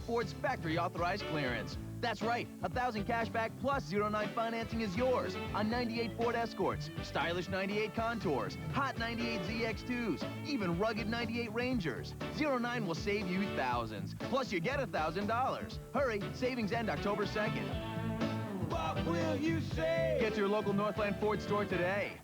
Ford's factory authorized clearance. That's right, 1,000 cashback plus 0.9 financing is yours on 98 Ford Escorts, stylish 98 Contours, hot 98 ZX2s, even rugged 98 Rangers. 0.9 will save you thousands, plus you get $1,000. Hurry, savings end October 2nd. What will you say? Get to your local Northland Ford store today.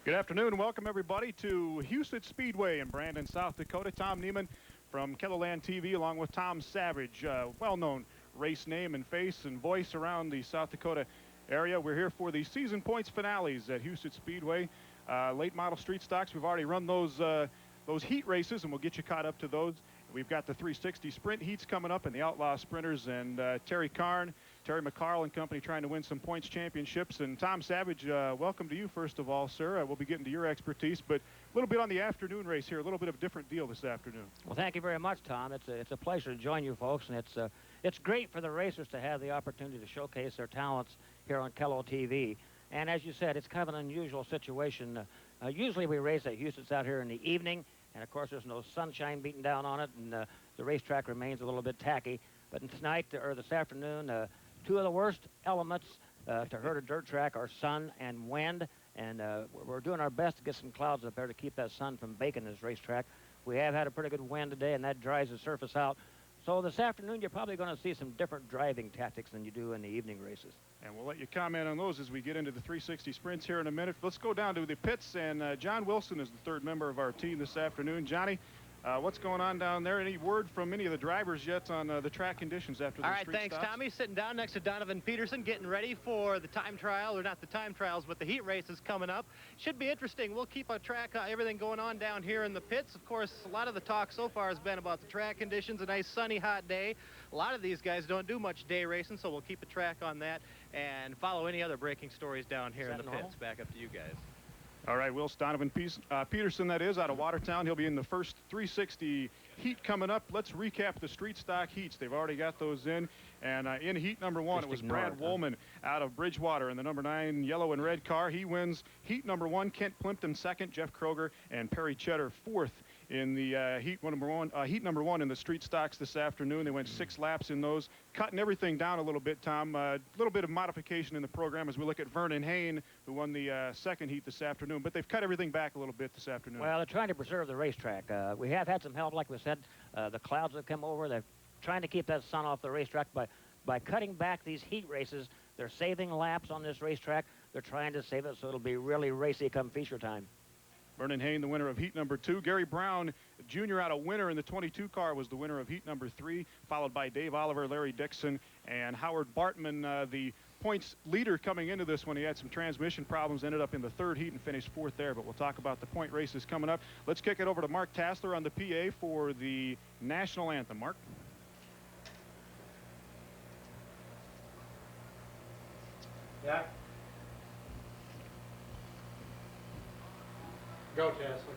Good afternoon and welcome everybody to Husets Speedway in Brandon, South Dakota. Tom Neiman from KELO TV along with Tom Savage, well-known race name and face and voice around the South Dakota area. We're here for the season points finales at Husets Speedway. Late model street stocks, we've already run those heat races and we'll get you caught up to those. We've got the 360 sprint heats coming up and the Outlaw Sprinters and Karn, Terry McCarl and company trying to win some points championships. And Tom Savage, welcome to you first of all, sir. We'll be getting to your expertise, but a little bit on the afternoon race here, a little bit of a different deal this afternoon. Well, thank you very much, Tom. It's a pleasure to join you folks, and it's great for the racers to have the opportunity to showcase their talents here on KELO TV. And as you said, it's kind of an unusual situation. Usually we race at Husets out here in the evening, and of course there's no sunshine beating down on it, and the racetrack remains a little bit tacky. But tonight, or this afternoon, two of the worst elements to hurt a dirt track are sun and wind, and we're doing our best to get some clouds up there to keep that sun from baking this racetrack. We have had a pretty good wind today, and that dries the surface out. So this afternoon, you're probably going to see some different driving tactics than you do in the evening races. And we'll let you comment on those as we get into the 360 sprints here in a minute. Let's go down to the pits, and John Wilson is the third member of our team this afternoon. Johnny, what's going on down there? Any word from any of the drivers yet on the track conditions after the street stops? All right, thanks, Tommy. Sitting down next to Donovan Peterson, getting ready for the time trial, or not the time trials, but the heat races coming up. Should be interesting. We'll keep a track of everything going on down here in the pits. Of course, a lot of the talk so far has been about the track conditions, a nice sunny, hot day. A lot of these guys don't do much day racing, so we'll keep a track on that and follow any other breaking stories down here in the pits. Back up to you guys. All right, Donovan Peterson, that is, out of Watertown. He'll be in the first 360 heat coming up. Let's recap the street stock heats. They've already got those in. And in heat number one, it was Brad Wollman out of Bridgewater in the number 9 yellow and red car. He wins heat number one. Kent Plimpton second. Jeff Kroger and Perry Cheddar fourth in the heat number one in the street stocks this afternoon. They went 6 laps in those, cutting everything down a little bit, Tom. A little bit of modification in the program as we look at Vernon Hayne, who won the second heat this afternoon, but they've cut everything back a little bit this afternoon. Well, they're trying to preserve the racetrack. We have had some help, like we said. The clouds have come over. They're trying to keep that sun off the racetrack by cutting back these heat races. They're saving laps on this racetrack. They're trying to save it so it'll be really racy come feature time. Vernon Hayne, the winner of heat number 2. Gary Brown, Jr. out of winner in the 22 car, was the winner of heat number 3, followed by Dave Oliver, Larry Dixon, and Howard Baartman, the points leader coming into this one. He had some transmission problems, ended up in the 3rd heat and finished 4th there, but we'll talk about the point races coming up. Let's kick it over to Mark Tassler on the PA for the national anthem. Mark? Yeah. Go, Tassler.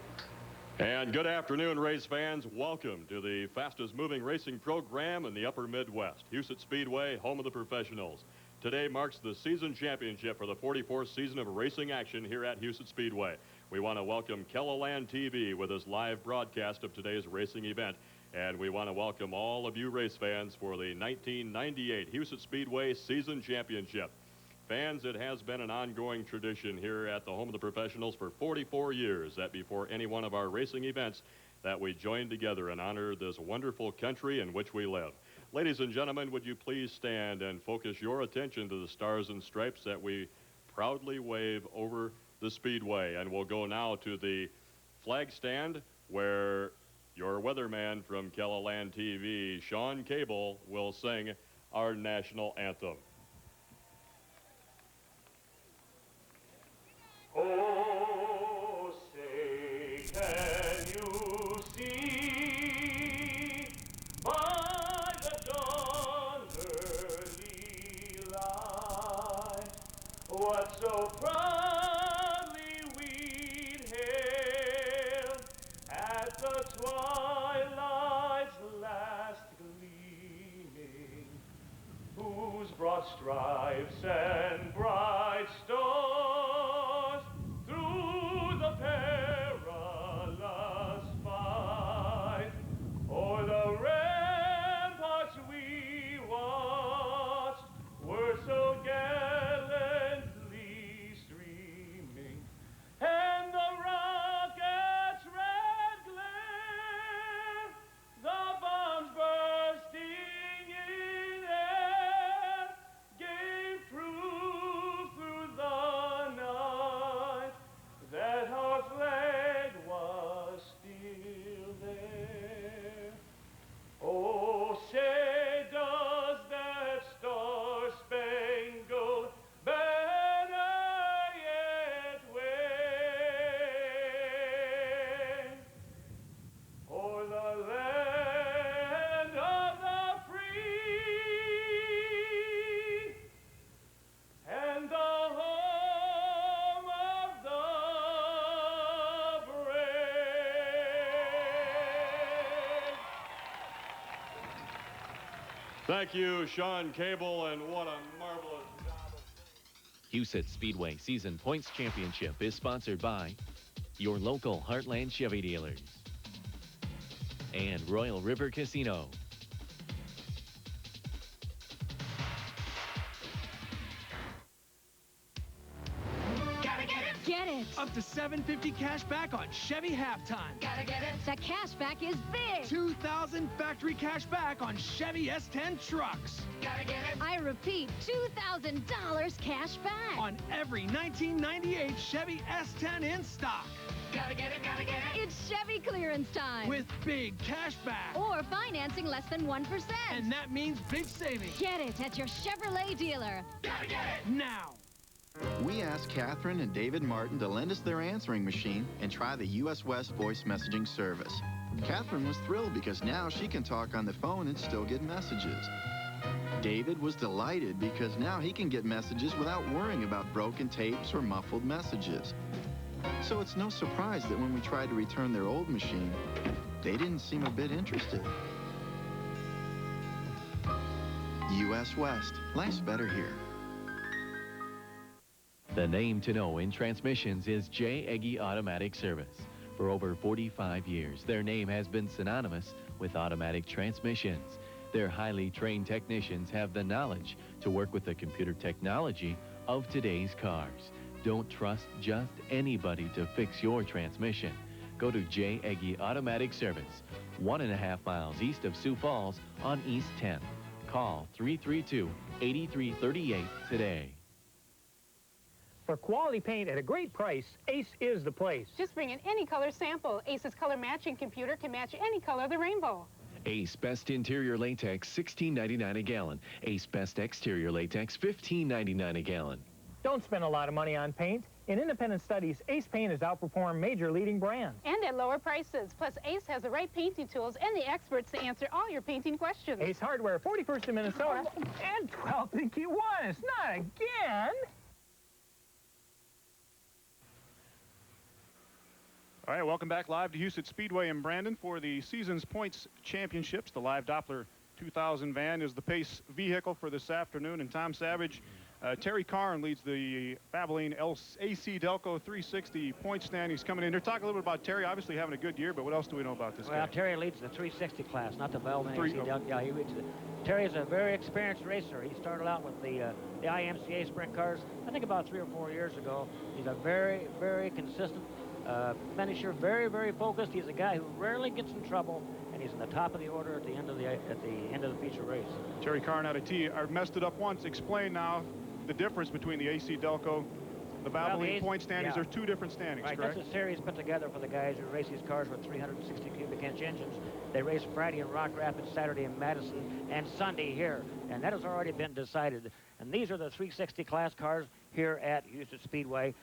And good afternoon, race fans. Welcome to the fastest moving racing program in the upper Midwest. Husets Speedway, home of the professionals. Today marks the season championship for the 44th season of racing action here at Husets Speedway. We want to welcome KELO TV with this live broadcast of today's racing event. And we want to welcome all of you race fans for the 1998 Husets Speedway season championship. Fans, it has been an ongoing tradition here at the home of the professionals for 44 years that before any one of our racing events that we join together and honor this wonderful country in which we live. Ladies and gentlemen, would you please stand and focus your attention to the stars and stripes that we proudly wave over the speedway. And we'll go now to the flag stand where your weatherman from KELO TV, Sean Cable, will sing our national anthem. Oh, say, can you see what so proudly we'd hailed at the twilight's last gleaming, whose broad stripes and bright stars through the perilous fight o'er the ramparts we watched were so gallantly streaming, and the rocket's red glare, the bombs bursting in air, gave proof through the night that our flag was still there. Oh, say does that star-spangled banner yet wave o'er the land of the free and the home of the brave. Thank you, Sean Cable, and what a marvelous job. Husets Speedway Season Points Championship is sponsored by your local Heartland Chevy dealers and Royal River Casino. Get it. Up to $750 cash back on Chevy halftime. Gotta get it. The cash back is big. $2,000 factory cash back on Chevy S10 trucks. Gotta get it. I repeat, $2,000 cash back. On every 1998 Chevy S10 in stock. Gotta get it, gotta get it. It's Chevy clearance time. With big cash back. Or financing less than 1%. And that means big savings. Get it at your Chevrolet dealer. Gotta get it now. We asked Catherine and David Martin to lend us their answering machine and try the US West voice messaging service. Catherine was thrilled because now she can talk on the phone and still get messages. David was delighted because now he can get messages without worrying about broken tapes or muffled messages. So it's no surprise that when we tried to return their old machine, they didn't seem a bit interested. US West. Life's better here. The name to know in transmissions is J. Eggy Automatic Service. For over 45 years, their name has been synonymous with automatic transmissions. Their highly trained technicians have the knowledge to work with the computer technology of today's cars. Don't trust just anybody to fix your transmission. Go to J. Eggy Automatic Service, 1.5 miles east of Sioux Falls on East 10th. Call 332-8338 today. For quality paint at a great price, Ace is the place. Just bring in any color sample. Ace's color matching computer can match any color of the rainbow. Ace Best Interior Latex, $16.99 a gallon. Ace Best Exterior Latex, $15.99 a gallon. Don't spend a lot of money on paint. In independent studies, Ace Paint has outperformed major leading brands. And at lower prices. Plus, Ace has the right painting tools and the experts to answer all your painting questions. Ace Hardware, 41st in Minnesota, and 12th in Q1. It's not again. All right, welcome back live to Husets Speedway in Brandon for the season's points championships. The live Doppler 2000 van is the pace vehicle for this afternoon, and Tom Savage, Terry Karn leads the Valvoline AC Delco 360 point stand. He's coming in here. Talk a little bit about Terry. Obviously having a good year, but what else do we know about this guy? Well, Terry leads the 360 class, not the Valvoline AC Delco. Yeah, he leads the. Terry is a very experienced racer. He started out with the IMCA sprint cars, I think about 3 or 4 years ago. He's a very, very consistent finisher, very, very focused. He's a guy who rarely gets in trouble, and he's in the top of the order at the end of the feature race. Terry Karn out of T. I messed it up once. Explain now the difference between the AC Delco, the Valvoline point standings. Yeah. There's 2 different standings, right, correct? That's a series put together for the guys who race these cars with 360 cubic inch engines. They race Friday in Rock Rapids, Saturday in Madison, and Sunday here. And that has already been decided. And these are the 360 class cars here at Husets Speedway.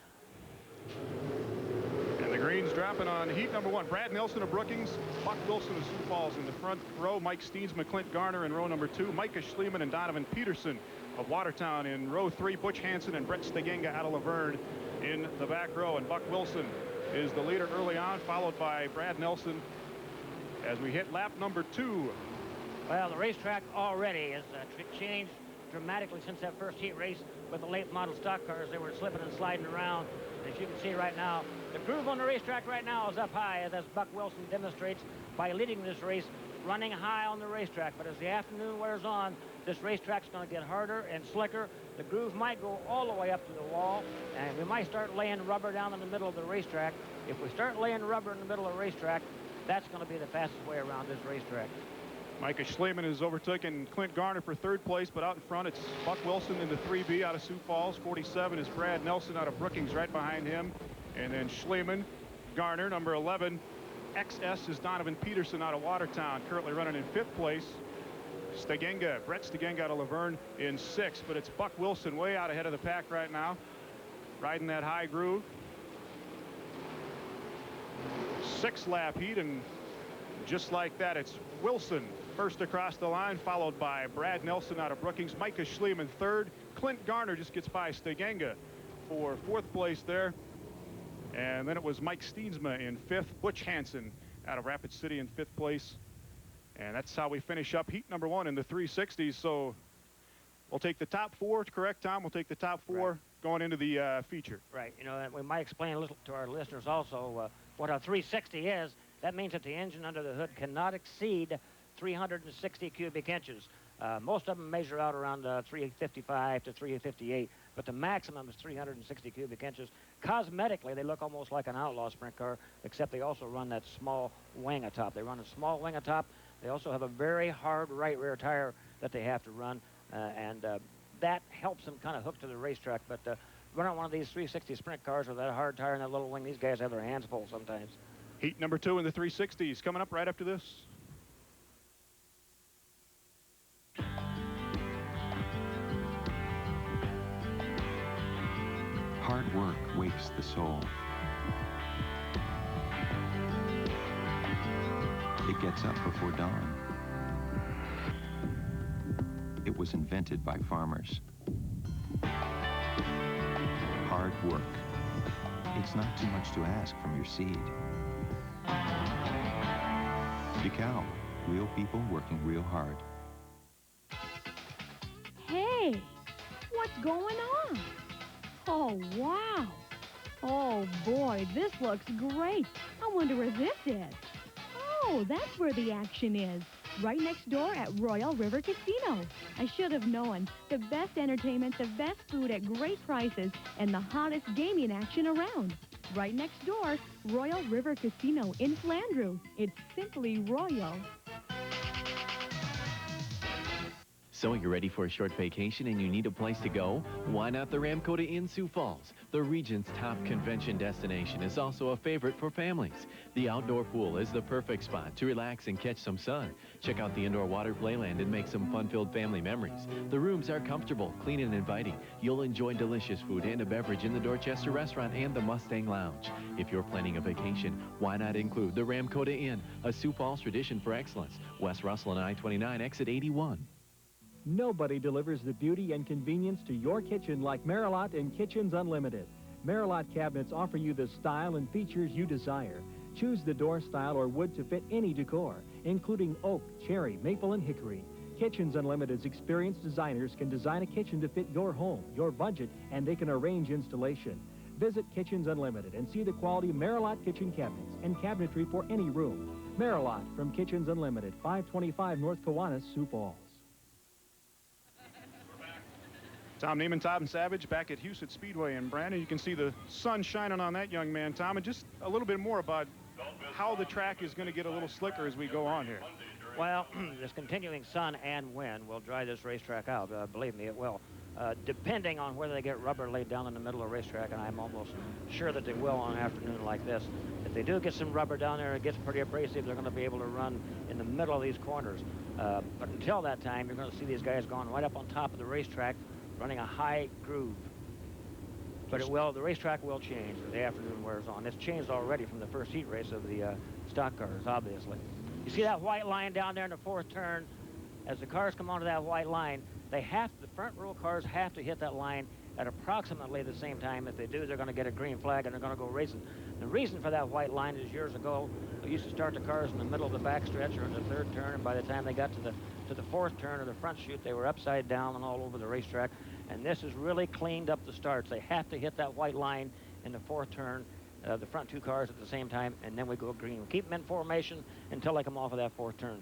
And the Greens dropping on heat number 1. Brad Nelson of Brookings, Buck Wilson of Sioux Falls in the front row. Mike Steensma, Clint Garner in row number 2. Micah Schliemann and Donovan Peterson of Watertown in row 3. Butch Hansen and Brett Stegenga out of Laverne in the back row. And Buck Wilson is the leader early on, followed by Brad Nelson as we hit lap number 2. Well, the racetrack already has changed dramatically since that first heat race with the late model stock cars. They were slipping and sliding around. As you can see right now, the groove on the racetrack right now is up high, as Buck Wilson demonstrates by leading this race, running high on the racetrack. But as the afternoon wears on, this racetrack's going to get harder and slicker. The groove might go all the way up to the wall, and we might start laying rubber down in the middle of the racetrack. If we start laying rubber in the middle of the racetrack, that's going to be the fastest way around this racetrack. Micah Schliemann is overtaken Clint Garner for 3rd place, but out in front it's Buck Wilson in the 3B out of Sioux Falls. 47 is Brad Nelson out of Brookings right behind him. And then Schliemann, Garner, number 11. XS is Donovan Peterson out of Watertown, currently running in 5th place. Brett Stegenga out of Laverne in 6th, but it's Buck Wilson way out ahead of the pack right now, riding that high groove. 6-lap heat, and just like that, it's Wilson first across the line, followed by Brad Nelson out of Brookings, Micah Schliemann 3rd. Clint Garner just gets by Stegenga for 4th place there. And then it was Mike Steensma in 5th, Butch Hansen out of Rapid City in 5th place. And that's how we finish up heat number 1 in the 360s. So we'll take the top 4, correct, Tom? We'll take the top 4 right going into the feature. Right. You know, we might explain a little to our listeners also what a 360 is. That means that the engine under the hood cannot exceed 360 cubic inches. Most of them measure out around 355 to 358, but the maximum is 360 cubic inches. Cosmetically, they look almost like an outlaw sprint car, except they also run that small wing atop. They run a small wing atop. They also have a very hard right rear tire that they have to run, and that helps them kind of hook to the racetrack. But running one of these 360 sprint cars with that hard tire and that little wing, these guys have their hands full sometimes. Heat number 2 in the 360s coming up right after this. Hard work wakes the soul. It gets up before dawn. It was invented by farmers. Hard work. It's not too much to ask from your seed. DeKalb, real people working real hard. Hey, what's going on? Oh, wow. Oh, boy, this looks great. I wonder where this is. Oh, that's where the action is. Right next door at Royal River Casino. I should have known. The best entertainment, the best food at great prices, and the hottest gaming action around. Right next door, Royal River Casino in Flandreau. It's simply royal. So you're ready for a short vacation and you need a place to go? Why not the Ramkota Inn Sioux Falls? The region's top convention destination is also a favorite for families. The outdoor pool is the perfect spot to relax and catch some sun. Check out the indoor water playland and make some fun-filled family memories. The rooms are comfortable, clean, and inviting. You'll enjoy delicious food and a beverage in the Dorchester Restaurant and the Mustang Lounge. If you're planning a vacation, why not include the Ramkota Inn, a Sioux Falls tradition for excellence. West Russell and I-29, exit 81. Nobody delivers the beauty and convenience to your kitchen like Merillat and Kitchens Unlimited. Merillat cabinets offer you the style and features you desire. Choose the door style or wood to fit any decor, including oak, cherry, maple, and hickory. Kitchens Unlimited's experienced designers can design a kitchen to fit your home, your budget, and they can arrange installation. Visit Kitchens Unlimited and see the quality Merillat kitchen cabinets and cabinetry for any room. Merillat from Kitchens Unlimited, 525 North Kiwanis, Sioux Falls. Tom Neiman, Tom Savage back at Husets Speedway in Brandon. You can see the sun shining on that young man, Tom, and just a little bit more about how the track is going to get a little slicker as we go on here. Well, this continuing sun and wind will dry this racetrack out. Believe me, it will. Depending on whether they get rubber laid down in the middle of the racetrack, and I'm almost sure that they will on an afternoon like this. If they do get some rubber down there, it gets pretty abrasive, they're going to be able to run in the middle of these corners. But until that time, you're going to see these guys going right up on top of the racetrack, running a high groove. But the racetrack will change as the afternoon wears on. It's changed already from the first heat race of the stock cars, obviously. You see that white line down there in the fourth turn? As the cars come onto that white line, the front row cars have to hit that line at approximately the same time. If they do, they're going to get a green flag and they're going to go racing. The reason for that white line is years ago, we used to start the cars in the middle of the backstretch or in the third turn, and by the time they got to the fourth turn or the front chute, they were upside down and all over the racetrack. And this has really cleaned up the starts. They have to hit that white line in the fourth turn, the front two cars at the same time, and then we go green. We keep them in formation until they come off of that fourth turn.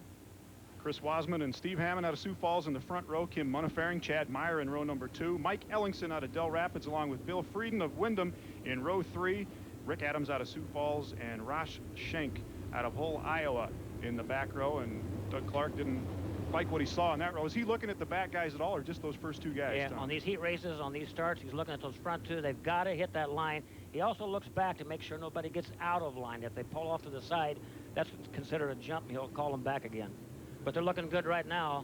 Chris Wasman and Steve Hammond out of Sioux Falls in the front row. Kim Munafering, Chad Meyer in row number 2. Mike Ellingson out of Del Rapids along with Bill Frieden of Wyndham in row 3. Rick Adams out of Sioux Falls and Rosh Schenk out of Hull, Iowa in the back row. And Doug Clark didn't like what he saw in that row. Is he looking at the back guys at all or just those first two guys? Yeah, Tom? On these heat races, on these starts, he's looking at those front two. They've got to hit that line. He also looks back to make sure nobody gets out of line. If they pull off to the side, that's considered a jump. He'll call them back again. But they're looking good right now.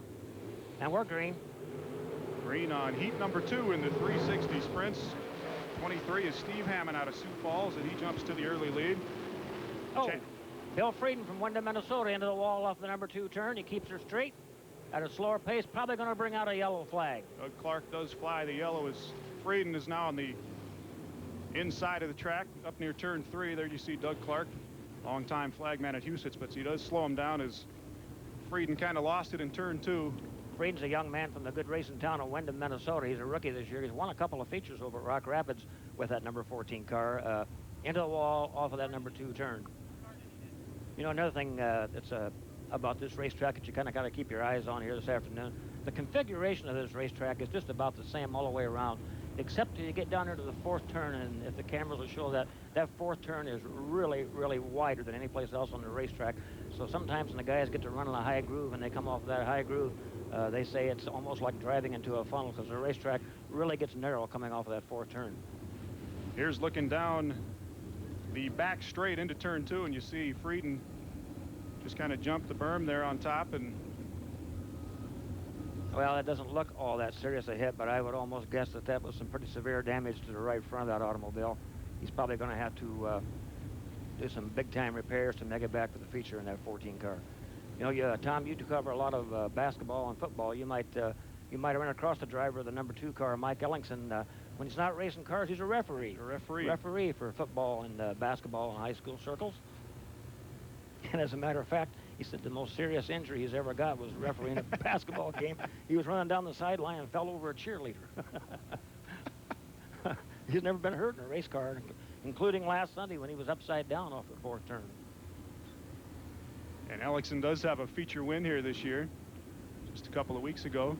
And we're green. Green on heat number 2 in the 360 sprints. 23 is Steve Hammond out of Sioux Falls, and he jumps to the early lead. Oh, Bill Frieden from Wyndham, Minnesota, into the wall off the number 2 turn. He keeps her straight at a slower pace, probably going to bring out a yellow flag. Doug Clark does fly the yellow as Frieden is now on the inside of the track up near turn 3. There you see Doug Clark, longtime flagman at Husets, but he does slow him down as Frieden kind of lost it in turn 2. Frieden's a young man from the good racing town of Wyndham, Minnesota. He's a rookie this year. He's won a couple of features over at Rock Rapids with that number 14 car. Into the wall off of that number 2 turn. You know, another thing that's about this racetrack that you kind of got to keep your eyes on here this afternoon, the configuration of this racetrack is just about the same all the way around, except till you get down there to the fourth turn, and if the cameras will show that fourth turn is really, really wider than any place else on the racetrack. So sometimes when the guys get to run in a high groove and they come off of that high groove, they say it's almost like driving into a funnel because the racetrack really gets narrow coming off of that fourth turn. Here's looking down the back straight into turn 2, and you see Frieden just kind of jumped the berm there on top. And well, it doesn't look all that serious a hit, but I would almost guess that was some pretty severe damage to the right front of that automobile. He's probably going to have to do some big-time repairs to make it back for the feature in that 14 car. You know, Tom, you do cover a lot of basketball and football. You might run across the driver of the number 2 car, Mike Ellingson. When he's not racing cars, he's a referee. Referee for football and basketball in high school circles. And as a matter of fact, he said the most serious injury he's ever got was refereeing a basketball game. He was running down the sideline and fell over a cheerleader. He's never been hurt in a race car, including last Sunday when he was upside down off the fourth turn. And Ellingson does have a feature win here this year, just a couple of weeks ago.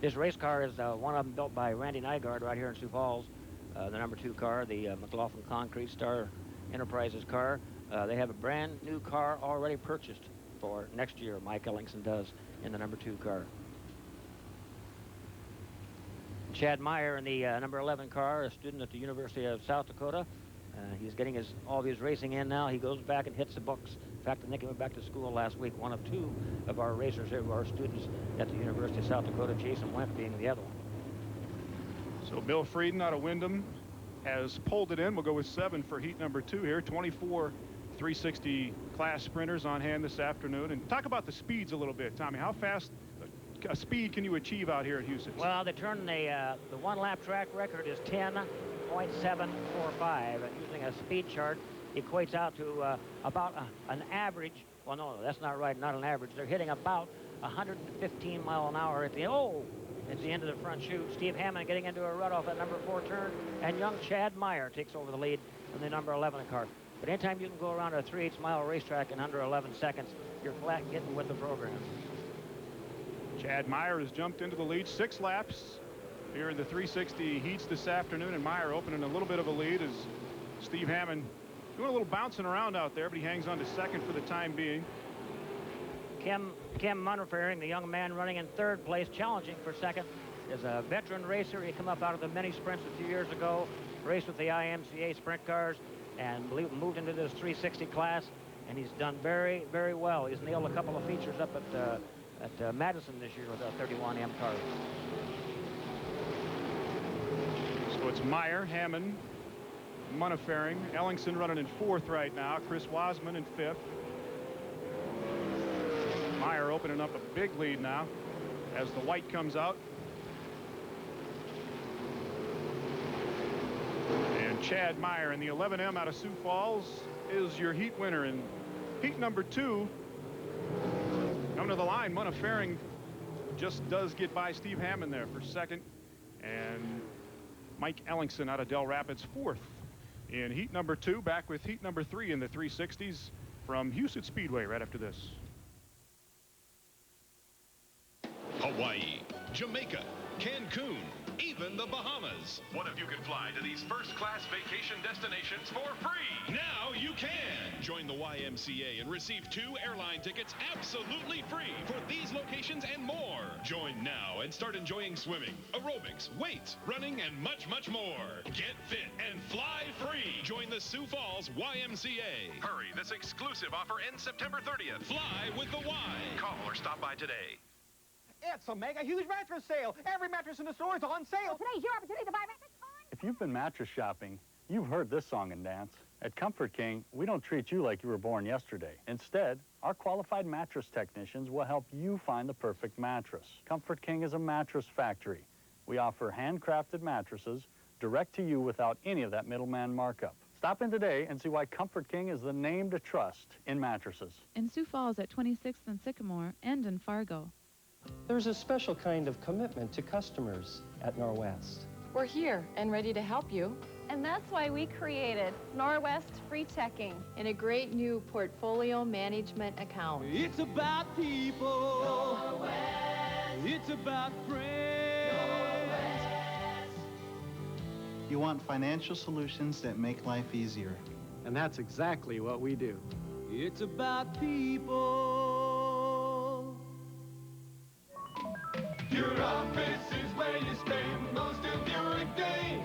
This race car is one of them built by Randy Nygaard right here in Sioux Falls, the number 2 car, the McLaughlin Concrete Star Enterprises car. They have a brand new car already purchased for next year. Mike Ellingson does in the number 2 car. Chad Meyer in the number 11 car, a student at the University of South Dakota. He's getting all of his racing in now. He goes back and hits the books. In fact, I think he went back to school last week. One of 2 of our racers here who are students at the University of South Dakota, Jason Wemp being the other one. So Bill Frieden out of Wyndham has pulled it in. We'll go with 7 for heat number 2 here. 24 360 class sprinters on hand this afternoon. And talk about the speeds a little bit, Tommy. How fast a speed can you achieve out here at Husets? Well, they turn the one-lap track record is 10.745, and using a speed chart equates out to about an average. Well, no, that's not right, not an average. They're hitting about 115 mile an hour at the end of the front chute. Steve Hammond getting into a rut off that number 4 turn, and young Chad Meyer takes over the lead in the number 11 car. But anytime you can go around a 3/8 mile racetrack in under 11 seconds, you're flat getting with the program. Chad Meyer has jumped into the lead 6 laps here in the 360 heats this afternoon, and Meyer opening a little bit of a lead as Steve Hammond doing a little bouncing around out there, but he hangs on to 2nd for the time being. Kim Munafering, the young man running in 3rd place, challenging for 2nd, is a veteran racer. He came up out of the mini sprints a few years ago, raced with the IMCA sprint cars, and moved into this 360 class, and he's done very, very well. He's nailed a couple of features up at Madison this year with a 31M car. So it's Meyer, Hammond, Munafering, Ellingson running in 4th right now. Chris Wasman in 5th. Meyer opening up a big lead now as the white comes out. And Chad Meyer in the 11M out of Sioux Falls is your heat winner. In heat number 2, coming to the line, Munafering just does get by Steve Hammond there for 2nd. And Mike Ellingson out of Del Rapids 4th. In heat number 2, back with heat number 3 in the 360s from Husets Speedway right after this. Hawaii, Jamaica, Cancun, even the Bahamas. What if you could fly to these first-class vacation destinations for free? Now you can. Join the YMCA and receive 2 airline tickets absolutely free for these locations and more. Join now and start enjoying swimming, aerobics, weights, running, and much, much more. Get fit and fly free. Join the Sioux Falls YMCA. Hurry, this exclusive offer ends September 30th. Fly with the Y. Call or stop by today. It's a mega huge mattress sale. Every mattress in the store is on sale. Well, today's your opportunity to buy mattress. If you've been mattress shopping, you've heard this song and dance. At Comfort King, we don't treat you like you were born yesterday. Instead, our qualified mattress technicians will help you find the perfect mattress. Comfort King is a mattress factory. We offer handcrafted mattresses direct to you without any of that middleman markup. Stop in today and see why Comfort King is the name to trust in mattresses. In Sioux Falls at 26th and Sycamore and in Fargo. There's a special kind of commitment to customers at Norwest. We're here and ready to help you. And that's why we created Norwest Free Checking in a great new portfolio management account. It's about people. Norwest. It's about friends. Norwest. You want financial solutions that make life easier. And that's exactly what we do. It's about people. Your office is where you spend most of your day.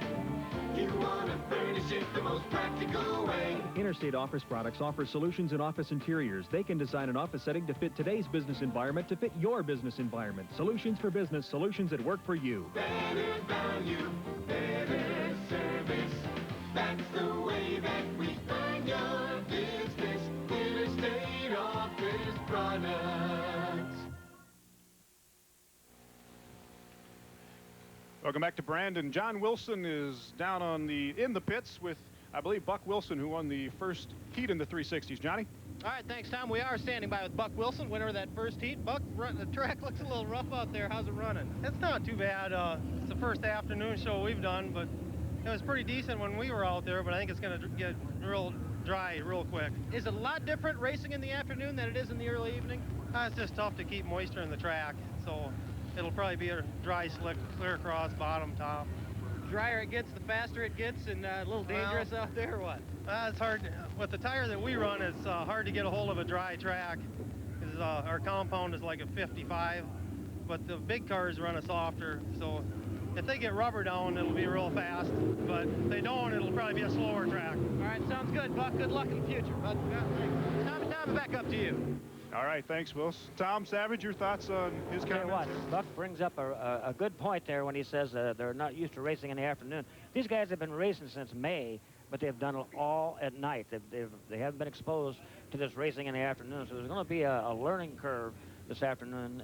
You want to furnish it the most practical way. Interstate Office Products offers solutions in office interiors. They can design an office setting to fit today's business environment to fit your business environment. Solutions for business, solutions that work for you. Better value, better service. That's the way that we find your business. Interstate Office Products. Welcome back to Brandon. John Wilson is down in the pits with, I believe, Buck Wilson, who won the first heat in the 360s. Johnny? All right, thanks, Tom. We are standing by with Buck Wilson, winner of that first heat. Buck, the track looks a little rough out there. How's it running? It's not too bad. It's the first afternoon show we've done, but it was pretty decent when we were out there, but I think it's going to get real dry real quick. Is it a lot different racing in the afternoon than it is in the early evening? It's just tough to keep moisture in the track, so it'll probably be a dry, slick, clear across, bottom, top. Drier it gets, the faster it gets, and a little dangerous out there, or what? It's hard. With the tire that we run, it's hard to get a hold of a dry track, because our compound is like a 55, but the big cars run a softer, so if they get rubber down, it'll be real fast, but if they don't, it'll probably be a slower track. All right, sounds good, Buck. Good luck in the future, bud. Tom, back up to you. All right, thanks, Wilson. Tom Savage, your thoughts on his comments? What, Buck brings up a good point there when he says they're not used to racing in the afternoon. These guys have been racing since May, but they've done it all at night. They haven't been exposed to this racing in the afternoon, so there's going to be a learning curve this afternoon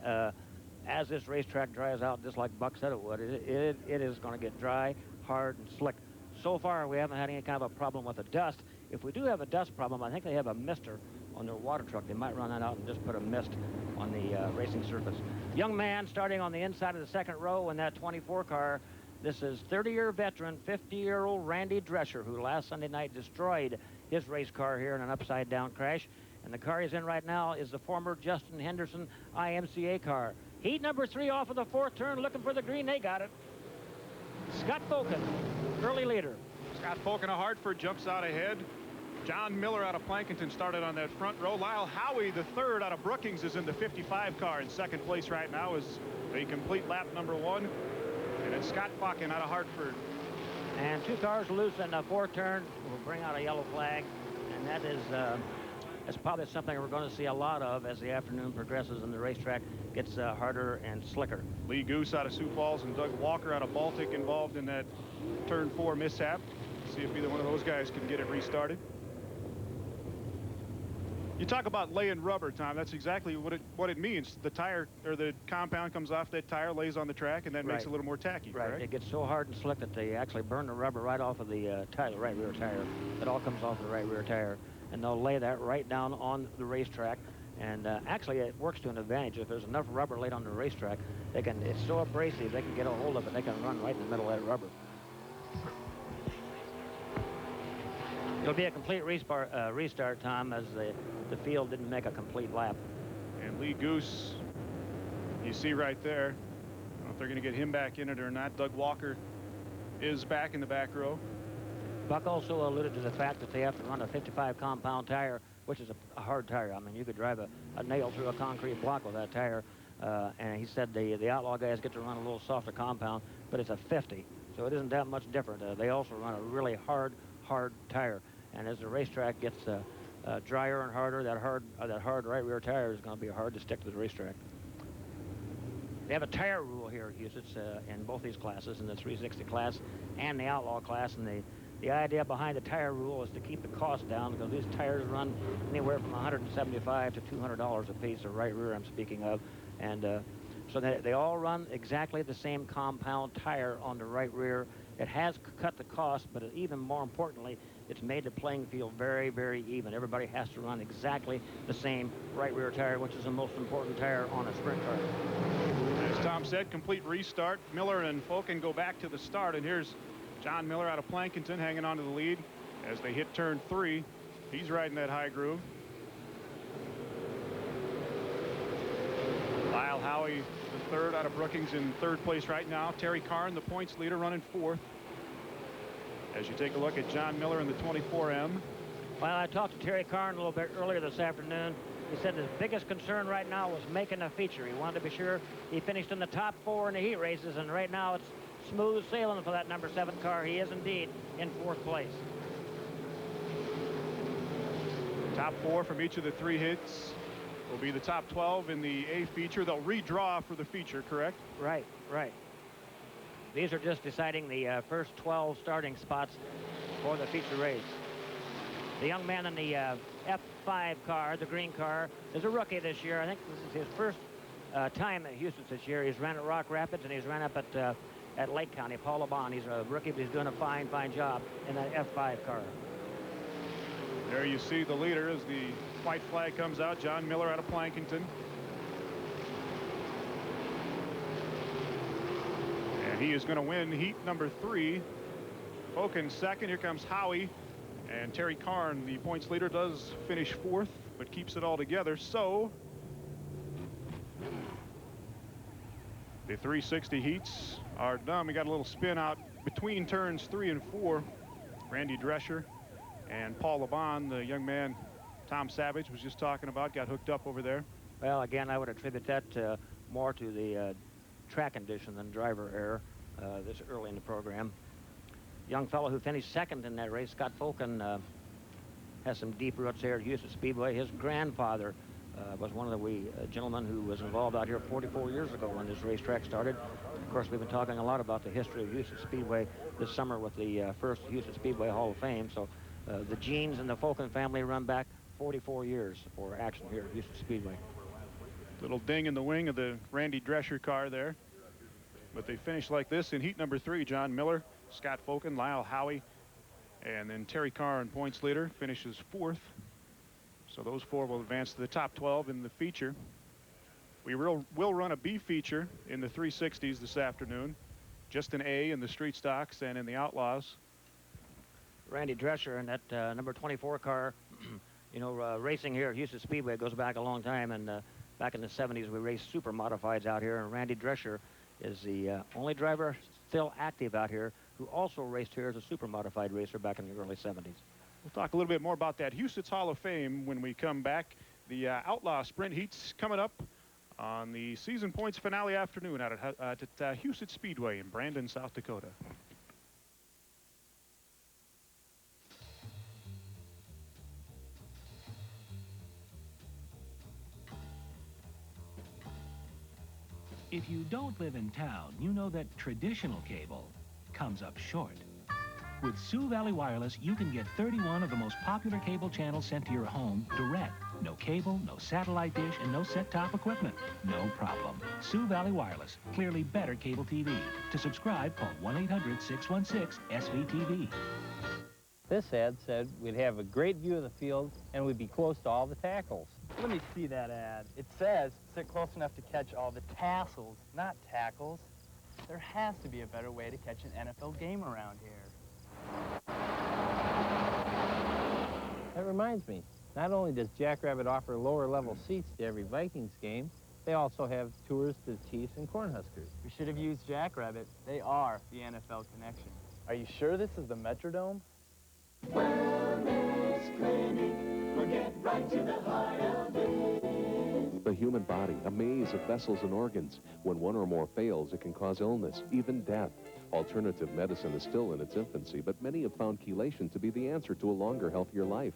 as this racetrack dries out, just like Buck said it would. It is going to get dry, hard, and slick. So far, we haven't had any kind of a problem with the dust. If we do have a dust problem, I think they have a mister on their water truck. They might run that out and just put a mist on the racing surface. Young man starting on the inside of the second row in that 24 car. This is 30-year veteran, 50-year-old Randy Droescher, who last Sunday night destroyed his race car here in an upside-down crash. And the car he's in right now is the former Justin Henderson IMCA car. Heat number 3 off of the 4th turn, looking for the green. They got it. Scott Fokin, early leader. Scott Fokin of Hartford jumps out ahead. John Miller out of Plankinton started on that front row. Lyle Howie, the third out of Brookings, is in the 55 car in second place right now as they complete lap number 1. And it's Scott Fokin out of Hartford. And 2 cars loose in the 4th turn will bring out a yellow flag. And that is it's probably something we're going to see a lot of as the afternoon progresses and the racetrack gets harder and slicker. Lee Goose out of Sioux Falls and Doug Walker out of Baltic involved in that turn 4 mishap. See if either one of those guys can get it restarted. You talk about laying rubber, Tom. That's exactly what it means. The tire, or the compound, comes off that tire, lays on the track, and then makes it a little more tacky. Right. Correct? It gets so hard and slick that they actually burn the rubber right off of the tire, the right rear tire. It all comes off the right rear tire, and they'll lay that right down on the racetrack. And actually, it works to an advantage. If there's enough rubber laid on the racetrack, they can. It's so abrasive they can get a hold of it. They can run right in the middle of that rubber. It'll be a complete restart, Tom, as the field didn't make a complete lap. And Lee Goose, you see right there. I don't know if they're going to get him back in it or not. Doug Walker is back in the back row. Buck also alluded to the fact that they have to run a 55 compound tire, which is a hard tire. I mean, you could drive a nail through a concrete block with that tire. And he said the Outlaw guys get to run a little softer compound, but it's a 50, so it isn't that much different. They also run a really hard tire. And as the racetrack gets drier and harder, that hard right rear tire is going to be hard to stick to the racetrack. They have a tire rule here at Husets in both these classes, in the 360 class and the Outlaw class. And the idea behind the tire rule is to keep the cost down, because these tires run anywhere from $175 to $200 a piece, the right rear I'm speaking of. And so they all run exactly the same compound tire on the right rear. It has cut the cost, but even more importantly, it's made the playing field very, very even. Everybody has to run exactly the same right rear tire, which is the most important tire on a sprint car. As Tom said, complete restart. Miller and Fulken go back to the start, and here's John Miller out of Plankinton hanging on to the lead as they hit turn 3. He's riding that high groove. Lyle Howie, the third out of Brookings, in third place right now. Terry Karn, the points leader, running 4th. As you take a look at John Miller in the 24M. Well, I talked to Terry Karn a little bit earlier this afternoon. He said his biggest concern right now was making a feature. He wanted to be sure he finished in the top 4 in the heat races, and right now it's smooth sailing for that number 7 car. He is indeed in 4th place. Top 4 from each of the 3 hits will be the top 12 in the A feature. They'll redraw for the feature, correct? Right. These are just deciding the first 12 starting spots for the feature race. The young man in the F5 car, the green car, is a rookie this year. I think this is his first time at Husets this year. He's ran at Rock Rapids, and he's ran up at Lake County. Paul LeBon, he's a rookie, but he's doing a fine job in that F5 car. There you see the leader as the white flag comes out. John Miller out of Plankinton. And he is going to win heat number 3. Fulken second. Here comes Howie. And Terry Karn, the points leader, does finish 4th, but keeps it all together. So the 360 heats are done. We got a little spin out between turns 3 and 4. Randy Droescher and Paul LeBon, the young man Tom Savage was just talking about, got hooked up over there. Well, again, I would attribute that more to the track condition than driver error this early in the program. Young fellow who finished second in that race, Scott Fulken, has some deep roots here at Husets Speedway. His grandfather was one of the gentlemen who was involved out here 44 years ago when this racetrack started. Of course, we've been talking a lot about the history of Husets Speedway this summer with the first Husets Speedway Hall of Fame. So the genes in the Fulken family run back 44 years for action here at Husets Speedway. Little ding in the wing of the Randy Droescher car there. But they finish like this in heat number 3. John Miller, Scott Fulken, Lyle Howie, and then Terry Karn, points leader, finishes 4th. So those 4 will advance to the top 12 in the feature. We will run a B feature in the 360s this afternoon. Just an A in the street stocks and in the Outlaws. Randy Droescher in that number 24 car. You know, racing here at Husets Speedway goes back a long time, and back in the 70s we raced super modifieds out here, and Randy Droescher is the only driver still active out here who also raced here as a super modified racer back in the early 70s. We'll talk a little bit more about that Husets Hall of Fame when we come back. The Outlaw Sprint Heats coming up on the season points finale afternoon out at Husets Speedway in Brandon, South Dakota. If you don't live in town, you know that traditional cable comes up short. With Sioux Valley Wireless, you can get 31 of the most popular cable channels sent to your home direct. No cable, no satellite dish, and no set-top equipment. No problem. Sioux Valley Wireless, clearly better cable TV. To subscribe, call 1-800-616-SVTV. This ad said we'd have a great view of the field and we'd be close to all the tackles. Let me see that ad. It says sit close enough to catch all the tassels, not tackles. There has to be a better way to catch an NFL game around here. That reminds me, not only does Jackrabbit offer lower-level seats to every Vikings game, they also have tours to the Chiefs and Cornhuskers. We should have used Jackrabbit. They are the NFL connection. Are you sure this is the Metrodome? Wellness Clinic, we'll get right to the heart of it. The human body, a maze of vessels and organs. When one or more fails, it can cause illness, even death. Alternative medicine is still in its infancy, but many have found chelation to be the answer to a longer, healthier life.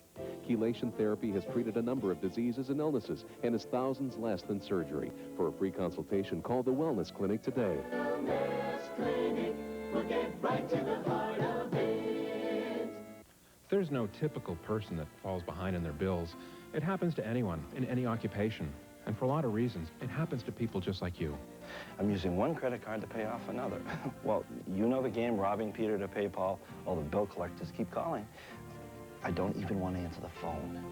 Chelation therapy has treated a number of diseases and illnesses and is thousands less than surgery. For a free consultation, call the Wellness Clinic today. Wellness Clinic, we'll get right to the heart of it. There's no typical person that falls behind in their bills. It happens to anyone, in any occupation. And for a lot of reasons, it happens to people just like you. I'm using one credit card to pay off another. Well, you know the game, robbing Peter to pay Paul. All the bill collectors keep calling. I don't even want to answer the phone.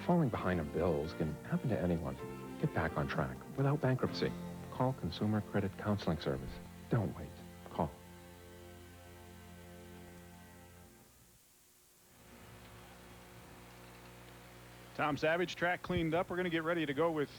Falling behind on bills can happen to anyone. Get back on track without bankruptcy. Call Consumer Credit Counseling Service. Don't wait. Call. Tom Savage, track cleaned up. We're going to get ready to go with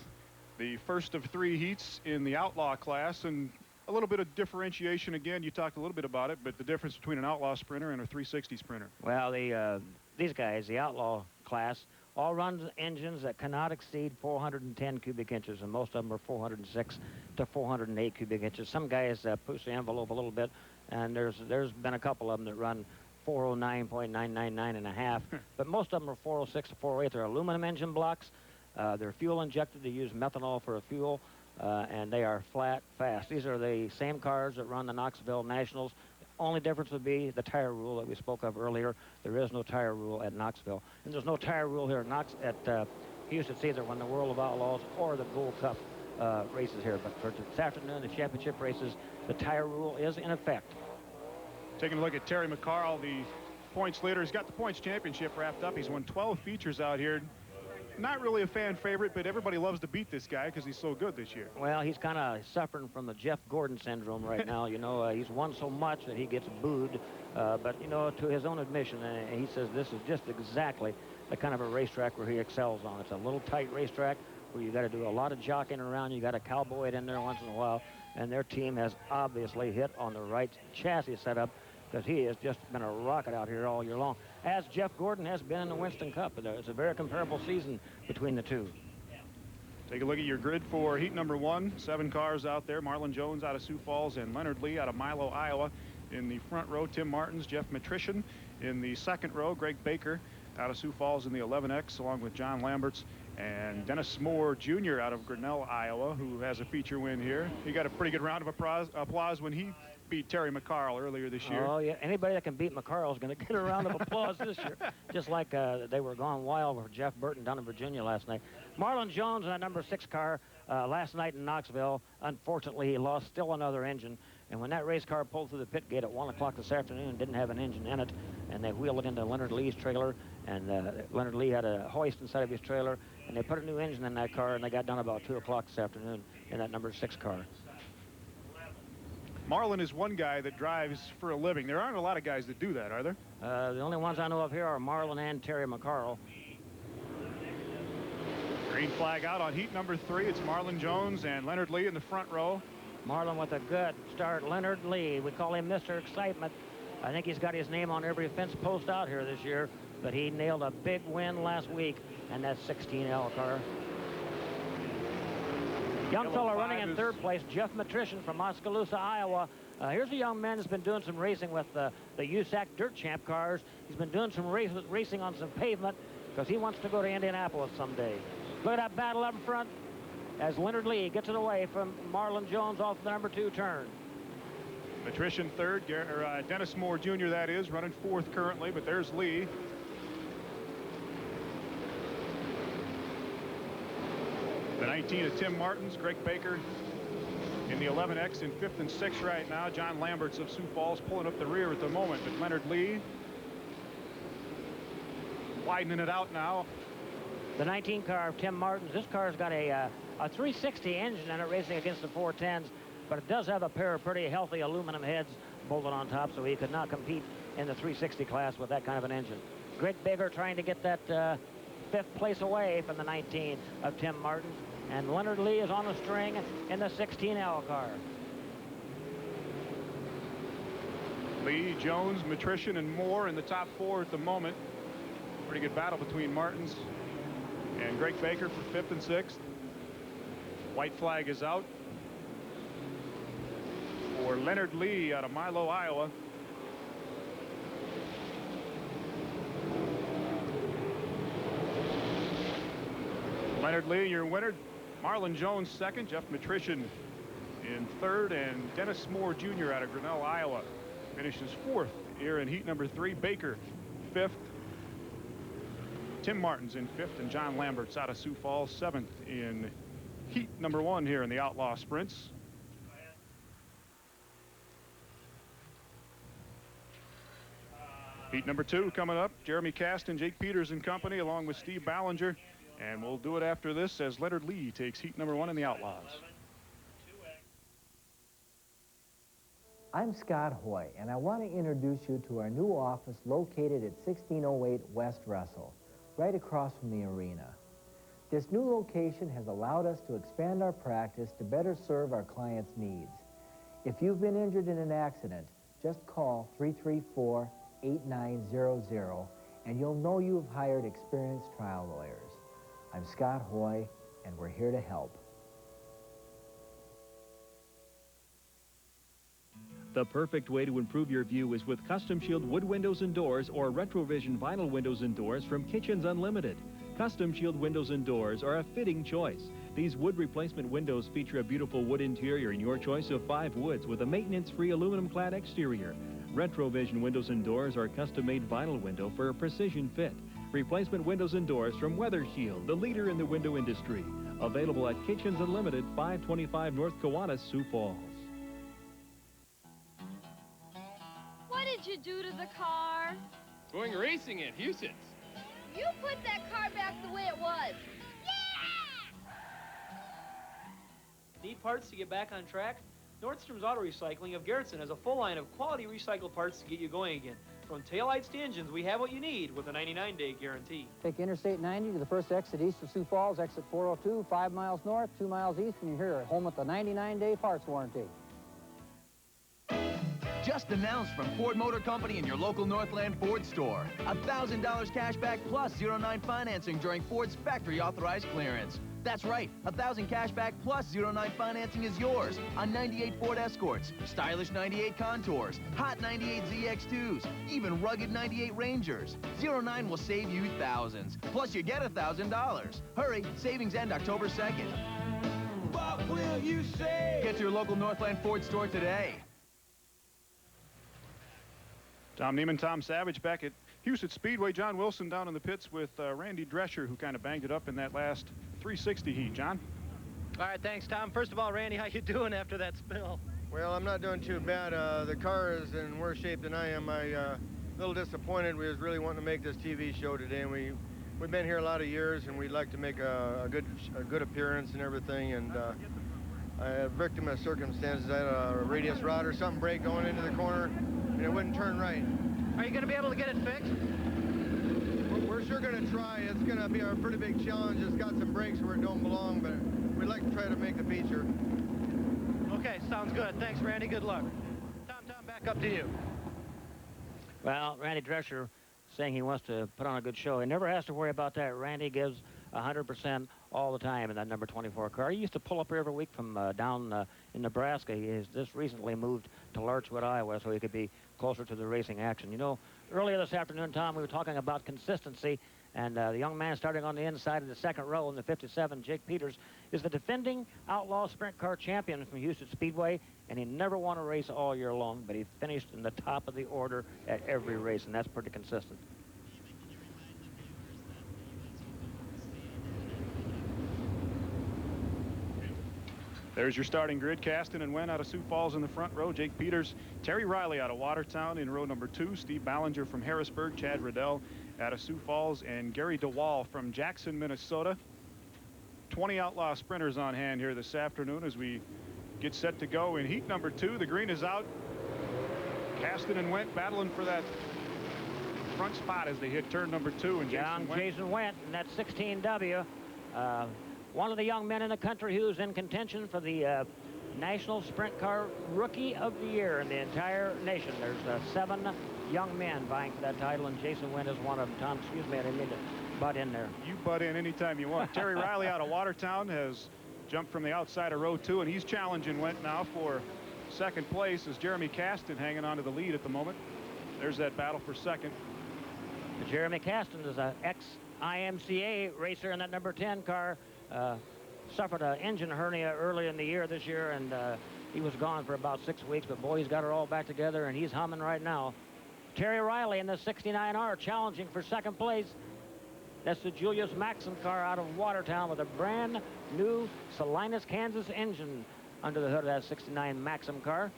the first of 3 heats in the outlaw class, and a little bit of differentiation again. You talked a little bit about it, but the difference between an outlaw sprinter and a 360 sprinter. Well, these guys, the outlaw class, all run engines that cannot exceed 410 cubic inches, and most of them are 406 to 408 cubic inches. Some guys push the envelope a little bit, and there's been a couple of them that run 409.999 and a half, but most of them are 406 to 408. They're aluminum engine blocks. They're fuel injected to use methanol for a fuel, and they are flat fast. These are the same cars that run the Knoxville Nationals. The only difference would be the tire rule that we spoke of earlier. There is no tire rule at Knoxville, and there's no tire rule here at Husets either when the World of Outlaws or the Gold Cup races here. But for this afternoon, the championship races, the tire rule is in effect. Taking a look at Terry McCarl, the points leader. He's got the points championship wrapped up. He's won 12 features out here. Not really a fan favorite, but everybody loves to beat this guy because he's so good this year. Well, he's kind of suffering from the Jeff Gordon syndrome right now. You know, he's won so much that he gets booed. But, you know, to his own admission, he says this is just exactly the kind of a racetrack where he excels on. It's a little tight racetrack where you got to do a lot of jockeying around. You got to cowboy it in there once in a while. And their team has obviously hit on the right chassis setup, because he has just been a rocket out here all year long, as Jeff Gordon has been in the Winston Cup. It's a very comparable season between the two. Take a look at your grid for heat number 1. 7 cars out there. Marlon Jones out of Sioux Falls and Leonard Lee out of Milo, Iowa. In the front row, Tim Martins, Jeff Matrician. In the second row, Greg Baker out of Sioux Falls in the 11X, along with John Lamberts and Dennis Moore Jr. out of Grinnell, Iowa, who has a feature win here. He got a pretty good round of applause when he beat Terry McCarl earlier this year. Oh, yeah. Anybody that can beat McCarl is going to get a round of applause this year. Just like they were gone wild with Jeff Burton down in Virginia last night. Marlon Jones in that number 6 car last night in Knoxville. Unfortunately, he lost still another engine. And when that race car pulled through the pit gate at 1 o'clock this afternoon, didn't have an engine in it, and they wheeled it into Leonard Lee's trailer, and Leonard Lee had a hoist inside of his trailer, and they put a new engine in that car, and they got done about 2 o'clock this afternoon in that number 6 car. Marlon is one guy that drives for a living. There aren't a lot of guys that do that, are there? The only ones I know of here are Marlon and Terry McCarl. Green flag out on heat number 3. It's Marlon Jones and Leonard Lee in the front row. Marlon with a good start. Leonard Lee, we call him Mr. Excitement. I think he's got his name on every fence post out here this year, but he nailed a big win last week in that 16L car. Young fella running in 3rd place, Jeff Matrician from Oskaloosa, Iowa. Here's a young man who's been doing some racing with the USAC Dirt Champ cars. He's been doing some racing on some pavement because he wants to go to Indianapolis someday. Look at that battle up in front. as Leonard Lee gets it away from Marlon Jones off the number 2 turn. Patrician third, Dennis Moore Jr. that is, running 4th currently, but there's Lee. The 19 of Tim Martins, Greg Baker in the 11X in 5th and 6th right now. John Lamberts of Sioux Falls pulling up the rear at the moment, but Leonard Lee widening it out now. The 19 car of Tim Martins. This car's got a 360 engine in it, racing against the 410s, but it does have a pair of pretty healthy aluminum heads bolted on top, so he could not compete in the 360 class with that kind of an engine. Greg Baker trying to get that 5th place away from the 19 of Tim Martins, and Leonard Lee is on the string in the 16L car. Lee, Jones, Matrician, and Moore in the top 4 at the moment. Pretty good battle between Martins and Greg Baker for 5th and 6th. White flag is out for Leonard Lee out of Milo, Iowa. Leonard Lee, your winner. Marlon Jones 2nd, Jeff Matrician in 3rd, and Dennis Moore Jr. out of Grinnell, Iowa finishes 4th here in heat number 3. Baker 5th. Tim Martins in 5th, and John Lamberts out of Sioux Falls 7th in heat number 1 here in the Outlaw Sprints. Heat number 2 coming up. Jeremy Caston, Jake Peters and company, along with Steve Ballinger. And we'll do it after this as Leonard Lee takes heat number 1 in the Outlaws. I'm Scott Hoy, and I want to introduce you to our new office located at 1608 West Russell, right across from the arena. This new location has allowed us to expand our practice to better serve our clients' needs. If you've been injured in an accident, just call 334-8900, and you'll know you've hired experienced trial lawyers. I'm Scott Hoy, and we're here to help. The perfect way to improve your view is with Custom Shield wood windows and doors or Retrovision vinyl windows and doors from Kitchens Unlimited. Custom Shield windows and doors are a fitting choice. These wood replacement windows feature a beautiful wood interior in your choice of 5 woods with a maintenance-free aluminum-clad exterior. Retrovision windows and doors are custom-made vinyl window for a precision fit. Replacement windows and doors from Weather Shield, the leader in the window industry. Available at Kitchens Unlimited, 525 North Kiwanis, Sioux Falls. What did you do to the car? Going racing at Husets. You put that car back the way it was. Need parts to get back on track? Nordstrom's Auto Recycling of Garrettson has a full line of quality recycled parts to get you going again. From taillights to engines, we have what you need with a 99-day guarantee. Take Interstate 90 to the first exit east of Sioux Falls, exit 402, 5 miles north, 2 miles east, and you're here at home with the 99-day parts warranty. Just announced from Ford Motor Company in your local Northland Ford store. $1,000 cash back plus 0-9 financing during Ford's factory authorized clearance. That's right, $1,000 cash back plus 0-9 financing is yours on 98 Ford Escorts, stylish 98 Contours, hot 98 ZX2s, even rugged 98 Rangers. 0-9 will save you thousands, plus you get $1,000. Hurry, savings end October 2nd. What will you say? Get to your local Northland Ford store today. Tom Neiman, Tom Savage back at Husets Speedway. John Wilson down in the pits with Randy Droescher, who kind of banged it up in that last 360 heat. John? All right, thanks, Tom. First of all, Randy, how you doing after that spill? Well, I'm not doing too bad. The car is in worse shape than I am. I'm a little disappointed. We was really wanting to make this TV show today, and we've been here a lot of years, and we'd like to make a good appearance and everything. And a victim of circumstances. I had a radius rod or something break going into the corner, and it wouldn't turn right. Are you going to be able to get it fixed? We're sure going to try. It's going to be a pretty big challenge. It's got some breaks where it don't belong, but we'd like to try to make the feature. Okay, sounds good. Thanks, Randy. Good luck. Tom, back up to you. Well, Randy Droescher saying he wants to put on a good show. He never has to worry about that. Randy gives 100% all the time in that number 24 car. He used to pull up here every week from down in Nebraska. He has just recently moved to Larchwood, Iowa, so he could be closer to the racing action. You know, earlier this afternoon, Tom, we were talking about consistency, And the young man starting on the inside of the second row in the 57, Jake Peters, is the defending outlaw sprint car champion from Huset Speedway, and he never won a race all year long, but he finished in the top of the order at every race, and that's pretty consistent. There's your starting grid. Kasten and Wen out of Sioux Falls in the front row. Jake Peters, Terry Riley out of Watertown in row number 2. Steve Ballinger from Harrisburg. Chad Riddell out of Sioux Falls. And Gary DeWall from Jackson, Minnesota. 20 outlaw sprinters on hand here this afternoon as we get set to go in heat number 2. The green is out. Kasten and Went battling for that front spot as they hit turn number 2. And Jason Went in that 16W. One of the young men in the country who's in contention for the National Sprint Car Rookie of the Year in the entire nation. There's 7 young men vying for that title, and Jason Wynn is one of them. Tom, excuse me, I didn't mean to butt in there. You butt in anytime you want. Terry Riley out of Watertown has jumped from the outside of row 2, and he's challenging Went now for second place as Jeremy Kasten hanging on to the lead at the moment. There's that battle for second. Jeremy Kasten is an ex-IMCA racer in that number 10 car. Suffered an engine hernia early in the year this year, and he was gone for about 6 weeks, but boy, he's got it all back together, and he's humming right now. Terry Riley in the 69R challenging for second place. That's the Julius Maxim car out of Watertown with a brand new Salinas, Kansas engine under the hood of that 69 Maxim car.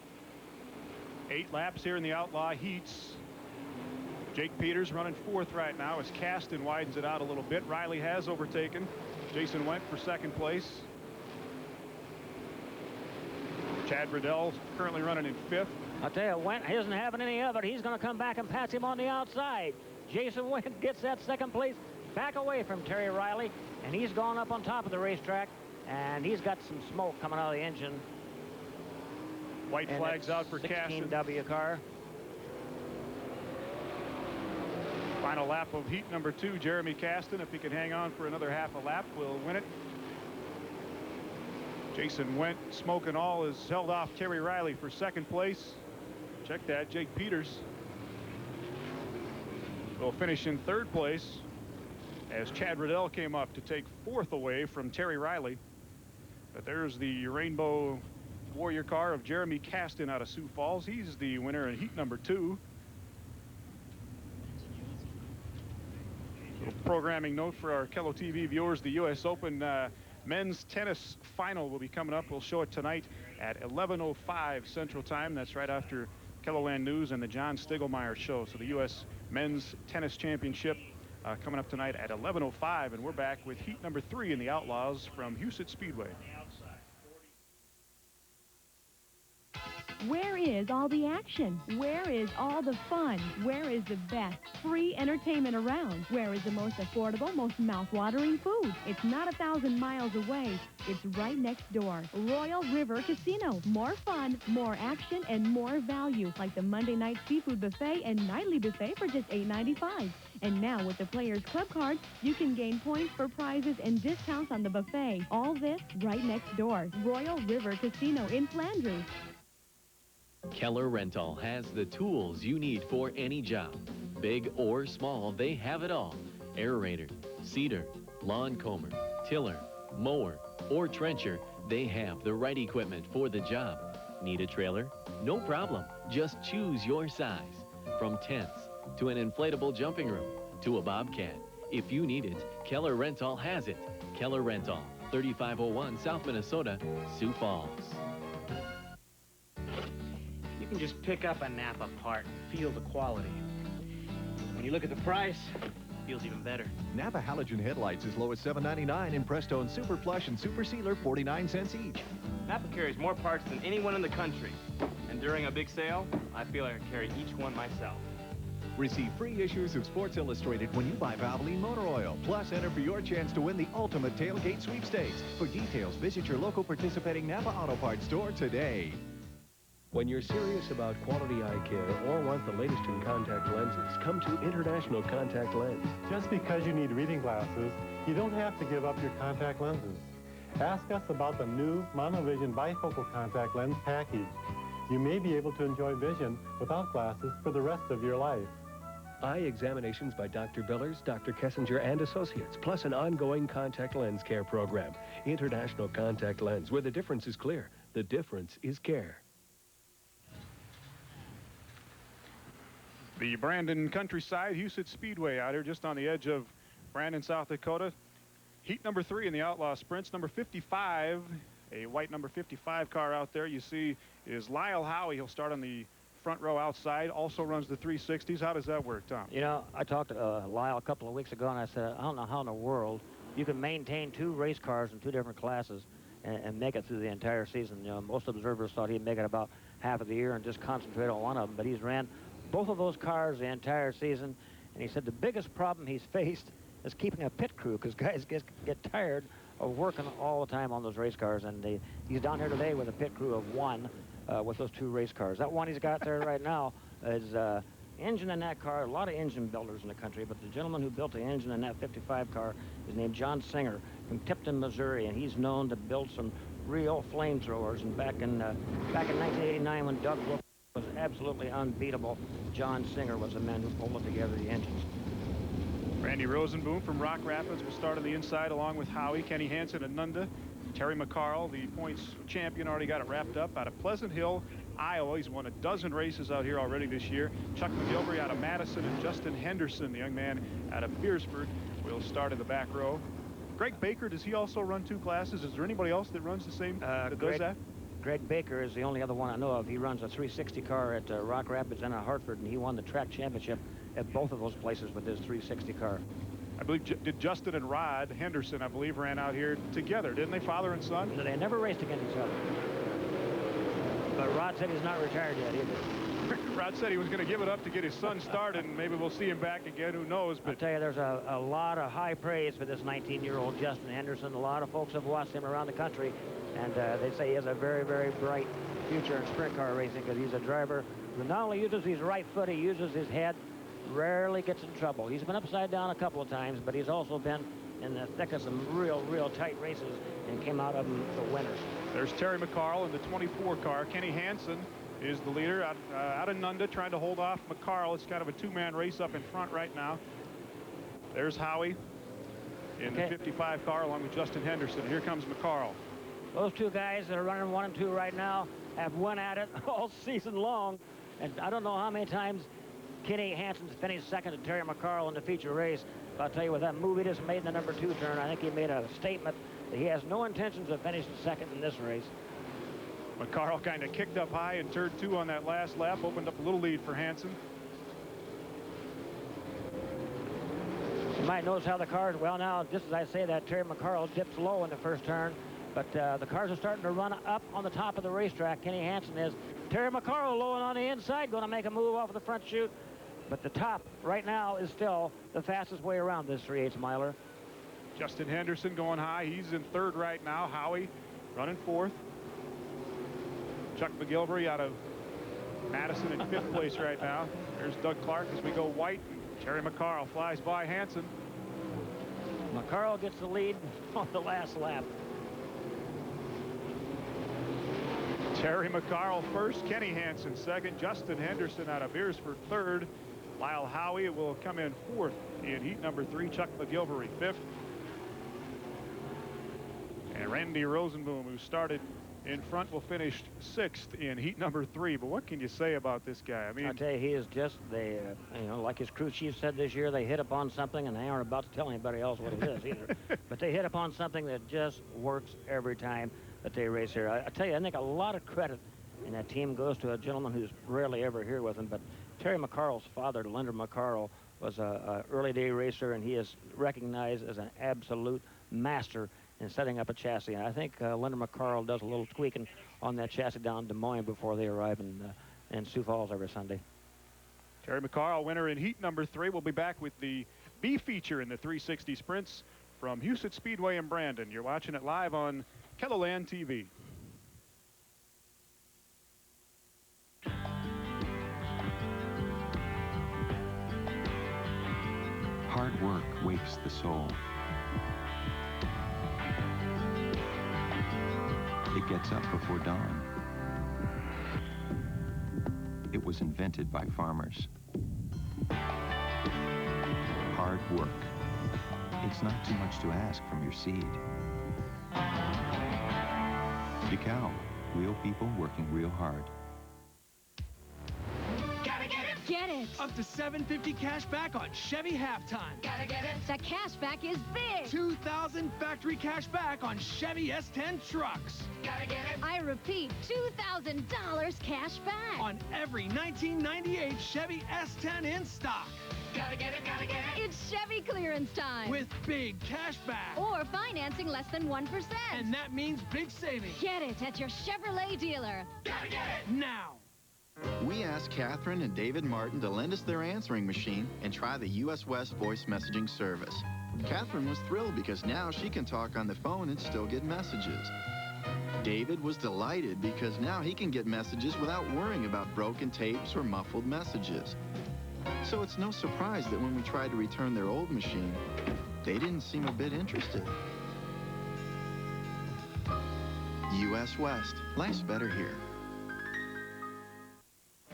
8 laps here in the outlaw heats. Jake Peters running 4th right now as Kasten widens it out a little bit. Riley has overtaken Jason Went for second place. Chad Riddell currently running in 5th. I'll tell you, Went isn't having any of it. He's going to come back and pass him on the outside. Jason Went gets that second place back away from Terry Riley, and he's gone up on top of the racetrack, and he's got some smoke coming out of the engine. White flags out for Kasten. 16W car. Final lap of heat number 2, Jeremy Kasten. If he can hang on for another half a lap, will win it. Jason Went, smoking all, is held off Terry Riley for second place. Check that, Jake Peters will finish in 3rd place as Chad Riddell came up to take 4th away from Terry Riley. But there's the Rainbow Warrior car of Jeremy Kasten out of Sioux Falls. He's the winner in heat number 2. Programming note for our KELO TV viewers: the U.S. Open men's tennis final will be coming up. We'll show it tonight at 11:05 Central Time. That's right after KELOLAND News and the John Stiglmeyer show. So the U.S. Men's Tennis Championship coming up tonight at 11:05, and we're back with heat number 3 in the Outlaws from Huset Speedway. Where is all the action? Where is all the fun? Where is the best free entertainment around? Where is the most affordable, most mouth-watering food? It's not 1,000 miles away. It's right next door. Royal River Casino. More fun, more action, and more value. Like the Monday night seafood buffet and nightly buffet for just $8.95. And now with the Players Club card, you can gain points for prizes and discounts on the buffet. All this right next door. Royal River Casino in Flandreau. Keller Rental has the tools you need for any job. Big or small, they have it all. Aerator, seeder, lawn comber, tiller, mower, or trencher, they have the right equipment for the job. Need a trailer? No problem. Just choose your size. From tents to an inflatable jumping room to a bobcat. If you need it, Keller Rental has it. Keller Rental, 3501 South Minnesota, Sioux Falls. You can just pick up a Napa part and feel the quality. When you look at the price, it feels even better. Napa halogen headlights as low as $7.99 and Prestone Super Plush and Super Sealer 49 cents each. Napa carries more parts than anyone in the country. And during a big sale, I feel I can carry each one myself. Receive free issues of Sports Illustrated when you buy Valvoline Motor Oil. Plus, enter for your chance to win the ultimate tailgate sweepstakes. For details, visit your local participating Napa Auto Parts store today. When you're serious about quality eye care or want the latest in contact lenses, come to International Contact Lens. Just because you need reading glasses, you don't have to give up your contact lenses. Ask us about the new Monovision bifocal contact lens package. You may be able to enjoy vision without glasses for the rest of your life. Eye examinations by Dr. Billers, Dr. Kessinger, and Associates, plus an ongoing contact lens care program. International Contact Lens, where the difference is clear. The difference is care. The Brandon Countryside Husets Speedway out here just on the edge of Brandon, South Dakota. Heat number 3 in the Outlaw Sprints. Number 55, a white number 55 car out there you see is Lyle Howie. He'll start on the front row outside, also runs the 360s. How does that work, Tom? You know, I talked to Lyle a couple of weeks ago, and I said, I don't know how in the world you can maintain 2 race cars in 2 different classes and make it through the entire season. You know, most observers thought he'd make it about half of the year and just concentrate on one of them, but he's ran both of those cars the entire season, and he said the biggest problem he's faced is keeping a pit crew, because guys get tired of working all the time on those race cars, and he's down here today with a pit crew of 1 with those 2 race cars. That one he's got there right now is engine in that car. A lot of engine builders in the country, but the gentleman who built the engine in that 55 car is named John Singer from Tipton, Missouri, and he's known to build some real flamethrowers. And back in 1989, when Doug Wolf was absolutely unbeatable, John Singer was the man who pulled together the engines. Randy Rosenboom from Rock Rapids will start on the inside along with Howie. Kenny Hansen and Nunda. Terry McCarl, the points champion, already got it wrapped up out of Pleasant Hill, Iowa. He's won a dozen races out here already this year. Chuck McGilvery out of Madison, and Justin Henderson, the young man out of Beersford, will start in the back row. Greg Baker, does he also run 2 classes? Is there anybody else that runs the same, that does that? Greg Baker is the only other one I know of. He runs a 360 car at Rock Rapids and at Hartford, and he won the track championship at both of those places with his 360 car. I believe did Justin and Rod Henderson, I believe, ran out here together, didn't they, father and son? They never raced against each other. But Rod said he's not retired yet either. Rod said he was going to give it up to get his son started, and maybe we'll see him back again, who knows. But I'll tell you, there's a lot of high praise for this 19-year-old Justin Henderson. A lot of folks have watched him around the country, and they say he has a very, very bright future in sprint car racing, because he's a driver who not only uses his right foot, he uses his head, rarely gets in trouble. He's been upside down a couple of times, but he's also been in the thick of some real tight races and came out of them the winners. There's Terry McCarl in the 24 car. Kenny Hansen is the leader out of Nunda, trying to hold off McCarl. It's kind of a 2-man race up in front right now. There's Howie in the 55 car along with Justin Henderson. Here comes McCarl. Those 2 guys that are running 1 and 2 right now have won at it all season long, and I don't know how many times Kenny Hansen's finished second to Terry McCarl in the feature race. But I'll tell you, with that move he just made in the number 2 turn, I think he made a statement that he has no intentions of finishing second in this race. McCarl kind of kicked up high in turn 2 on that last lap, opened up a little lead for Hansen. You might notice how the cars, well now, just as I say that, Terry McCarl dips low in the first turn, but the cars are starting to run up on the top of the racetrack. Kenny Hansen is. Terry McCarl low and on the inside, going to make a move off of the front chute. But the top right now is still the fastest way around this 3/8 miler. Justin Henderson going high. He's in 3rd right now. Howie running 4th. Chuck McGilvery out of Madison in 5th place right now. There's Doug Clark as we go white. Terry McCarl flies by Hansen. McCarl gets the lead on the last lap. Terry McCarl first, Kenny Hansen second, Justin Henderson out of Beersford 3rd. Lyle Howie will come in 4th in heat number 3. Chuck McGilvery 5th. And Randy Rosenboom, who started in front, will finish 6th in heat number 3. But what can you say about this guy? I mean, I'll tell you, he is just, you know, like his crew chief said this year, they hit upon something, and they aren't about to tell anybody else what it is either. But they hit upon something that just works every time that they race here. I tell you, I think a lot of credit in that team goes to a gentleman who's rarely ever here with him, but Terry McCarl's father, Leonard McCarl, was a early day racer, and he is recognized as an absolute master in setting up a chassis. And I think Leonard McCarl does a little tweaking on that chassis down in Des Moines before they arrive in Sioux Falls every Sunday. Terry McCarl, winner in heat number 3. We'll be back with the B feature in the 360 sprints from Husets Speedway in Brandon. You're watching it live on KELO TV. Hard work wakes the soul. It gets up before dawn. It was invented by farmers. hard work. It's not too much to ask from your seed. DeKalb, real people working real hard. Get it! Up to $750 cash back on Chevy Halftime. Gotta get it! The cash back is big! $2,000 factory cash back on Chevy S10 trucks. Gotta get it! I repeat, $2,000 cash back! On every 1998 Chevy S10 in stock. Gotta get it, gotta get it! It's Chevy clearance time! With big cash back. Or financing less than 1%. And that means big savings. Get it at your Chevrolet dealer. Gotta get it now. We asked Catherine and David Martin to lend us their answering machine and try the US West voice messaging service. Catherine was thrilled because now she can talk on the phone and still get messages. David was delighted because now he can get messages without worrying about broken tapes or muffled messages. So it's no surprise that when we tried to return their old machine, they didn't seem a bit interested. US West. Life's better here.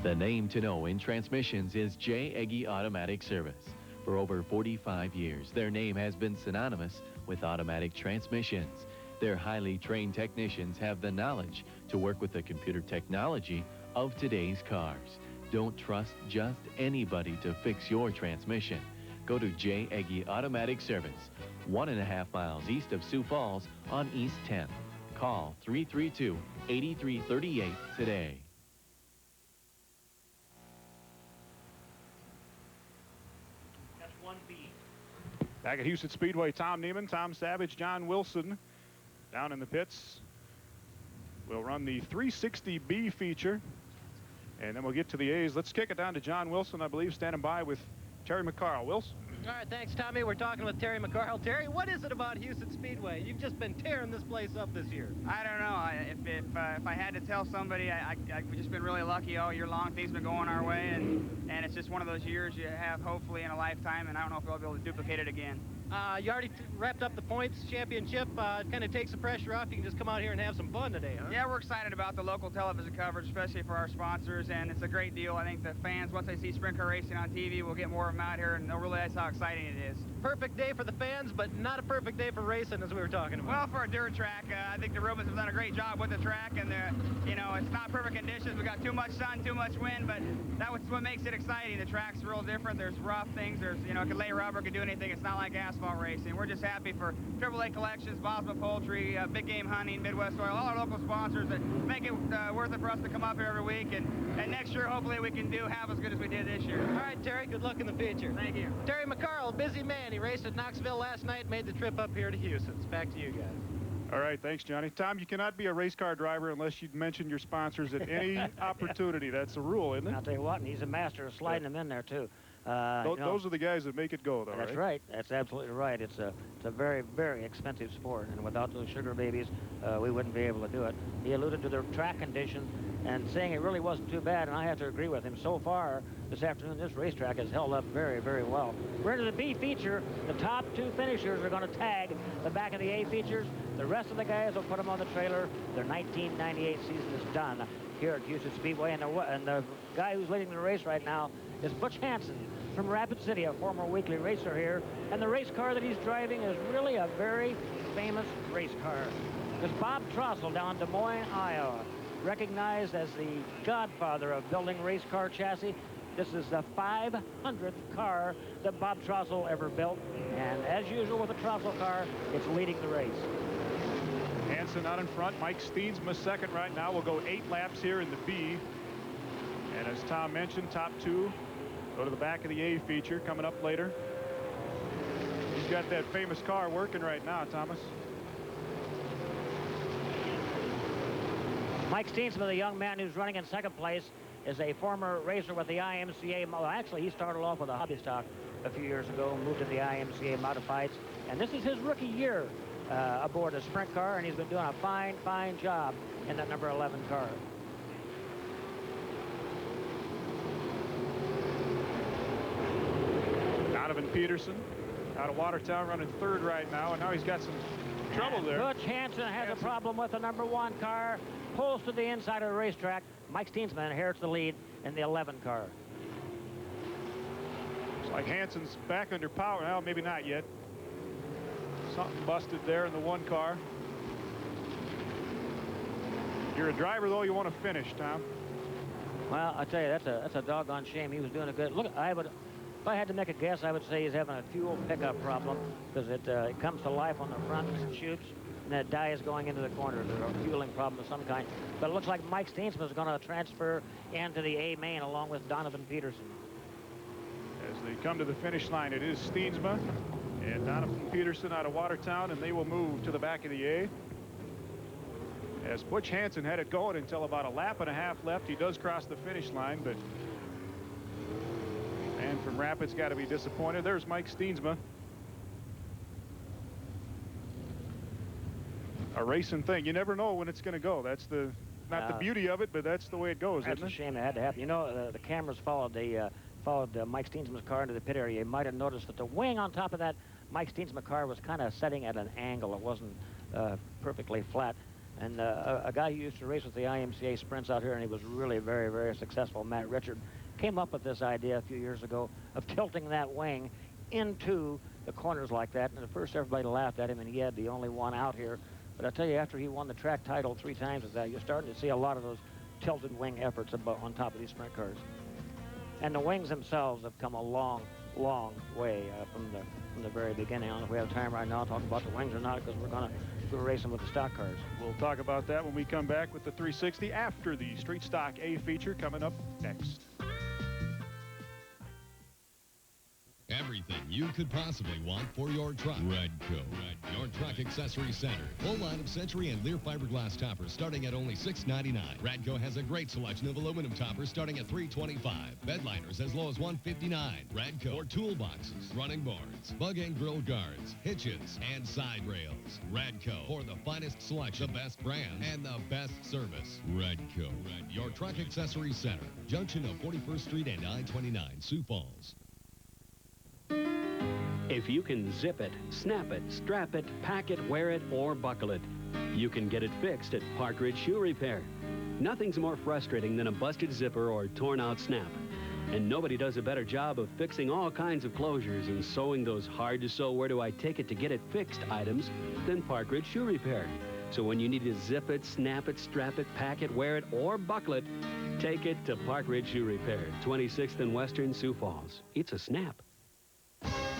The name to know in transmissions is J. Eggy Automatic Service. For over 45 years, their name has been synonymous with automatic transmissions. Their highly trained technicians have the knowledge to work with the computer technology of today's cars. Don't trust just anybody to fix your transmission. Go to J. Eggy Automatic Service, 1.5 miles east of Sioux Falls on East 10th. Call 332-8338 today. Back at Husets Speedway, Tom Neiman, Tom Savage, John Wilson down in the pits. We'll run the 360B feature, and then we'll get to the A's. Let's kick it down to John Wilson, I believe, standing by with Terry McCarl. Wilson? All right, thanks, Tommy. We're talking with Terry McCarl. Terry, what is it about Husets Speedway? You've just been tearing this place up this year. I don't know. If I had to tell somebody, I've just been really lucky all year long. Things have been going our way, and it's just one of those years you have hopefully in a lifetime, and I don't know if we'll be able to duplicate it again. You already wrapped up the points championship. It kind of takes the pressure off. You can just come out here and have some fun today, huh? Yeah, we're excited about the local television coverage, especially for our sponsors, and it's a great deal. I think the fans, once they see sprint car racing on TV, will get more of them out here, and they'll realize how exciting it is. Perfect day for the fans, but not a perfect day for racing, as we were talking about. Well, for a dirt track, I think the Rubins have done a great job with the track, and it's not perfect conditions. We got too much sun, too much wind, but that's what makes it exciting. The track's real different. There's rough things. There's, it can lay rubber, can do anything. It's not like asphalt racing. We're just happy for AAA Collections, Baartman Poultry, Big Game Hunting, Midwest Oil, all our local sponsors that make it worth it for us to come up here every week. And next year, hopefully, we can do half as good as we did this year. All right, Terry, good luck in the future. Thank you. Terry McCarl, busy man. He raced at Knoxville last night, made the trip up here to Husets. Back to you guys. All right, thanks, Johnny. Tom, you cannot be a race car driver unless you mention your sponsors at any opportunity. That's the rule, isn't it? I'll tell you what, and he's a master of sliding them in there, too. Those are the guys that make it go, though, That's right. That's absolutely right. It's a very, very expensive sport, and without those sugar babies, we wouldn't be able to do it. He alluded to the track conditions and saying it really wasn't too bad, and I have to agree with him. So far, this afternoon, this racetrack has held up very, very well. We're into the B feature. The top two finishers are going to tag the back of the A features. The rest of the guys will put them on the trailer. Their 1998 season is done here at Husets Speedway, and the guy who's leading the race right now is Butch Hansen from Rapid City, a former weekly racer here, and the race car that he's driving is really a very famous race car. It's Bob Trossel down in Des Moines, Iowa, recognized as the godfather of building race car chassis. This is the 500th car that Bob Trossel ever built, and as usual with the Trossel car, it's leading the race. Hansen out in front. Mike Steensma second right now. We'll go 8 laps here in the B. And as Tom mentioned, top two go to the back of the A feature coming up later. He's got that famous car working right now, Thomas. Mike Steensma, the young man who's running in second place, is a former racer with the IMCA. Well, actually, he started off with a hobby stock a few years ago, moved to the IMCA Modifieds, and this is his rookie year aboard a sprint car, and he's been doing a fine, fine job in that number 11 car. Donovan Peterson out of Watertown running third right now, and now he's got some trouble there. Butch Hansen has a problem with the number 1 car, pulls to the inside of the racetrack. Mike Steensma inherits the lead in the 11 car. Like Hansen's back under power. Well, maybe not yet. Something busted there in the one car. You're a driver, though. You want to finish, Tom. Well, I tell you, that's a doggone shame. He was doing a good look. If I had to make a guess, I would say he's having a fuel pickup problem because it comes to life on the front, shoots, and then it dies going into the corners. There's a fueling problem of some kind. But it looks like Mike Steensma is going to transfer into the A main along with Donovan Peterson. As they come to the finish line, it is Steensma and Donovan Peterson out of Watertown, and they will move to the back of the A. As Butch Hansen had it going until about a lap and a half left. He does cross the finish line, but man from Rapids got to be disappointed. There's Mike Steensma. A racing thing. You never know when it's going to go. That's not the beauty of it, but that's the way it goes, isn't it? That's a shame it had to happen. You know, the cameras followed Mike Steensma's car into the pit area. You might have noticed that the wing on top of that Mike Steensma car was kind of setting at an angle. It wasn't perfectly flat. And a guy who used to race with the IMCA sprints out here, and he was really very, very successful, Matt Richard, came up with this idea a few years ago of tilting that wing into the corners like that. And at first everybody laughed at him, and he had the only one out here. But I tell you, after he won the track title 3 times with that, you're starting to see a lot of those tilted wing efforts on top of these sprint cars. And the wings themselves have come a long, long way from the very beginning. I don't know if we have time right now to talk about the wings or not, because we're racing with the stock cars. We'll talk about that when we come back with the 360 after the Street Stock A feature coming up next. Everything you could possibly want for your truck. Radco. Your truck accessory center. Full line of Century and Lear fiberglass toppers starting at only $6.99. Radco has a great selection of aluminum toppers starting at $3.25. Bed liners as low as $1.59. Radco for toolboxes, running boards, bug and grill guards, hitches, and side rails. Radco for the finest selection, the best brand, and the best service. Radco. Your truck accessory center. Junction of 41st Street and I-29, Sioux Falls. If you can zip it, snap it, strap it, pack it, wear it, or buckle it, you can get it fixed at Park Ridge Shoe Repair. Nothing's more frustrating than a busted zipper or torn out snap. And nobody does a better job of fixing all kinds of closures and sewing those hard to sew where do I take it to get it fixed items than Park Ridge Shoe Repair. So when you need to zip it, snap it, strap it, pack it, wear it, or buckle it, take it to Park Ridge Shoe Repair, 26th and Western, Sioux Falls. It's a snap.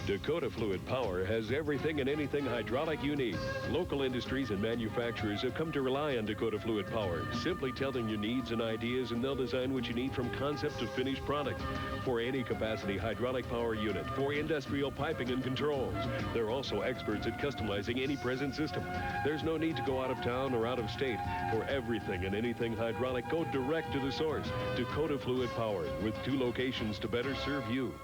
Dakota Fluid Power has everything and anything hydraulic you need. Local industries and manufacturers have come to rely on Dakota Fluid Power. Simply tell them your needs and ideas, and they'll design what you need from concept to finished product. For any capacity hydraulic power unit, for industrial piping and controls. They're also experts at customizing any present system. There's no need to go out of town or out of state. For everything and anything hydraulic, go direct to the source. Dakota Fluid Power, with 2 locations to better serve you.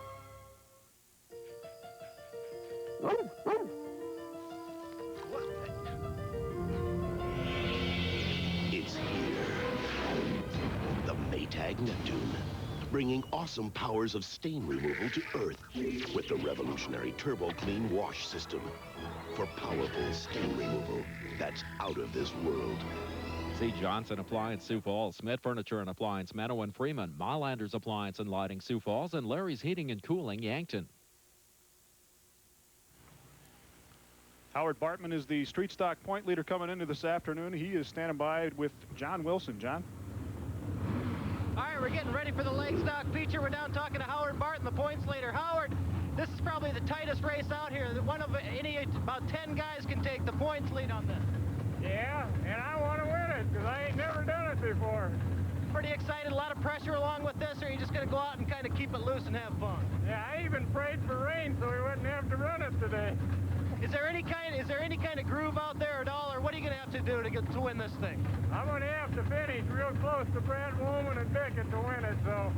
It's here. The Maytag Neptune, bringing awesome powers of stain removal to Earth with the revolutionary Turbo Clean Wash System for powerful stain removal that's out of this world. See Johnson Appliance, Sioux Falls, Smith Furniture and Appliance, Menno and Freeman, Mylander's Appliance and Lighting, Sioux Falls, and Larry's Heating and Cooling, Yankton. Howard Baartman is the street stock point leader coming into this afternoon. He is standing by with John Wilson. John? All right, we're getting ready for the leg stock feature. We're down talking to Howard Baartman, the points leader. Howard, this is probably the tightest race out here. About 10 guys can take the points lead on this. Yeah, and I want to win it because I ain't never done it before. Pretty excited, a lot of pressure along with this, or are you just going to go out and kind of keep it loose and have fun? Yeah, I even prayed for rain so we wouldn't have to run it today. Is there any kind of groove out there at all, or what are you going to have to do to win this thing? I'm going to have to finish real close to Brad Wollman and Bickett to win it, so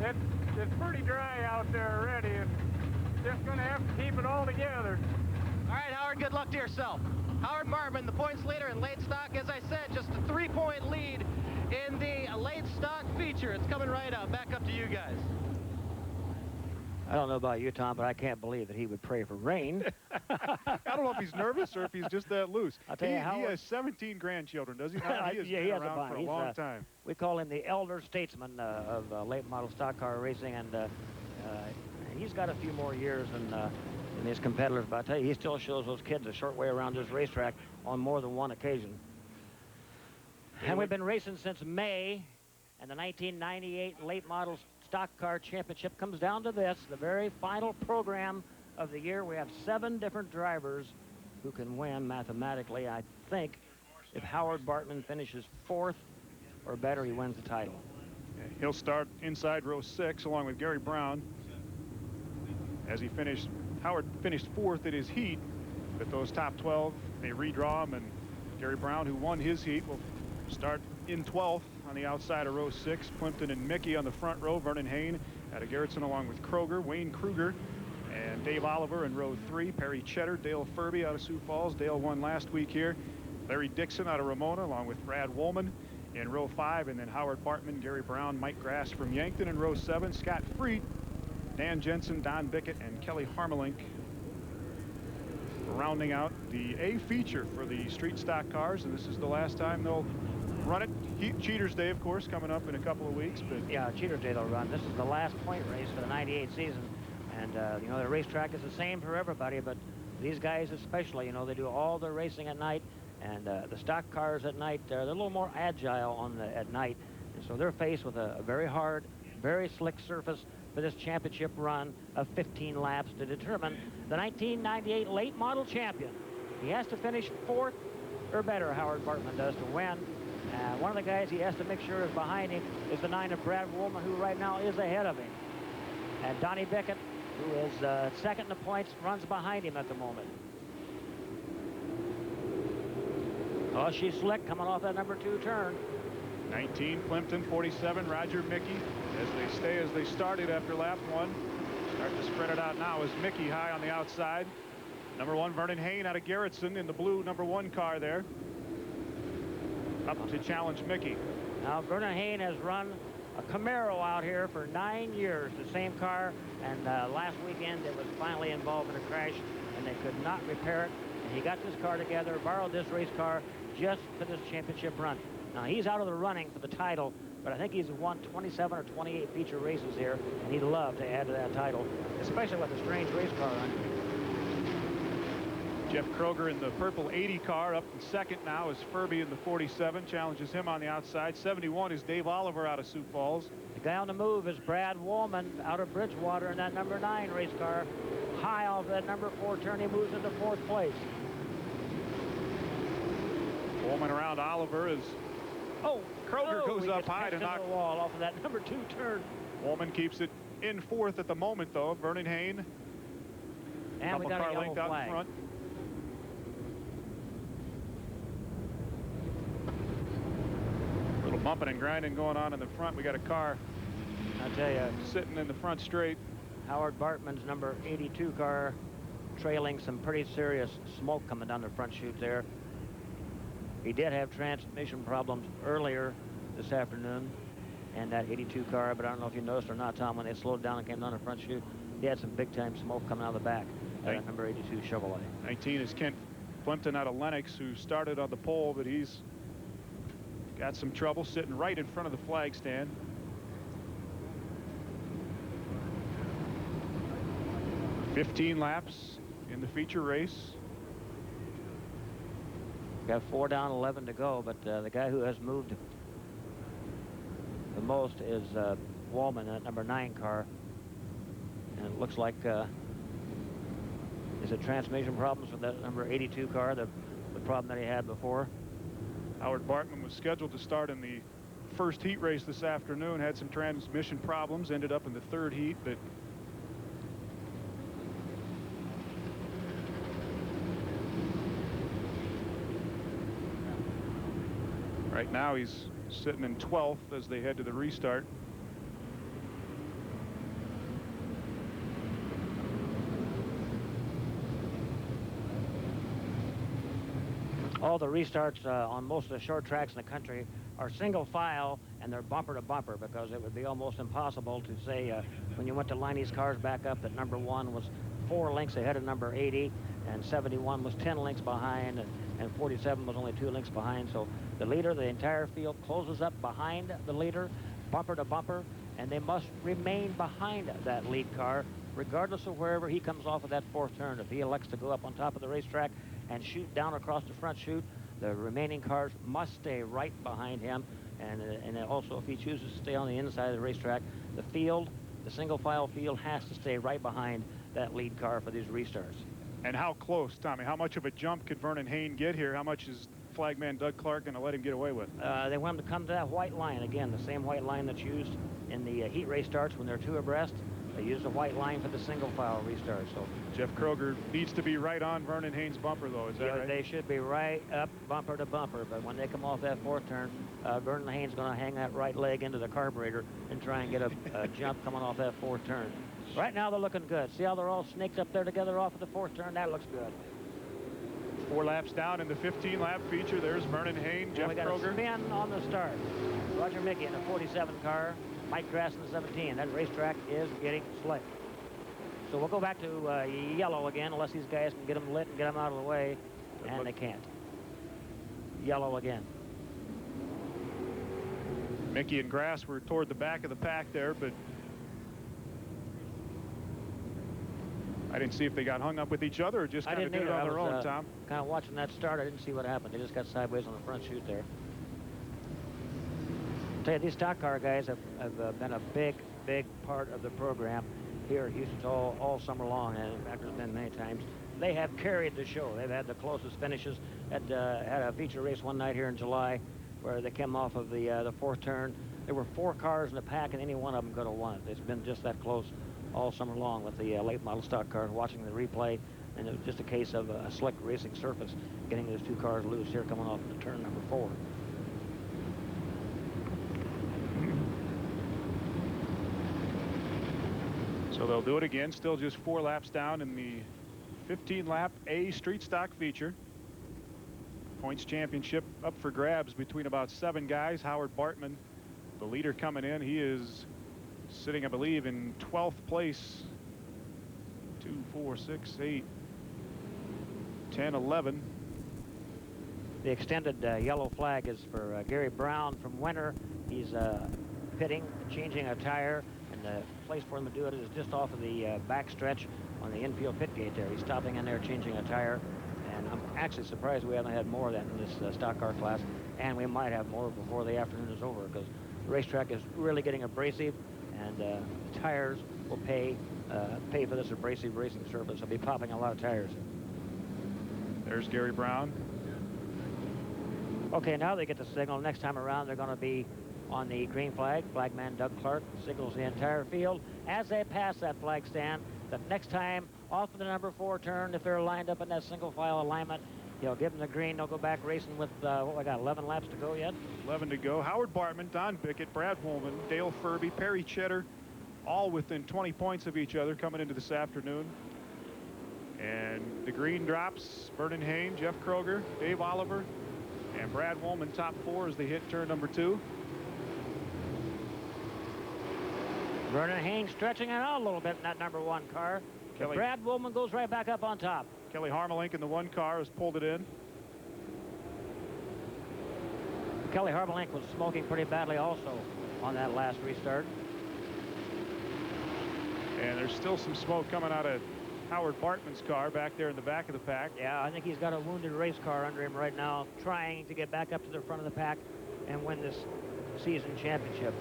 it's pretty dry out there already, and just going to have to keep it all together. All right, Howard, good luck to yourself. Howard Baartman, the points leader in late stock. As I said, just a 3-point lead in the late stock feature. It's coming right up. Back up to you guys. I don't know about you, Tom, but I can't believe that he would pray for rain. I don't know if he's nervous or if he's just that loose. I'll tell you, he has 17 grandchildren, does he? He has been around for a long time. We call him the elder statesman of late model stock car racing, and and he's got a few more years than these competitors, but I tell you, he still shows those kids a short way around this racetrack on more than one occasion. And we've been racing since May, and the 1998 late model stock car championship comes down to this, the very final program of the year. We have 7 different drivers who can win mathematically. I think if Howard Baartman finishes 4th or better, he wins the title. He'll start inside row 6 along with Gary Brown. As he finished, Howard finished 4th at his heat, but those top 12, they redraw him, and Gary Brown, who won his heat, will start in 12th on the outside of row 6. Plimpton and Mickey on the front row. Vernon Hayne out of Garrettson along with Kroger, Wayne Kruger, and Dave Oliver in row 3. Perry Cheddar, Dale Furby out of Sioux Falls. Dale won last week here. Larry Dixon out of Ramona along with Brad Wollman in row 5, and then Howard Baartman, Gary Brown, Mike Grass from Yankton in row 7. Scott Freed, Dan Jensen, Don Bickett, and Kelly Harmelink rounding out the A feature for the street stock cars, and this is the last time they'll run it. Cheaters Day, of course, coming up in a couple of weeks. But yeah, Cheaters Day they'll run. This is the last point race for the 98 season, and you know, the racetrack is the same for everybody, but these guys especially, you know, they do all their racing at night, and the stock cars at night, they're a little more agile at night, and so they're faced with a very hard, very slick surface for this championship run of 15 laps to determine the 1998 late model champion. He has to finish 4th or better, Howard Baartman does, to win. One of the guys he has to make sure is behind him is the 9 of Brad Wollman, who right now is ahead of him. And Donnie Bickett, who is 2nd in the points, runs behind him at the moment. Oh, she's slick coming off that number 2 turn. 19 Plimpton, 47 Roger Mickey, as they stay as they started after lap 1. Start to spread it out now as Mickey high on the outside. Number 1 Vernon Hayne out of Garrettson in the blue number 1 car there, up to challenge Mickey. Now Vernon Hayne has run a Camaro out here for 9 years, the same car, and last weekend it was finally involved in a crash and they could not repair it, and he got this car together, borrowed this race car just for this championship run. Now he's out of the running for the title, but I think he's won 27 or 28 feature races here, and he'd love to add to that title, especially with a strange race car on. Jeff Kroger in the purple 80 car up in 2nd now as Furby in the 47 challenges him on the outside. 71 is Dave Oliver out of Sioux Falls. The guy on the move is Brad Wollman out of Bridgewater in that number 9 race car. High off that number 4 turn, he moves into 4th place. Wollman around Oliver as Kroger goes up high to knock the wall off of that number 2 turn. Wollman keeps it in 4th at the moment, though. Vernon Hayne, and we got a yellow out flag. in front. Little bumping and grinding going on in the front. We got a car, I tell you, sitting in the front straight. Howard Baartman's number 82 car trailing some pretty serious smoke coming down the front chute there. He did have transmission problems earlier this afternoon in that 82 car, but I don't know if you noticed or not, Tom, when they slowed down and came down the front chute, he had some big-time smoke coming out of the back of that number 82 Chevrolet. 19 is Kent Plimpton out of Lenox, who started on the pole, but he's got some trouble sitting right in front of the flag stand. "15 laps in the feature race. Got 4 down, 11 to go, but the guy who has moved the most is Wollman, that number 9 car. And it looks like, is it transmission problems with that number 82 car, the problem that he had before? Howard Baartman was scheduled to start in the first heat race this afternoon, had some transmission problems, ended up in the 3rd heat, but right now he's sitting in 12th as they head to the restart. All the restarts on most of the short tracks in the country are single file, and they're bumper to bumper, because it would be almost impossible to say when you went to line these cars back up that number 1 was 4 lengths ahead of number 80, and 71 was 10 lengths behind, and 47 was only 2 lengths behind. So the leader, the entire field closes up behind the leader, bumper to bumper, and they must remain behind that lead car regardless of wherever he comes off of that fourth turn. If he elects to go up on top of the racetrack and shoot down across the front chute, the remaining cars must stay right behind him. And also, if he chooses to stay on the inside of the racetrack, the field, the single file field, has to stay right behind that lead car for these restarts. And how close, Tommy? How much of a jump could Vernon Hayne get here? How much is flagman Doug Clark going to let him get away with? They want him to come to that white line. Again, the same white line that's used in the heat race starts when they're two abreast. They use the white line for the single file restart. So Jeff Kroger needs to be right on Vernon Hayne's bumper, though. Is that right? They should be right up bumper to bumper. But when they come off that fourth turn, Vernon Hayne's going to hang that right leg into the carburetor and try and get a jump coming off that fourth turn. Right now they're looking good. See how they're all snaked up there together off of the fourth turn? That looks good. 4 laps down in the 15-lap feature. There's Vernon Hayne, Jeff we got Kroger. A spin on the start. Roger Mickey in a 47 car. Mike Grass in the 17. That racetrack is getting slick. So we'll go back to yellow again, unless these guys can get them lit and get them out of the way, and they can't. Yellow again. Mickey and Grass were toward the back of the pack there, but I didn't see if they got hung up with each other or just kind of did it on their own, Tom. Kind of watching that start. I didn't see what happened. They just got sideways on the front chute there. I'll tell you, these stock car guys have been a big part of the program here at Houston all summer long, and in fact, there's been many times. They have carried the show. They've had the closest finishes. Had a feature race one night here in July where they came off of the fourth turn. There were 4 cars in the pack, and any one of them could have won it. It's been just that close all summer long with the late model stock cars, watching the replay, and it was just a case of a slick racing surface getting those 2 cars loose here coming off into turn number 4. So they'll do it again, still just 4 laps down in the 15-lap A street stock feature. Points championship up for grabs between about 7 guys. Howard Baartman, the leader coming in. He is sitting, I believe, in 12th place. 2, 4, 6, 8, 10, 11. The extended yellow flag is for Gary Brown from Winter. He's pitting, changing a tire, and the place for him to do it is just off of the back stretch on the infield pit gate there. He's stopping in there, changing a tire, and I'm actually surprised we haven't had more of that in this stock car class, and we might have more before the afternoon is over, because the racetrack is really getting abrasive, and the tires will pay for this abrasive racing surface. They'll be popping a lot of tires. There's Gary Brown. Okay, now they get the signal. Next time around, they're going to be on the green flag. Flagman Doug Clark signals the entire field as they pass that flag stand. The next time off of the number 4 turn, if they're lined up in that single file alignment, he'll give them the green. They'll go back racing with, what we got, 11 laps to go yet? 11 to go. Howard Baartman, Don Bickett, Brad Wollman, Dale Furby, Perry Cheddar, all within 20 points of each other coming into this afternoon. And the green drops. Vernon Hayne, Jeff Kroger, Dave Oliver, and Brad Wollman top 4 as they hit turn number 2. Vernon Hayne stretching it out a little bit in that number 1 car. Brad Wollman goes right back up on top. Kelly Harmelink in the 1 car has pulled it in. Kelly Harmelink was smoking pretty badly also on that last restart. And there's still some smoke coming out of Howard Baartman's car back there in the back of the pack. Yeah, I think he's got a wounded race car under him right now, trying to get back up to the front of the pack and win this season championship.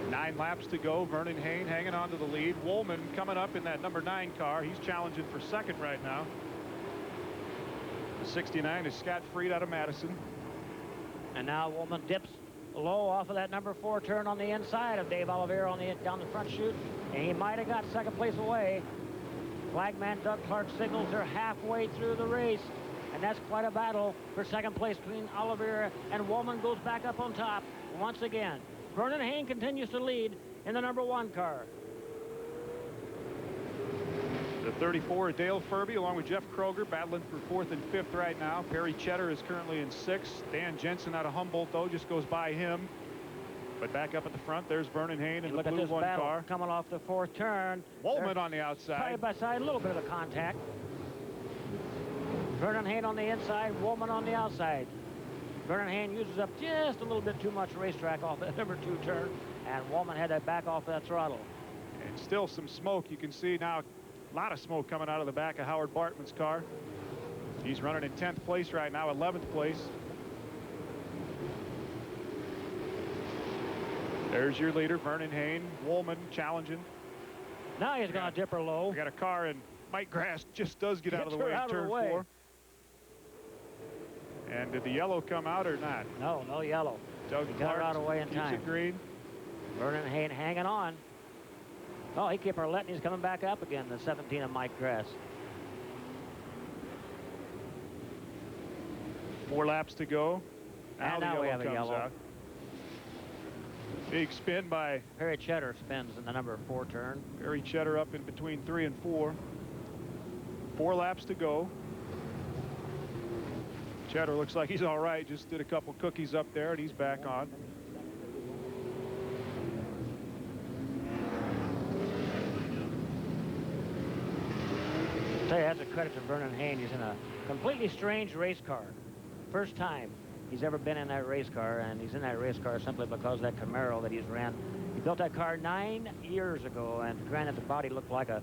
9 laps to go. Vernon Hayne hanging on to the lead. Wollman coming up in that number 9 car. He's challenging for second right now. The 69 is Scott Freed out of Madison. And now Wollman dips low off of that number 4 turn on the inside of Dave Oliveira on down the front chute, and he might have got second place away. Flagman Doug Clark signals they're halfway through the race, and that's quite a battle for second place between Oliveira and Wollman. Goes back up on top once again. Vernon Hayne continues to lead in the number 1 car. The 34, Dale Furby, along with Jeff Kroger, battling for 4th and 5th right now. Perry Cheddar is currently in 6th. Dan Jensen out of Humboldt, though, just goes by him. But back up at the front, there's Vernon Hayne in the blue 1 car. Coming off the 4th turn. Wollman on the outside. Side by side, a little bit of a contact. Vernon Hayne on the inside, Wollman on the outside. Vernon Hayne uses up just a little bit too much racetrack off that number 2 turn, and Wollman had to back off that throttle. And still some smoke. You can see now a lot of smoke coming out of the back of Howard Baartman's car. He's running in 10th place right now, 11th place. There's your leader, Vernon Hayne. Wollman challenging. Now he's going to dip her low. We got a car, and Mike Grass just does get out of the way in turn 4. And did the yellow come out or not? No, no yellow. Doug he got her out of the way in keeps time. It green. Vernon Hayne hanging on. Oh, he kept her letting. He's coming back up again, the 17 of Mike Grass. 4 laps to go. And now we have a yellow. Out. Big spin by Perry Cheddar spins in the number 4 turn. Perry Cheddar up in between 3 and 4. 4 laps to go. Cheddar looks like he's all right. Just did a couple cookies up there, and he's back on. I'll tell you, that's a credit to Vernon Hayne. He's in a completely strange race car. First time he's ever been in that race car, and he's in that race car simply because of that Camaro that he's ran. He built that car 9 years ago, and granted the body looked like a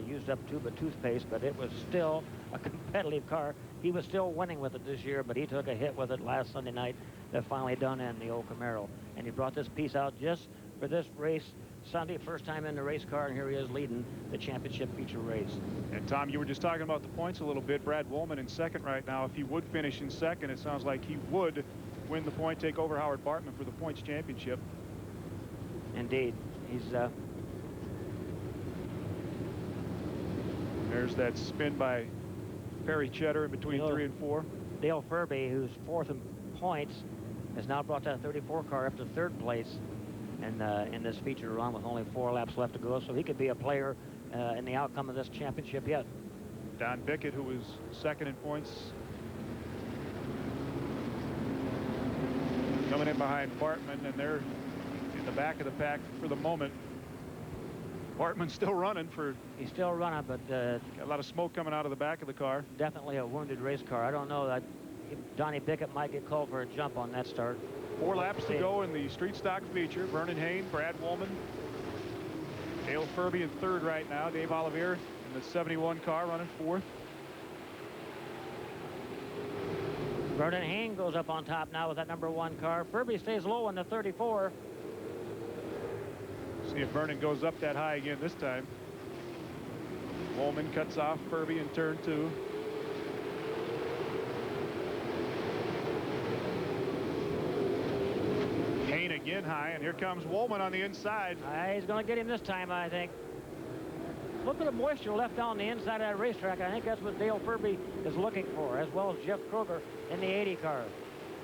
used up tube of toothpaste, but it was still a competitive car. He was still winning with it this year, but he took a hit with it last Sunday night that finally done in the old Camaro. And he brought this piece out just for this race Sunday, first time in the race car, and here he is leading the championship feature race. And Tom, you were just talking about the points a little bit. Brad Wollman in second right now. If he would finish in second, it sounds like he would win the point, take over Howard Baartman for the points championship. Indeed. He's there's that spin by Perry Cheddar in between 3 and 4. Dale Furby, who's 4th in points, has now brought that 34 car up to 3rd place in this feature run with only 4 laps left to go, so he could be a player in the outcome of this championship yet. Don Bickett, who was 2nd in points, coming in behind Baartman, and they're in the back of the pack for the moment. Baartman's still running for... He's still running, but... got a lot of smoke coming out of the back of the car. Definitely a wounded race car. I don't know that Donnie Bickett might get called for a jump on that start. 4 laps to go in the street stock feature. Vernon Hayne, Brad Wollman, Dale Furby in 3rd right now. Dave Olivier in the 71 car running 4th. Vernon Hayne goes up on top now with that number 1 car. Furby stays low in the 34. See if Vernon goes up that high again this time. Wollman cuts off Furby in turn 2. Hayne again high, and here comes Wollman on the inside. He's going to get him this time, I think. Look at the moisture left on the inside of that racetrack. I think that's what Dale Furby is looking for, as well as Jeff Kroger in the 80 car.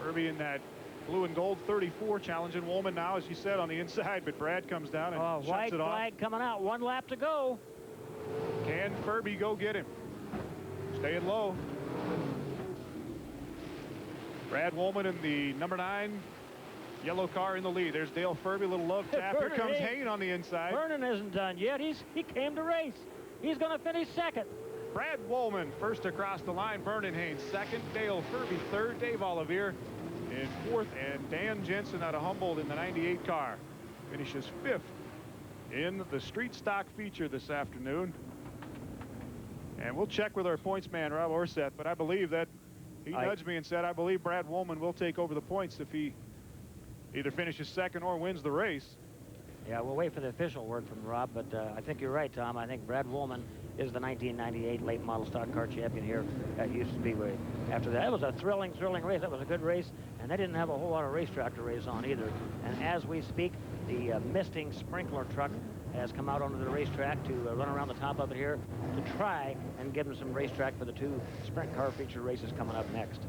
Furby in that blue and gold 34 challenging Wollman now, as you said, on the inside, but Brad comes down and shuts white it off. flag coming out. 1 lap to go. Can Furby go get him? Staying low. Brad Wollman in the number 9 yellow car in the lead. There's Dale Furby, a little love tap. Here comes Hayne on the inside. Vernon isn't done yet. He came to race. He's going to finish 2nd. Brad Wollman first across the line. Vernon Hayne 2nd. Dale Furby 3rd. Dave Olivier in 4th. And Dan Jensen out of Humboldt in the 98 car finishes 5th in the street stock feature this afternoon. And we'll check with our points man, Rob Orseth, but I believe that he nudged me and said, I believe Brad Wollman will take over the points if he either finishes 2nd or wins the race. Yeah, we'll wait for the official word from Rob, but I think you're right, Tom. I think Brad Wollman is the 1998 late model stock car champion here at Houston Speedway. After that, it was a thrilling race. That was a good race, and they didn't have a whole lot of racetrack to race on either. And as we speak, the misting sprinkler truck has come out onto the racetrack to run around the top of it here to try and give them some racetrack for the 2 sprint car feature races coming up next.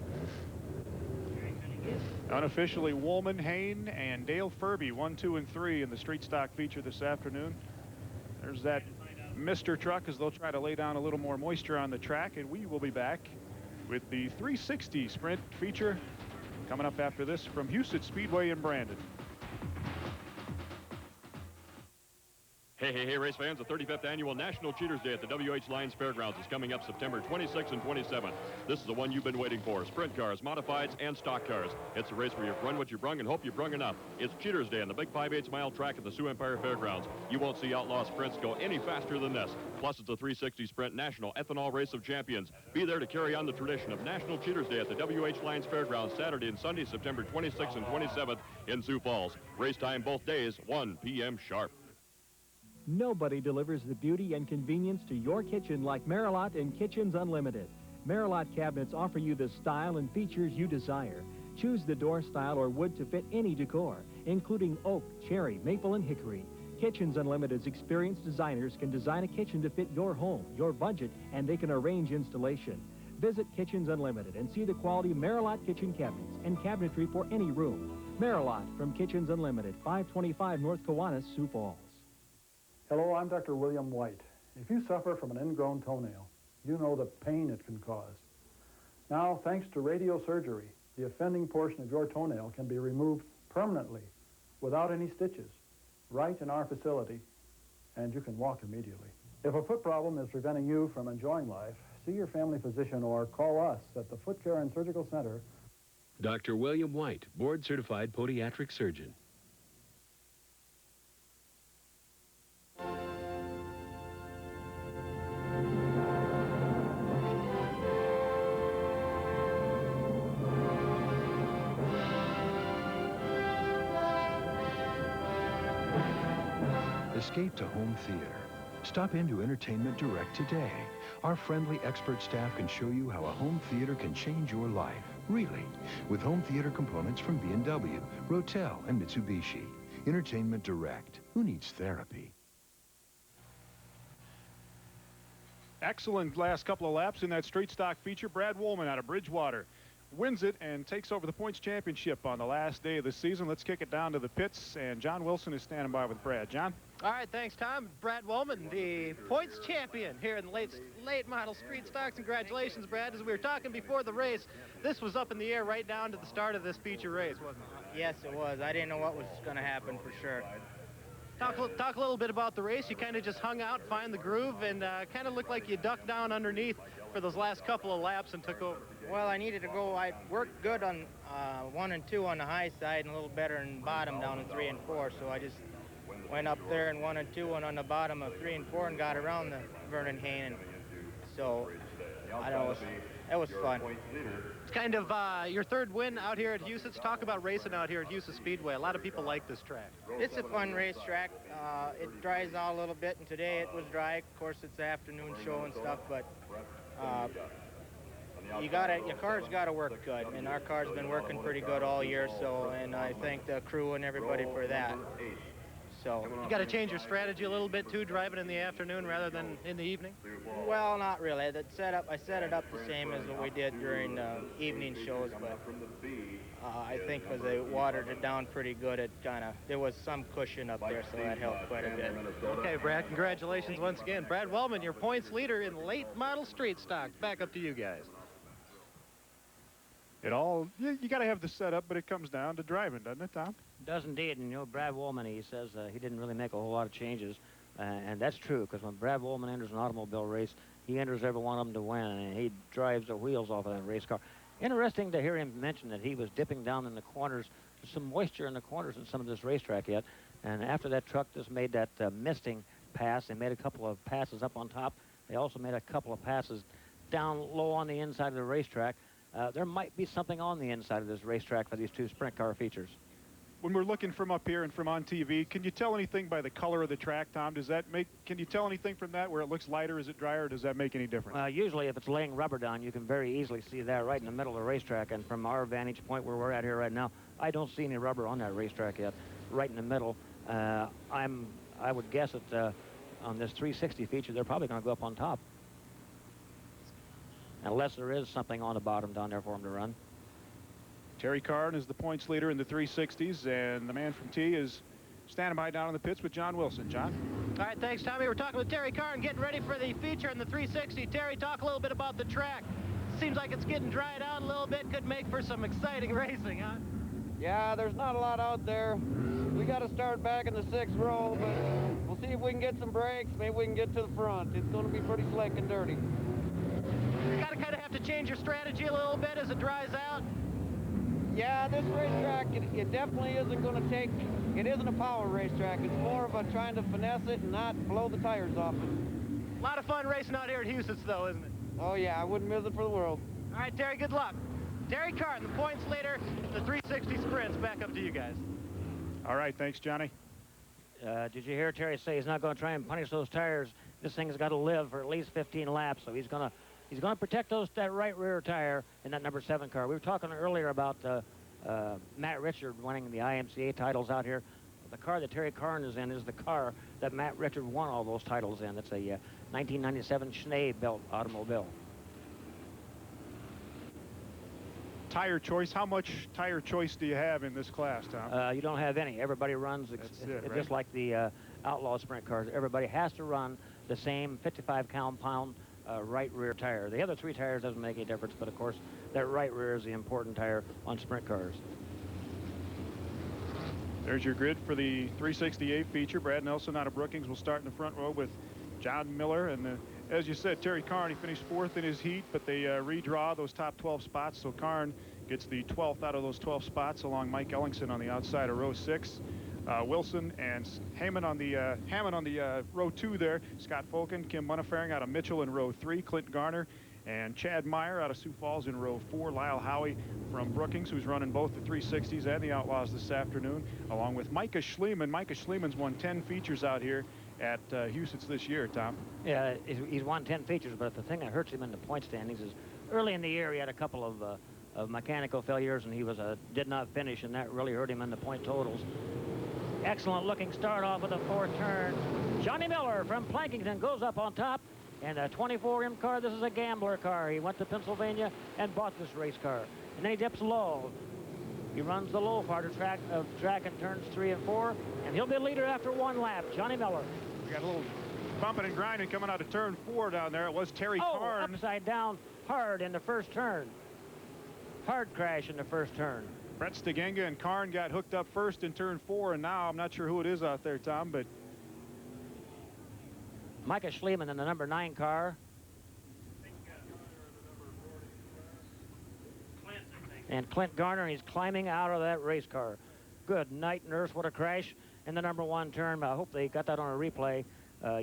Unofficially, Wollman, Hayne, and Dale Furby, 1, 2, and 3 in the street stock feature this afternoon. There's that Mr. truck as they'll try to lay down a little more moisture on the track, and we will be back with the 360 sprint feature coming up after this from Husets Speedway in Brandon. Hey, race fans, the 35th Annual National Cheaters Day at the WH Lions Fairgrounds is coming up September 26th and 27th. This is the one you've been waiting for. Sprint cars, modifieds, and stock cars. It's a race where you run what you brung and hope you brung enough. It's Cheaters Day on the big 5/8-mile track at the Sioux Empire Fairgrounds. You won't see outlaw sprints go any faster than this. Plus, it's a 360 Sprint National Ethanol Race of Champions. Be there to carry on the tradition of National Cheaters Day at the WH Lions Fairgrounds Saturday and Sunday, September 26th and 27th in Sioux Falls. Race time both days, 1 p.m. sharp. Nobody delivers the beauty and convenience to your kitchen like Merillat and Kitchens Unlimited. Merillat cabinets offer you the style and features you desire. Choose the door style or wood to fit any decor, including oak, cherry, maple, and hickory. Kitchens Unlimited's experienced designers can design a kitchen to fit your home, your budget, and they can arrange installation. Visit Kitchens Unlimited and see the quality Merillat kitchen cabinets and cabinetry for any room. Merillat from Kitchens Unlimited, 525 North Kiwanis, Sioux Falls. Hello, I'm Dr. William White. If you suffer from an ingrown toenail, you know the pain it can cause. Now, thanks to radiosurgery, the offending portion of your toenail can be removed permanently without any stitches, right in our facility, and you can walk immediately. If a foot problem is preventing you from enjoying life, see your family physician or call us at the Foot Care and Surgical Center. Dr. William White, board-certified podiatric surgeon. Escape to home theater. Stop into Entertainment Direct today. Our friendly expert staff can show you how a home theater can change your life. Really. With home theater components from B&W, Rotel, and Mitsubishi. Entertainment Direct. Who needs therapy? Excellent last couple of laps in that street stock feature. Brad Wollman out of Bridgewater wins it and takes over the points championship on the last day of the season. Let's kick it down to the pits, and John Wilson is standing by with Brad. John? All right, thanks, Tom. Brad Wollman, the points champion here in the late model street stocks. Congratulations, Brad. As we were talking before the race, this was up in the air right down to the start of this feature race, wasn't it? Yes, it was. I didn't know what was going to happen for sure. Talk a little bit about the race. You kind of just hung out, find the groove, and kind of looked like you ducked down underneath for those last couple of laps and took over. Well, I needed to go. I worked good on 1 and 2 on the high side and a little better in bottom down in 3 and 4, so I just went up there in 1 and 2 and on the bottom of 3 and 4 and got around the Vernon Hayne. So I know it was fun. It's kind of your third win out here at Husets. Talk about racing out here at Husets Speedway. A lot of people like this track. It's a fun racetrack. It dries out a little bit, and today it was dry. Of course, it's the afternoon show and stuff, but your car's got to work good, and our car's been working pretty good all year. So, and I thank the crew and everybody for that. So you got to change your strategy a little bit too, driving in the afternoon rather than in the evening. Well, not really. I set it up the same as what we did during evening shows, but I think because they watered it down pretty good, there was some cushion up there, so that helped quite a bit. Okay, Brad, congratulations once again. Brad Wollman, your points leader in late model street stocks. Back up to you guys. You got to have the setup, but it comes down to driving, doesn't it, Tom? It does indeed. And, Brad Wollman, he says he didn't really make a whole lot of changes. And that's true, because when Brad Wollman enters an automobile race, he enters every one of them to win, and he drives the wheels off of that race car. Interesting to hear him mention that he was dipping down in the corners. There's some moisture in the corners in some of this racetrack yet. And after that truck just made that misting pass, they made a couple of passes up on top. They also made a couple of passes down low on the inside of the racetrack. There might be something on the inside of this racetrack for these two sprint car features. When we're looking from up here and from on TV, can you tell anything by the color of the track, Tom? Can you tell anything from that where it looks lighter? Is it drier? Or does that make any difference? Usually if it's laying rubber down, you can very easily see that right in the middle of the racetrack. And from our vantage point where we're at here right now, I don't see any rubber on that racetrack yet, right in the middle. I would guess that on this 360 feature, they're probably going to go up on top. Unless there is something on the bottom down there for him to run. Terry Karn is the points leader in the 360s, and the man from T is standing by down in the pits with John Wilson. John? All right, thanks, Tommy. We're talking with Terry Karn, getting ready for the feature in the 360. Terry, talk a little bit about the track. Seems like it's getting dried out a little bit. Could make for some exciting racing, huh? Yeah, there's not a lot out there. We got to start back in the 6th row, but we'll see if we can get some breaks. Maybe we can get to the front. It's going to be pretty slick and dirty. You got to kind of have to change your strategy a little bit as it dries out. Yeah, this racetrack, it definitely isn't going to take, it isn't a power racetrack. It's more of a trying to finesse it and not blow the tires off it. A lot of fun racing out here at Husets, though, isn't it? Oh, yeah, I wouldn't miss it for the world. All right, Terry, good luck. Terry Karn, the points leader, the 360 sprints. Back up to you guys. All right, thanks, Johnny. Did you hear Terry say he's not going to try and punish those tires? This thing's got to live for at least 15 laps, so he's going to protect that right rear tire in that number 7 car. We were talking earlier about Matt Richard winning the IMCA titles out here. The car that Terry Karn is in is the car that Matt Richard won all those titles in. It's a 1997 Schnee-built automobile. Tire choice. How much tire choice do you have in this class, Tom? You don't have any. Everybody runs. It's right? just like the outlaw sprint cars. Everybody has to run the same 55 pound right rear tire. The other 3 tires doesn't make any difference, but of course that right rear is the important tire on sprint cars. There's your grid for the 368 feature. Brad Nelson out of Brookings will start in the front row with John Miller, and as you said, Terry Karn, he finished 4th in his heat, but they redraw those top 12 spots, so Karn gets the 12th out of those 12 spots along Mike Ellingson on the outside of row 6. Wilson and Hammond on the row 2 there. Scott Folken, Kim Munafering out of Mitchell in row 3. Clint Garner and Chad Meyer out of Sioux Falls in row 4. Lyle Howie from Brookings, who's running both the 360s and the Outlaws this afternoon, along with Micah Schliemann. Micah Schliemann's won 10 features out here at Husets this year, Tom. Yeah, he's won 10 features, but the thing that hurts him in the point standings is early in the year he had a couple of mechanical failures, and he did not finish, and that really hurt him in the point totals. Excellent looking start off with a 4th turn. Johnny Miller from Plankington goes up on top, and a 24M car. This is a gambler car. He went to Pennsylvania and bought this race car, and then he dips low. He runs the low part of track in turns 3 and 4, and he'll be leader after 1 lap. Johnny Miller. We got a little bumping and grinding coming out of turn 4 down there. It was Terry Karn. Upside down hard in the first turn. Hard crash in the first turn. Brett Stegenga and Karn got hooked up first in turn 4, and now I'm not sure who it is out there, Tom, but Micah Schliemann in the number 9 car. And Clint Garner, he's climbing out of that race car. Good night, nurse. What a crash in the number 1 turn. I hope they got that on a replay.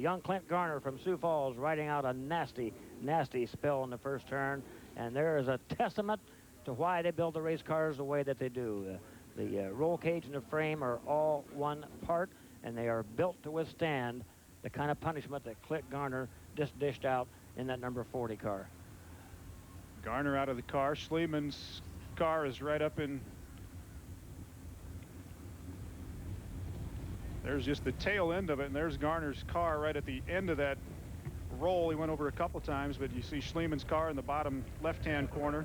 Young Clint Garner from Sioux Falls riding out a nasty, nasty spill in the first turn. And there is a testament to why they build the race cars the way that they do. The roll cage and the frame are all one part, and they are built to withstand the kind of punishment that Clint Garner just dished out in that number 40 car. Garner out of the car. Schliemann's car is right up in. There's just the tail end of it, and there's Garner's car right at the end of that roll. He went over a couple times, but you see Schliemann's car in the bottom left-hand corner.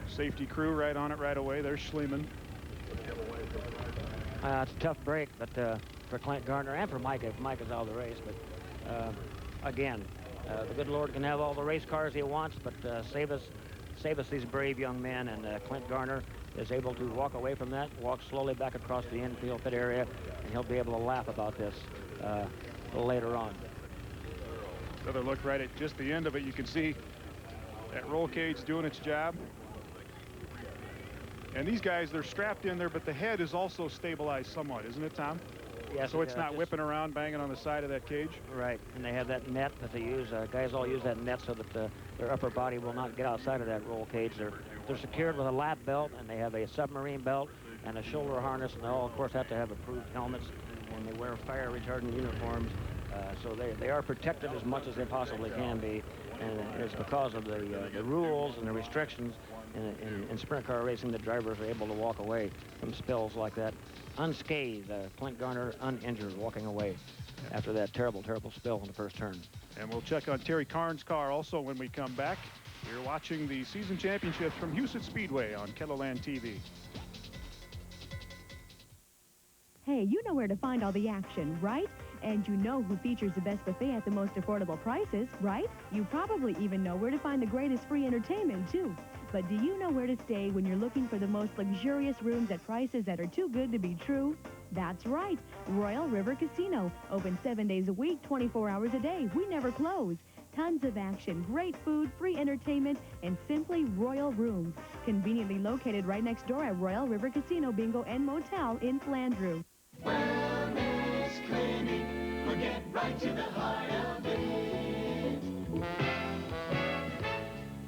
Safety crew right on it right away. There's Schliemann. It's a tough break, but for Clint Garner and for Micah, if Micah's out of the race. But again, the good Lord can have all the race cars he wants, but save us these brave young men. And Clint Garner is able to walk away from that, walk slowly back across the infield pit area, and he'll be able to laugh about this a little later on. Another look right at just the end of it. You can see that roll cage doing its job. And these guys, they're strapped in there, but the head is also stabilized somewhat, isn't it, Tom? Yes. So it's not whipping around, banging on the side of that cage? Right, and they have that net that they use. Guys all use that net so that their upper body will not get outside of that roll cage. They're secured with a lap belt, and they have a submarine belt and a shoulder harness, and they all, of course, have to have approved helmets, and they wear fire-retardant uniforms. So they are protected as much as they possibly can be, and it's because of the rules and the restrictions in sprint car racing that drivers are able to walk away from spills like that unscathed. Clint Garner uninjured, walking away after that terrible, terrible spill in the first turn. And we'll check on Terry Karn's car also when we come back. We're watching the season championships from Husets Speedway on KELO TV. Hey, you know where to find all the action, right? And you know who features the best buffet at the most affordable prices, right? You probably even know where to find the greatest free entertainment, too. But do you know where to stay when you're looking for the most luxurious rooms at prices that are too good to be true? That's right, Royal River Casino. Open 7 days a week, 24 hours a day. We never close. Tons of action, great food, free entertainment, and simply royal rooms. Conveniently located right next door at Royal River Casino Bingo and Motel in Flandreau. Wellness Clinic, we'll get right to the heart of it.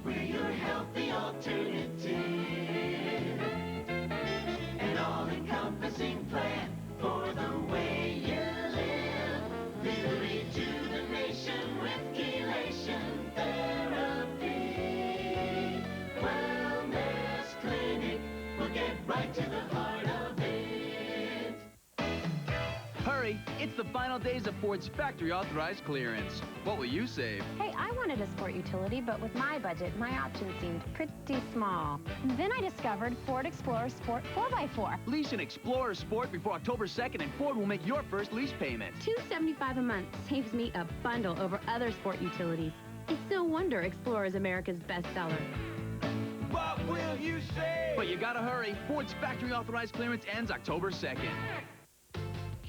We're your healthy alternative. An all-encompassing plan for the way you live. Feel rejuvenation with chelation therapy. Wellness Clinic, we'll get right to the heart of it. Hurry, it's the final days of Ford's factory authorized clearance. What will you save? Hey, I wanted a sport utility, but with my budget, my options seemed pretty small. Then I discovered Ford Explorer Sport 4x4. Lease an Explorer Sport before October 2nd and Ford will make your first lease payment. $275 a month saves me a bundle over other sport utilities. It's no wonder Explorer is America's bestseller. What will you save? But you gotta hurry. Ford's factory authorized clearance ends October 2nd.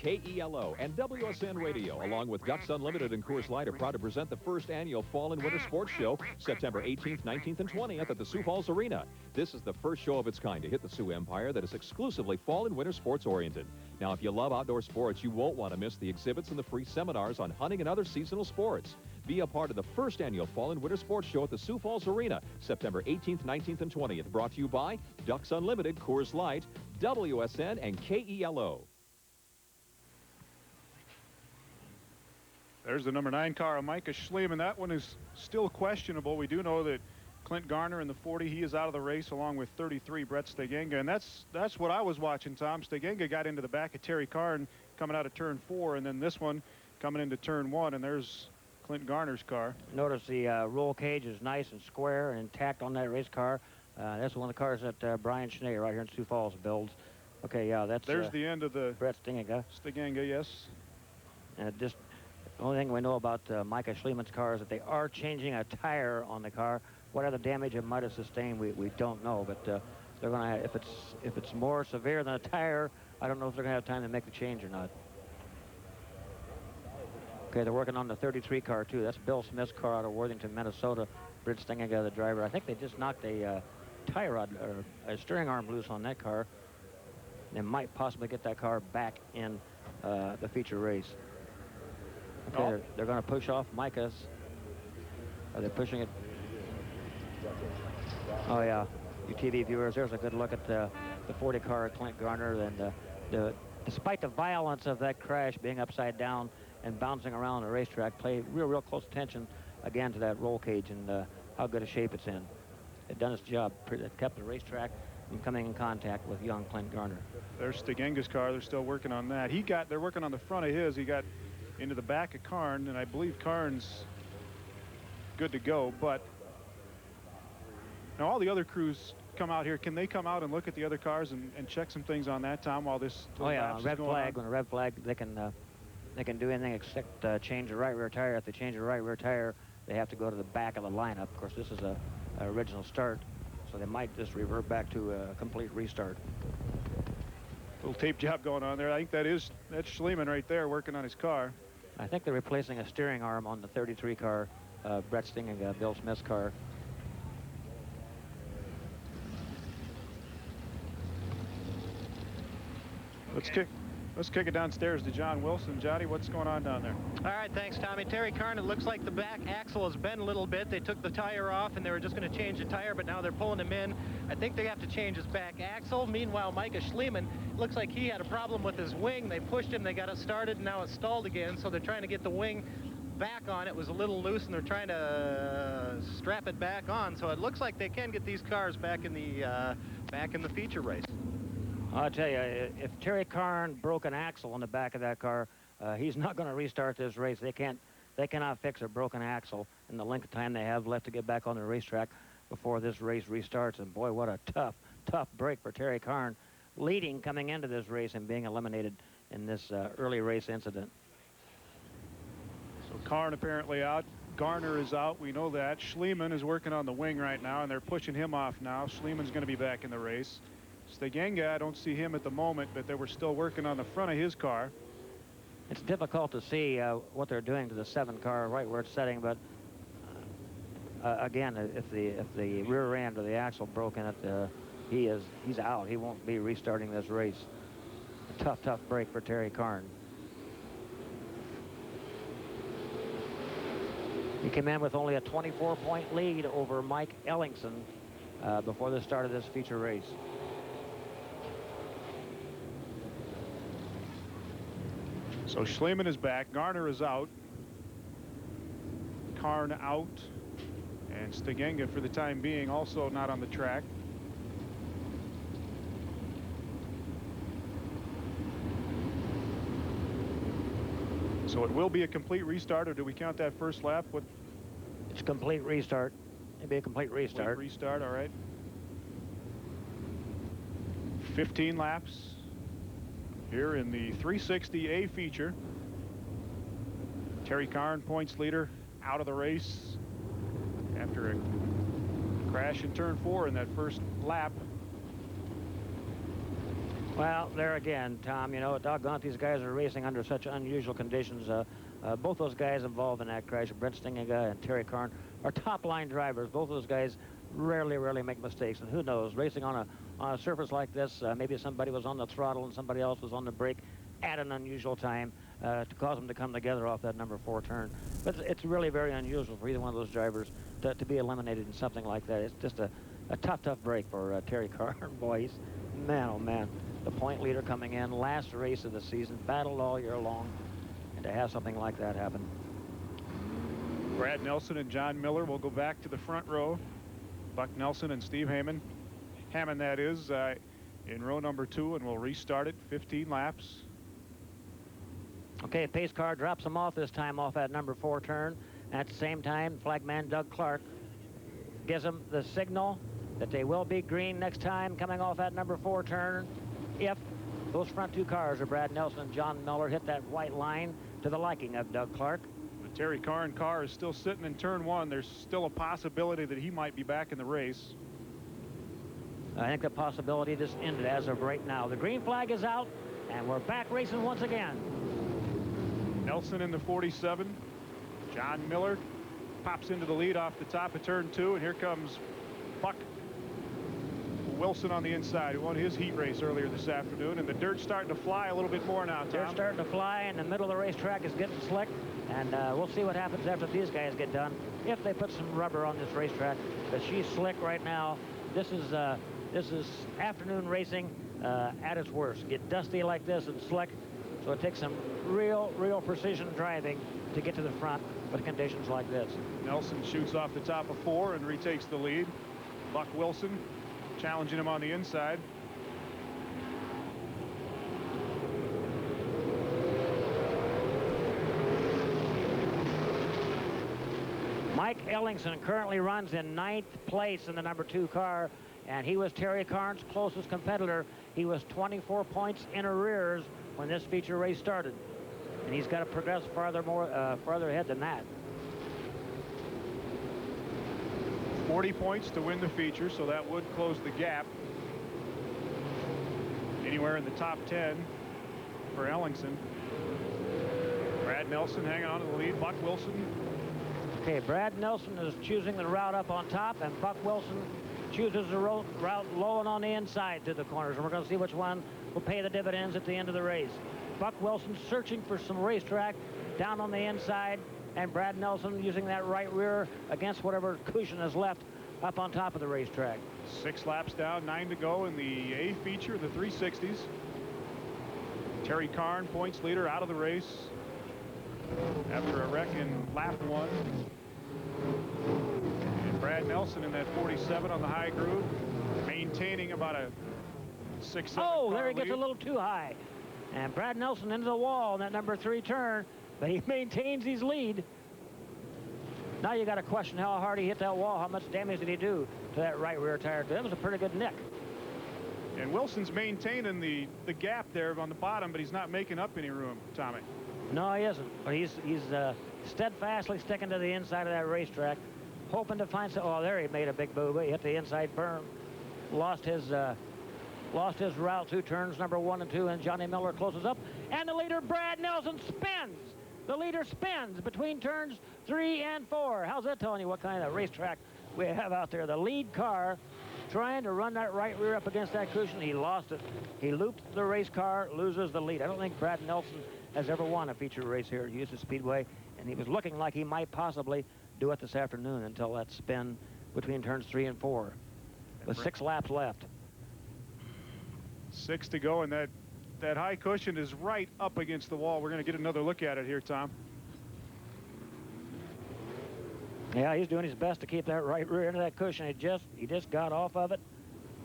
KELO and WSN Radio, along with Ducks Unlimited and Coors Light, are proud to present the first annual Fall and Winter Sports Show, September 18th, 19th, and 20th at the Sioux Falls Arena. This is the first show of its kind to hit the Sioux Empire that is exclusively fall and winter sports oriented. Now, if you love outdoor sports, you won't want to miss the exhibits and the free seminars on hunting and other seasonal sports. Be a part of the first annual Fall and Winter Sports Show at the Sioux Falls Arena, September 18th, 19th, and 20th. Brought to you by Ducks Unlimited, Coors Light, WSN, and KELO. There's the number 9 car of Micah Schliemann. That one is still questionable. We do know that Clint Garner in the 40, he is out of the race along with 33, Brett Stegenga. And that's what I was watching, Tom. Stegenga got into the back of Terry Karn coming out of turn 4, and then this one coming into turn 1, and there's Clint Garner's car. Notice the roll cage is nice and square and intact on that race car. That's one of the cars that Brian Schnee right here in Sioux Falls builds. Okay, yeah, that's... There's the end of the... Brett Stegenga. Stegenga, yes. And just... The only thing we know about Micah Schliemann's car is that they are changing a tire on the car. What other damage it might have sustained, we don't know. But they're going to, if it's more severe than a tire, I don't know if they're going to have time to make the change or not. Okay, they're working on the 33 car too. That's Bill Smith's car out of Worthington, Minnesota. Britt Stegenga, the driver. I think they just knocked a tire rod or a steering arm loose on that car. They might possibly get that car back in the feature race. Okay, they're going to push off Micah's. Are they pushing it? Oh, yeah. You TV viewers, there's a good look at the 40 car of Clint Garner. And despite the violence of that crash being upside down and bouncing around the racetrack, pay real close attention again to that roll cage and how good a shape it's in. It done its job. It kept the racetrack from coming in contact with young Clint Garner. There's Stegenga's car. They're still working on that. They're working on the front of his. He got into the back of Karn, and I believe Karn's good to go. But now all the other crews come out here. Can they come out and look at the other cars and check some things on that, Tom, while this red flag. When a red flag, they can do anything except change the right rear tire. If they change the right rear tire, they have to go to the back of the lineup. Of course, this is a original start, so they might just revert back to a complete restart. Little tape job going on there. I think that's Schliemann right there working on his car. I think they're replacing a steering arm on the 33 car, Brett Stegenga, Bill Smith's car. Let's kick it downstairs to John Wilson. Johnny, what's going on down there? All right, thanks, Tommy. Terry Karn, it looks like the back axle has bent a little bit. They took the tire off, and they were just going to change the tire, but now they're pulling him in. I think they have to change his back axle. Meanwhile, Micah Schliemann, looks like he had a problem with his wing. They pushed him, they got it started, and now it's stalled again, so they're trying to get the wing back on. It was a little loose, and they're trying to strap it back on, so it looks like they can get these cars back in the feature race. I'll tell you, if Terry Karn broke an axle on the back of that car, he's not going to restart this race. They cannot fix a broken axle in the length of time they have left to get back on the racetrack before this race restarts. And boy, what a tough break for Terry Karn, leading coming into this race and being eliminated in this early race incident. So Karn apparently out. Garner is out. We know that. Schliemann is working on the wing right now, and they're pushing him off now. Schliemann's going to be back in the race. Stegenga, I don't see him at the moment, but they were still working on the front of his car. It's difficult to see what they're doing to the 7 car right where it's setting, but again, if the rear end or the axle broke in it, he's out. He won't be restarting this race. A tough break for Terry Karn. He came in with only a 24-point lead over Mike Ellingson before the start of this feature race. So Schliemann is back. Garner is out. Karn out. And Stegenga, for the time being, also not on the track. So it will be a complete restart, or do we count that first lap? What? It's a complete restart. It'd be a complete restart. Complete restart, all right. 15 laps here in the 360A feature. Terry Karn, points leader, out of the race after a crash in turn 4 in that first lap. Well, there again, Tom, you know, doggone, these guys are racing under such unusual conditions. Both those guys involved in that crash, Brent Stegenga and Terry Karn, are top-line drivers. Both of those guys rarely make mistakes. And who knows, racing on a surface like this, maybe somebody was on the throttle and somebody else was on the brake at an unusual time to cause them to come together off that number 4 turn. But it's really very unusual for either one of those drivers to be eliminated in something like that. It's just a tough break for Terry Karn. Boy, he's, man, oh man, the point leader coming in, last race of the season, battled all year long, and to have something like that happen. Brad Nelson and John Miller will go back to the front row. Buck Nelson and Steve Hammond, that is, in row number 2, and we'll restart it, 15 laps. Okay, pace car drops them off this time off that number 4 turn. At the same time, flagman Doug Clark gives them the signal that they will be green next time coming off that number 4 turn if those front 2 cars of Brad Nelson and John Miller hit that white line to the liking of Doug Clark. The Terry Karn car is still sitting in turn 1. There's still a possibility that he might be back in the race. I think the possibility just ended as of right now. The green flag is out, and we're back racing once again. Nelson in the 47. John Miller pops into the lead off the top of turn 2, and here comes Buck Wilson on the inside, who won his heat race earlier this afternoon, and the dirt's starting to fly a little bit more now, Tom. Dirt's starting to fly, and the middle of the racetrack is getting slick, and we'll see what happens after these guys get done, if they put some rubber on this racetrack. But she's slick right now. This is afternoon racing at its worst. Get dusty like this and slick, so it takes some real precision driving to get to the front with conditions like this. Nelson shoots off the top of 4 and retakes the lead. Buck Wilson challenging him on the inside. Mike Ellingson currently runs in 9th place in the number 2 car, and he was Terry Karn's closest competitor. He was 24 points in arrears when this feature race started, and he's got to progress farther ahead than that. 40 points to win the feature, so that would close the gap anywhere in the top 10 for Ellingson. Brad Nelson hanging on to the lead. Buck Wilson. Okay, Brad Nelson is choosing the route up on top, and Buck Wilson chooses the route low and on the inside to the corners, and we're going to see which one will pay the dividends at the end of the race. Buck Wilson searching for some racetrack down on the inside, and Brad Nelson using that right rear against whatever cushion is left up on top of the racetrack. 6 laps down, 9 to go in the A feature, the 360s. Terry Karn, points leader, out of the race after a wreck in lap 1. And Brad Nelson in that 47 on the high groove, maintaining about a 6-7 Oh, there he lead. gets a little too high. And Brad Nelson into the wall in that number 3 turn, but he maintains his lead. Now you got to question how hard he hit that wall. How much damage did he do to that right rear tire? That was a pretty good nick. And Wilson's maintaining the gap there on the bottom, but he's not making up any room, Tommy. No, he isn't. But he's steadfastly sticking to the inside of that racetrack, hoping to find some. Oh, there he made a big boo-boo. He hit the inside berm. Lost his route. 2 turns, number 1 and 2, and Johnny Miller closes up. And the leader, Brad Nelson, spins. The leader spins between turns 3 and 4. How's that telling you what kind of racetrack we have out there? The lead car trying to run that right rear up against that cushion. He lost it. He looped the race car, loses the lead. I don't think Brad Nelson has ever won a feature race here at Husets Speedway, and he was looking like he might possibly do it this afternoon until that spin between turns 3 and 4. With 6 laps left. 6 to go, and that high cushion is right up against the wall. We're going to get another look at it here, Tom. Yeah, he's doing his best to keep that right rear into that cushion. He just got off of it.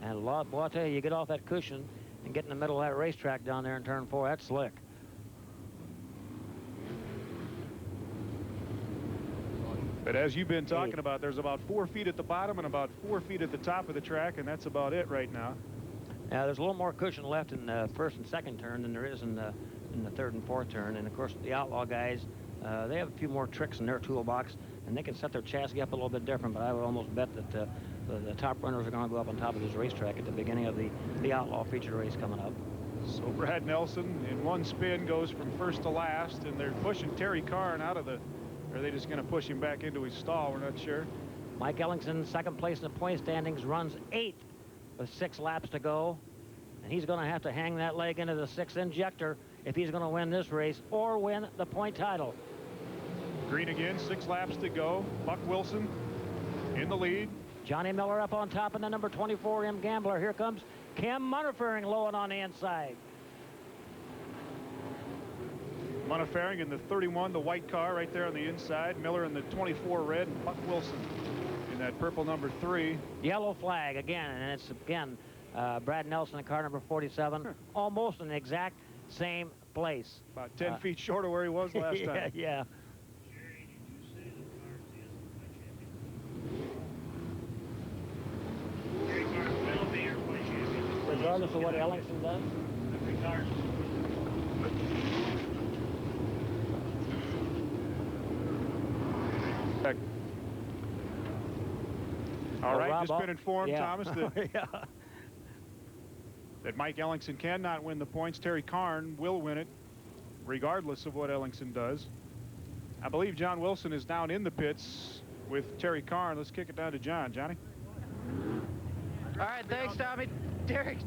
And boy, I tell you get off that cushion and get in the middle of that racetrack down there in turn 4. That's slick. But as you've been talking about, there's about 4 feet at the bottom and about 4 feet at the top of the track, and that's about it right now. Now, there's a little more cushion left in the first and second turn than there is in the third and fourth turn. And, of course, the Outlaw guys, they have a few more tricks in their toolbox, and they can set their chassis up a little bit different, but I would almost bet that the top runners are going to go up on top of this racetrack at the beginning of the Outlaw feature race coming up. So Brad Nelson, in one spin, goes from first to last, and they're pushing Terry Karn out of the... Or are they just going to push him back into his stall? We're not sure. Mike Ellingson, second place in the point standings, runs 8th with 6 laps to go. And he's going to have to hang that leg into the 6th injector if he's going to win this race or win the point title. Green again, 6 laps to go. Buck Wilson in the lead. Johnny Miller up on top, and the number 24 M Gambler. Here comes Kim Munnefaring low and on the inside. Munnefaring in the 31, the white car right there on the inside. Miller in the 24 red, and Buck Wilson in that purple number 3. Yellow flag again, and it's again Brad Nelson in car number 47, almost in the exact same place. About 10 feet short of where he was last time. Yeah. Regardless of what Ellingson does. All right, just been informed, Thomas, that, yeah. that Mike Ellingson cannot win the points. Terry Karn will win it, regardless of what Ellingson does. I believe John Wilson is down in the pits with Terry Karn. Let's kick it down to John. Johnny? All right, thanks, Tommy. Terry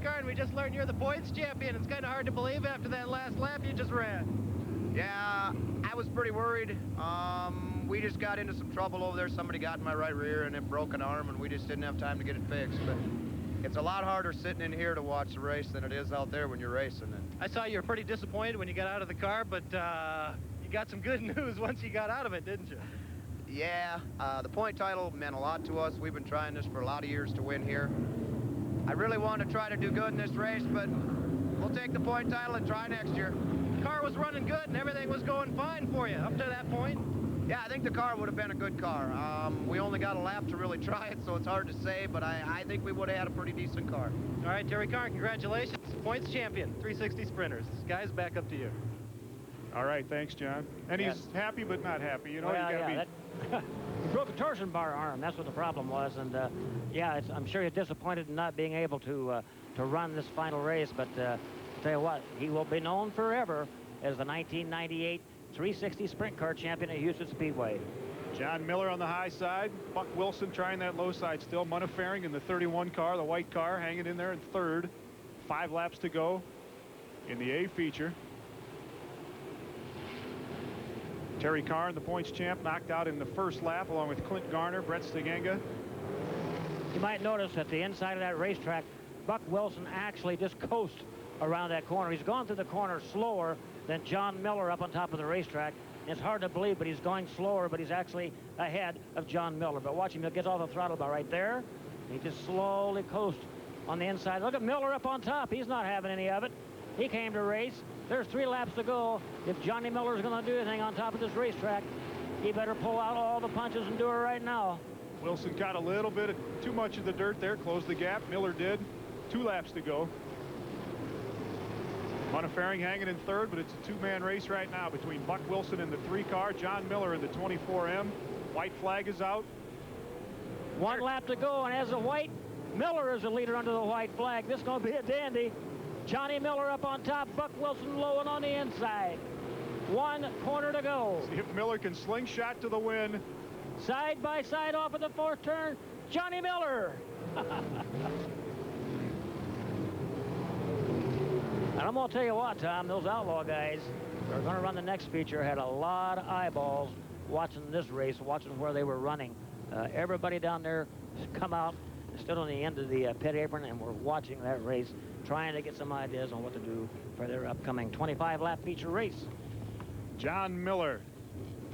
Karn, we just learned you're the points champion. It's kind of hard to believe after that last lap you just ran. Yeah, I was pretty worried. We just got into some trouble over there. Somebody got in my right rear and it broke an arm, and we just didn't have time to get it fixed. But it's a lot harder sitting in here to watch the race than it is out there when you're racing. And I saw you were pretty disappointed when you got out of the car, but you got some good news once you got out of it, didn't you? Yeah, the point title meant a lot to us. We've been trying this for a lot of years to win here. I really want to try to do good in this race, but we'll take the point title and try next year. The car was running good and everything was going fine for you up to that point. Yeah, I think the car would have been a good car. We only got a lap to really try it, so it's hard to say, but I think we would have had a pretty decent car. All right, Terry Karn, congratulations. Points champion, 360 sprinters. Guys, back up to you. All right, thanks, John. And he's happy but not happy. You know, well, you got to yeah, be... He broke a torsion bar arm. That's what the problem was. And, yeah, I'm sure he's disappointed in not being able to run this final race. But I'll tell you what, he will be known forever as the 1998 360 Sprint Car champion at Husets Speedway. John Miller on the high side. Buck Wilson trying that low side still. Munnefaring in the 31 car, the white car, hanging in there in third. 5 laps to go in the A feature. Terry Karn, the points champ, knocked out in the first lap along with Clint Garner, Brett Stiganga. You might notice at the inside of that racetrack, Buck Wilson actually just coasts around that corner. He's gone through the corner slower than John Miller up on top of the racetrack. It's hard to believe, but he's going slower, but he's actually ahead of John Miller. But watch him, he'll get off the throttle bar right there. He just slowly coasts on the inside. Look at Miller up on top. He's not having any of it. He came to race. There's 3 laps to go. If Johnny Miller's going to do anything on top of this racetrack, he better pull out all the punches and do it right now. Wilson got a little bit of too much of the dirt there, closed the gap. Miller did. 2 laps to go. Montefering hanging in third, but it's a two-man race right now between Buck Wilson in the 3-car, John Miller in the 24M. White flag is out. One lap to go, and as a white, Miller is the leader under the white flag. This is going to be a dandy. Johnny Miller up on top, Buck Wilson low and on the inside. 1 corner to go. See if Miller can slingshot to the win. Side by side off of the 4th turn, Johnny Miller. And I'm going to tell you what, Tom, those Outlaw guys that are going to run the next feature had a lot of eyeballs watching this race, watching where they were running. Everybody down there come out, stood on the end of the pit apron, and were watching that race, trying to get some ideas on what to do for their upcoming 25-lap feature race. John Miller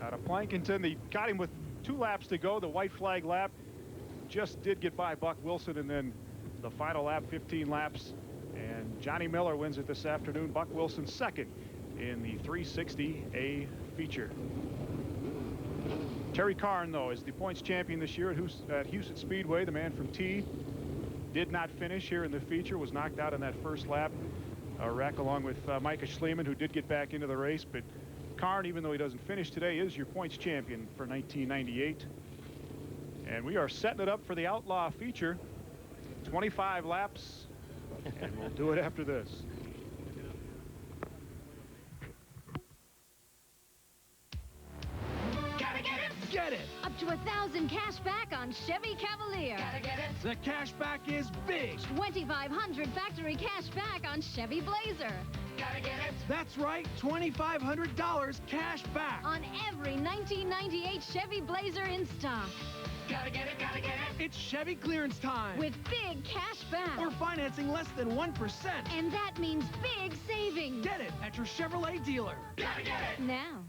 out of Plankinton. They got him with 2 laps to go. The white flag lap just did get by Buck Wilson, and then the final lap, 15 laps. And Johnny Miller wins it this afternoon. Buck Wilson second in the 360A feature. Terry Karn, though, is the points champion this year at Husets Speedway. The man from T did not finish here in the feature, was knocked out in that first lap wreck along with Micah Schliemann, who did get back into the race. But Karn, even though he doesn't finish today, is your points champion for 1998. And we are setting it up for the Outlaw feature. 25 laps, and we'll do it after this. Get it! Up to $1,000 cash back on Chevy Cavalier. Gotta get it! The cash back is big! $2,500 factory cash back on Chevy Blazer. Gotta get it! That's right, $2,500 cash back! On every 1998 Chevy Blazer in stock. Gotta get it, gotta get it! It's Chevy clearance time! With big cash back. We're financing less than 1%. And that means big savings. Get it at your Chevrolet dealer. Gotta get it! Now.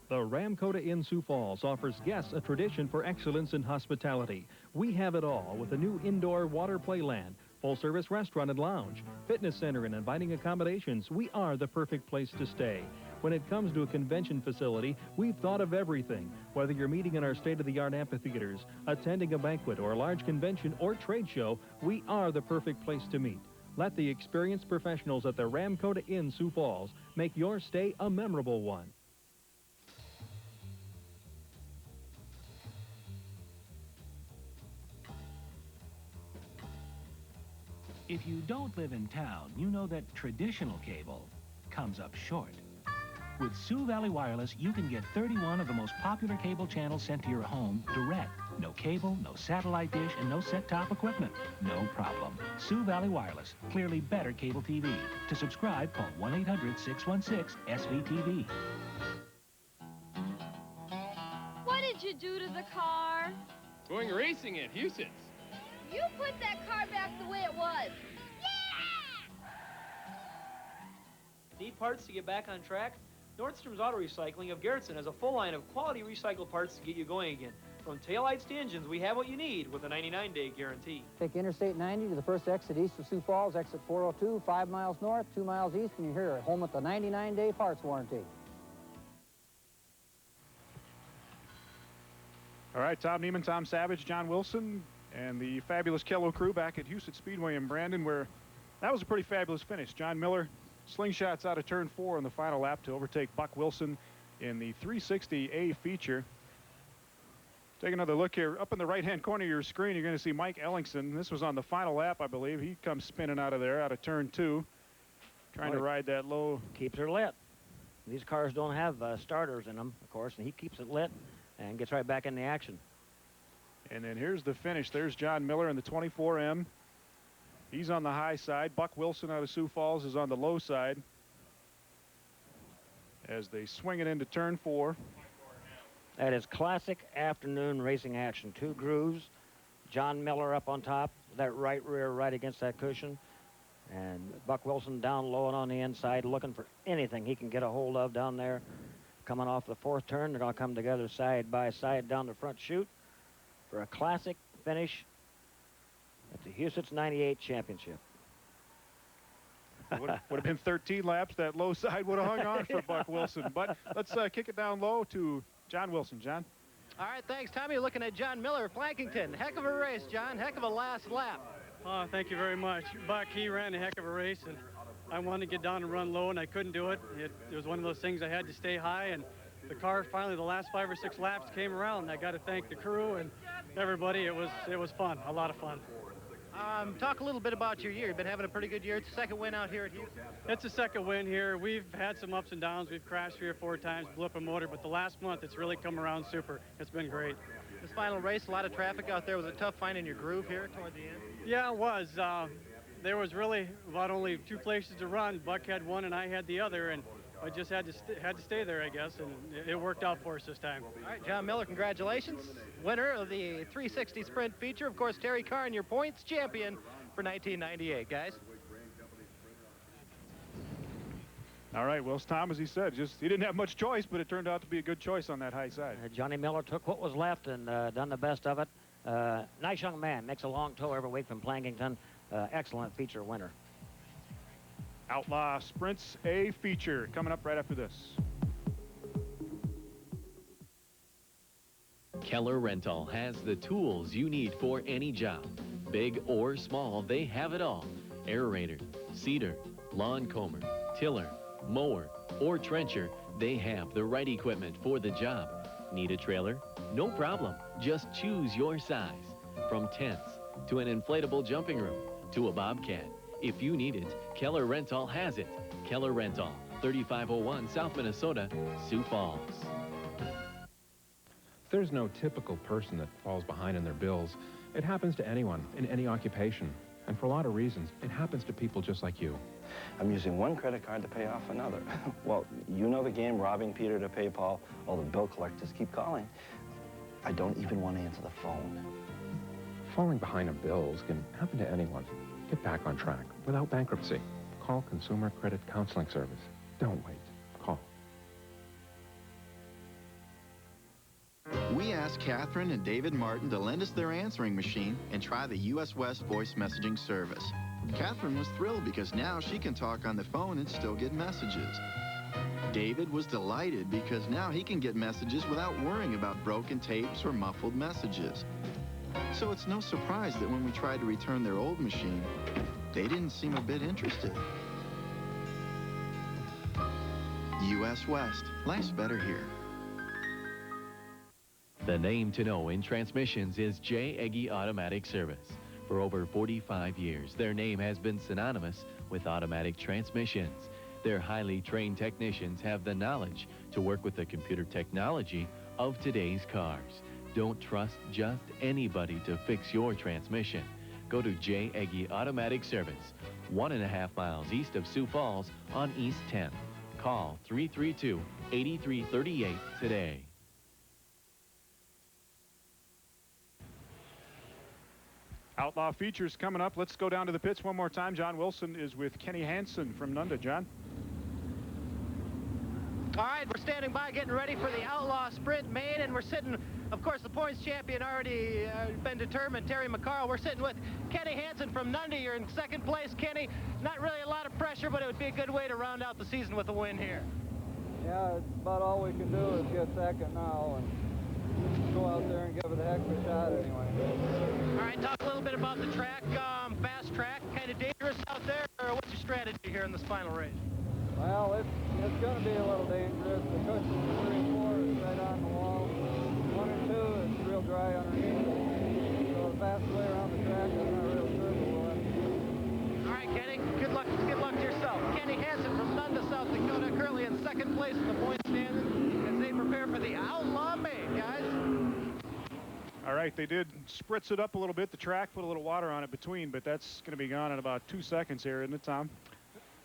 The Ramkota Inn Sioux Falls offers guests a tradition for excellence in hospitality. We have it all with a new indoor water playland, full-service restaurant and lounge, fitness center, and inviting accommodations. We are the perfect place to stay. When it comes to a convention facility, we've thought of everything. Whether you're meeting in our state-of-the-art amphitheaters, attending a banquet, or a large convention or trade show, we are the perfect place to meet. Let the experienced professionals at the Ramkota Inn Sioux Falls make your stay a memorable one. If you don't live in town, you know that traditional cable comes up short. With Sioux Valley Wireless, you can get 31 of the most popular cable channels sent to your home direct. No cable, no satellite dish, and no set-top equipment. No problem. Sioux Valley Wireless, clearly better cable TV. To subscribe, call 1-800-616-SVTV. What did you do to the car? Going racing at Husets. You put that car back the way it was. Need parts to get back on track? Nordstrom's Auto Recycling of Garrettson has a full line of quality recycled parts to get you going again. From taillights to engines, we have what you need with a 99-day guarantee. Take Interstate 90 to the first exit east of Sioux Falls, exit 402, 5 miles north, 2 miles east, and you're here at home with the 99-day parts warranty. All right, Tom Neiman, Tom Savage, John Wilson, and the fabulous KELO crew back at Husets Speedway in Brandon, where that was a pretty fabulous finish. John Miller slingshots out of turn 4 on the final lap to overtake Buck Wilson in the 360A feature. Take another look here. Up in the right-hand corner of your screen, you're going to see Mike Ellingson. This was on the final lap, I believe. He comes spinning out of there, out of turn 2, trying to ride that low. Keeps her lit. These cars don't have starters in them, of course, and he keeps it lit and gets right back in the action. And then here's the finish. There's John Miller in the 24M. He's on the high side. Buck Wilson out of Sioux Falls is on the low side as they swing it into turn 4. That is classic afternoon racing action. 2 grooves. John Miller up on top, that right rear right against that cushion. And Buck Wilson down low and on the inside looking for anything he can get a hold of down there. Coming off the 4th turn, they're going to come together side by side down the front chute for a classic finish at the Husets 98 Championship. Would have been 13 laps. That low side would have hung on for Buck Wilson. But let's kick it down low to John Wilson. John? All right, thanks, Tommy. Looking at John Miller of Plankington. Heck of a race, John. Heck of a last lap. Oh, thank you very much. Buck, he ran a heck of a race, and I wanted to get down and run low, and I couldn't do it. It was one of those things I had to stay high, and the car finally, the last 5 or 6 laps came around, and I got to thank the crew and everybody. It was fun, a lot of fun. Talk a little bit about your year. You've been having a pretty good year. It's the second win out here at Houston. It's a second win here. We've had some ups and downs. We've crashed 3 or 4 times, blew up a motor, but the last month it's really come around super. It's been great. This final race, a lot of traffic out there. Was it tough finding your groove here toward the end? Yeah, it was. There was really about only 2 places to run. Buck had one and I had the other, and I just had to stay there, I guess, and it worked out for us this time. All right, John Miller, congratulations. Winner of the 360 Sprint feature. Of course, Terry Karn, your points champion for 1998, guys. All right, well, Tom, as he said, he didn't have much choice, but it turned out to be a good choice on that high side. Johnny Miller took what was left and done the best of it. Nice young man, makes a long tow every week from Plankington. Excellent feature winner. Outlaw Sprints A feature coming up right after this. KELO Rental has the tools you need for any job. Big or small, they have it all. Aerator, seeder, lawn comber, tiller, mower, or trencher, they have the right equipment for the job. Need a trailer? No problem. Just choose your size. From tents to an inflatable jumping room to a bobcat. If you need it, KELO Rental has it. KELO Rental, 3501 South Minnesota, Sioux Falls. There's no typical person that falls behind in their bills. It happens to anyone in any occupation. And for a lot of reasons, it happens to people just like you. I'm using one credit card to pay off another. Well, you know the game, robbing Peter to pay Paul. All the bill collectors keep calling. I don't even want to answer the phone. Falling behind on bills can happen to anyone. Get back on track without bankruptcy. Call Consumer Credit Counseling Service. Don't wait. Call. We asked Catherine and David Martin to lend us their answering machine and try the US West voice messaging service. Catherine was thrilled because now she can talk on the phone and still get messages. David was delighted because now he can get messages without worrying about broken tapes or muffled messages. So it's no surprise that when we tried to return their old machine, they didn't seem a bit interested. US West. Life's better here. The name to know in transmissions is J. Eggy Automatic Service. For over 45 years, their name has been synonymous with automatic transmissions. Their highly trained technicians have the knowledge to work with the computer technology of today's cars. Don't trust just anybody to fix your transmission. Go to J. Eggy Automatic Service, 1.5 miles east of Sioux Falls on East 10th. Call 332-8338 today. Outlaw features coming up. Let's go down to the pits one more time. John Wilson is with Kenny Hansen from Nunda. John? All right, we're standing by getting ready for the Outlaw Sprint main, and we're sitting, of course, the points champion already been determined, Terry McCarl. We're sitting with Kenny Hansen from Nunda. You're in second place, Kenny. Not really a lot of pressure, but it would be a good way to round out the season with a win here. Yeah, it's about all we can do is get second now and go out there and give it a heck of a shot anyway. All right, talk a little bit about the track, fast track, kind of dangerous out there, or what's your strategy here in this final race? Well, it's going to be a little dangerous. The cushion 3 and 4 is right on the wall. 1 and 2 is real dry underneath. So the fast way around the track is not real sure, but we'll have to see. All right, Kenny, good luck to yourself. Kenny Hansen from Nunda, South Dakota, currently in second place in the point standing as they prepare for the Outlaw main, guys. All right, they did spritz it up a little bit, the track, put a little water on it between, but that's going to be gone in about 2 seconds here, isn't it, Tom?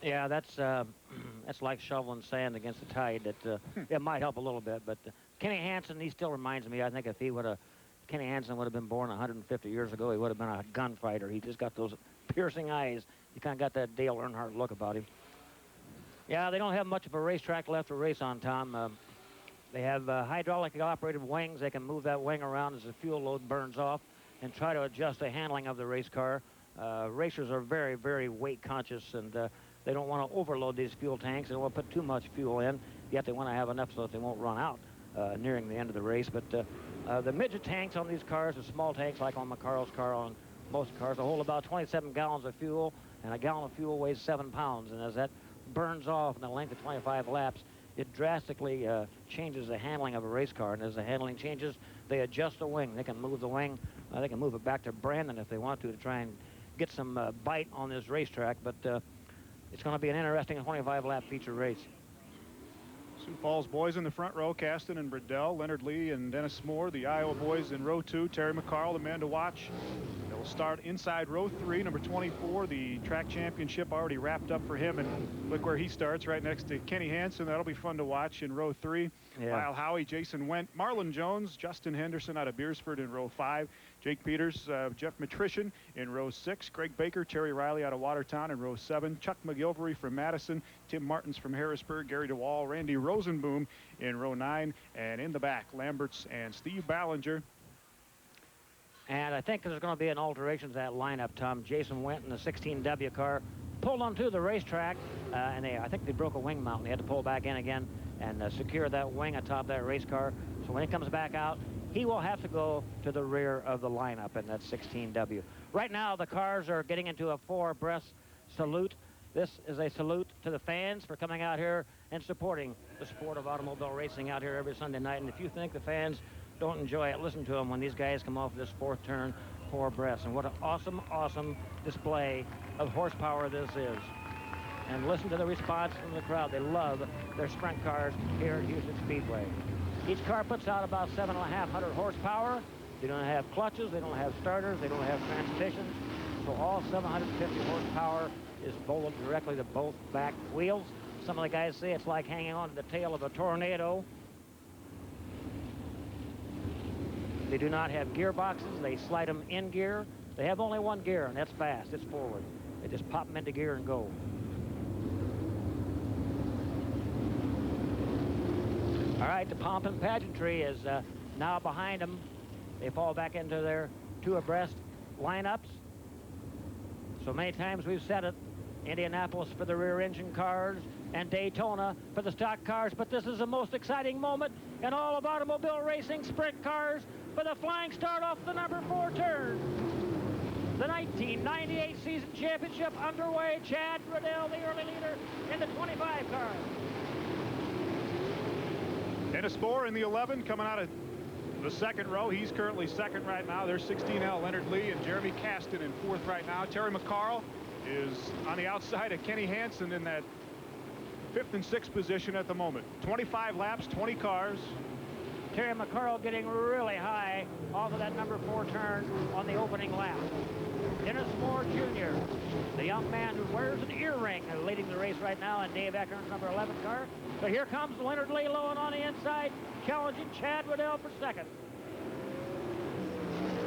Yeah, that's like shoveling sand against the tide. That it might help a little bit, but Kenny Hansen, he still reminds me. I think if Kenny Hansen would have been born 150 years ago, he would have been a gunfighter. He just got those piercing eyes. He kind of got that Dale Earnhardt look about him. Yeah, they don't have much of a racetrack left to race on, Tom. They have hydraulically operated wings. They can move that wing around as the fuel load burns off and try to adjust the handling of the race car. Racers are very, very weight conscious, and they don't want to overload these fuel tanks. They don't want to put too much fuel in, yet they want to have enough so that they won't run out nearing the end of the race. But the midget tanks on these cars are small tanks like on McCarl's car on Most cars will hold about 27 gallons of fuel, and a gallon of fuel weighs 7 pounds. And as that burns off in the length of 25 laps, it drastically changes the handling of a race car. And as the handling changes, they adjust the wing. They can move the wing. They can move it back to Brandon if they want to try and get some bite on this racetrack. But it's going to be an interesting 25-lap feature race. Sioux Falls boys in the front row, Kasten and Bradell, Leonard Lee and Dennis Moore. The Iowa boys in row 2, Terry McCarl, the man to watch. They'll start inside row 3, number 24. The track championship already wrapped up for him, and look where he starts, right next to Kenny Hansen. That'll be fun to watch in row 3. Yeah. Lyle Howie, Jason Wendt, Marlon Jones, Justin Henderson out of Beersford in row 5. Jake Peters, Jeff Matrician in row 6. Greg Baker, Terry Riley out of Watertown in row 7. Chuck McGilvery from Madison. Tim Martins from Harrisburg. Gary DeWall, Randy Rosenboom in row 9. And in the back, Lamberts and Steve Ballinger. And I think there's going to be an alteration to that lineup, Tom. Jason Wendt in the 16W car pulled onto the racetrack, and I think they broke a wing mount. They had to pull back in again and secure that wing atop that race car. So when he comes back out, he will have to go to the rear of the lineup in that 16W. Right now, the cars are getting into a 4-abreast salute. This is a salute to the fans for coming out here and supporting the sport of automobile racing out here every Sunday night. And if you think the fans don't enjoy it, listen to them when these guys come off this 4th turn, 4 abreast. And what an awesome, awesome display of horsepower this is. And listen to the response from the crowd. They love their sprint cars here at Huset Speedway. Each car puts out about 7,500 horsepower. They don't have clutches, they don't have starters, they don't have transmissions. So all 750 horsepower is bolted directly to both back wheels. Some of the guys say it's like hanging on to the tail of a tornado. They do not have gearboxes. They slide them in gear. They have only one gear, and that's fast. It's forward. They just pop them into gear and go. All right, the pomp and pageantry is now behind them. They fall back into their 2 abreast lineups. So many times we've said it, Indianapolis for the rear engine cars and Daytona for the stock cars, but this is the most exciting moment in all of automobile racing. Sprint cars for the flying start off the number 4 turn. The 1998 season championship underway. Chad Riddell, the early leader in the 25 car. Dennis Moore in the 11 coming out of the 2nd row. He's currently 2nd right now. There's 16L, Leonard Lee and Jeremy Kasten in 4th right now. Terry McCarl is on the outside of Kenny Hansen in that 5th and 6th position at the moment. 25 laps, 20 cars. Terry McCarl getting really high off of that number 4 turn on the opening lap. Dennis Moore Jr., the young man who wears an earring, leading the race right now in Dave Eckern's number 11 car. So here comes Leonard Lee low and on the inside, challenging Chad Riddell for 2nd.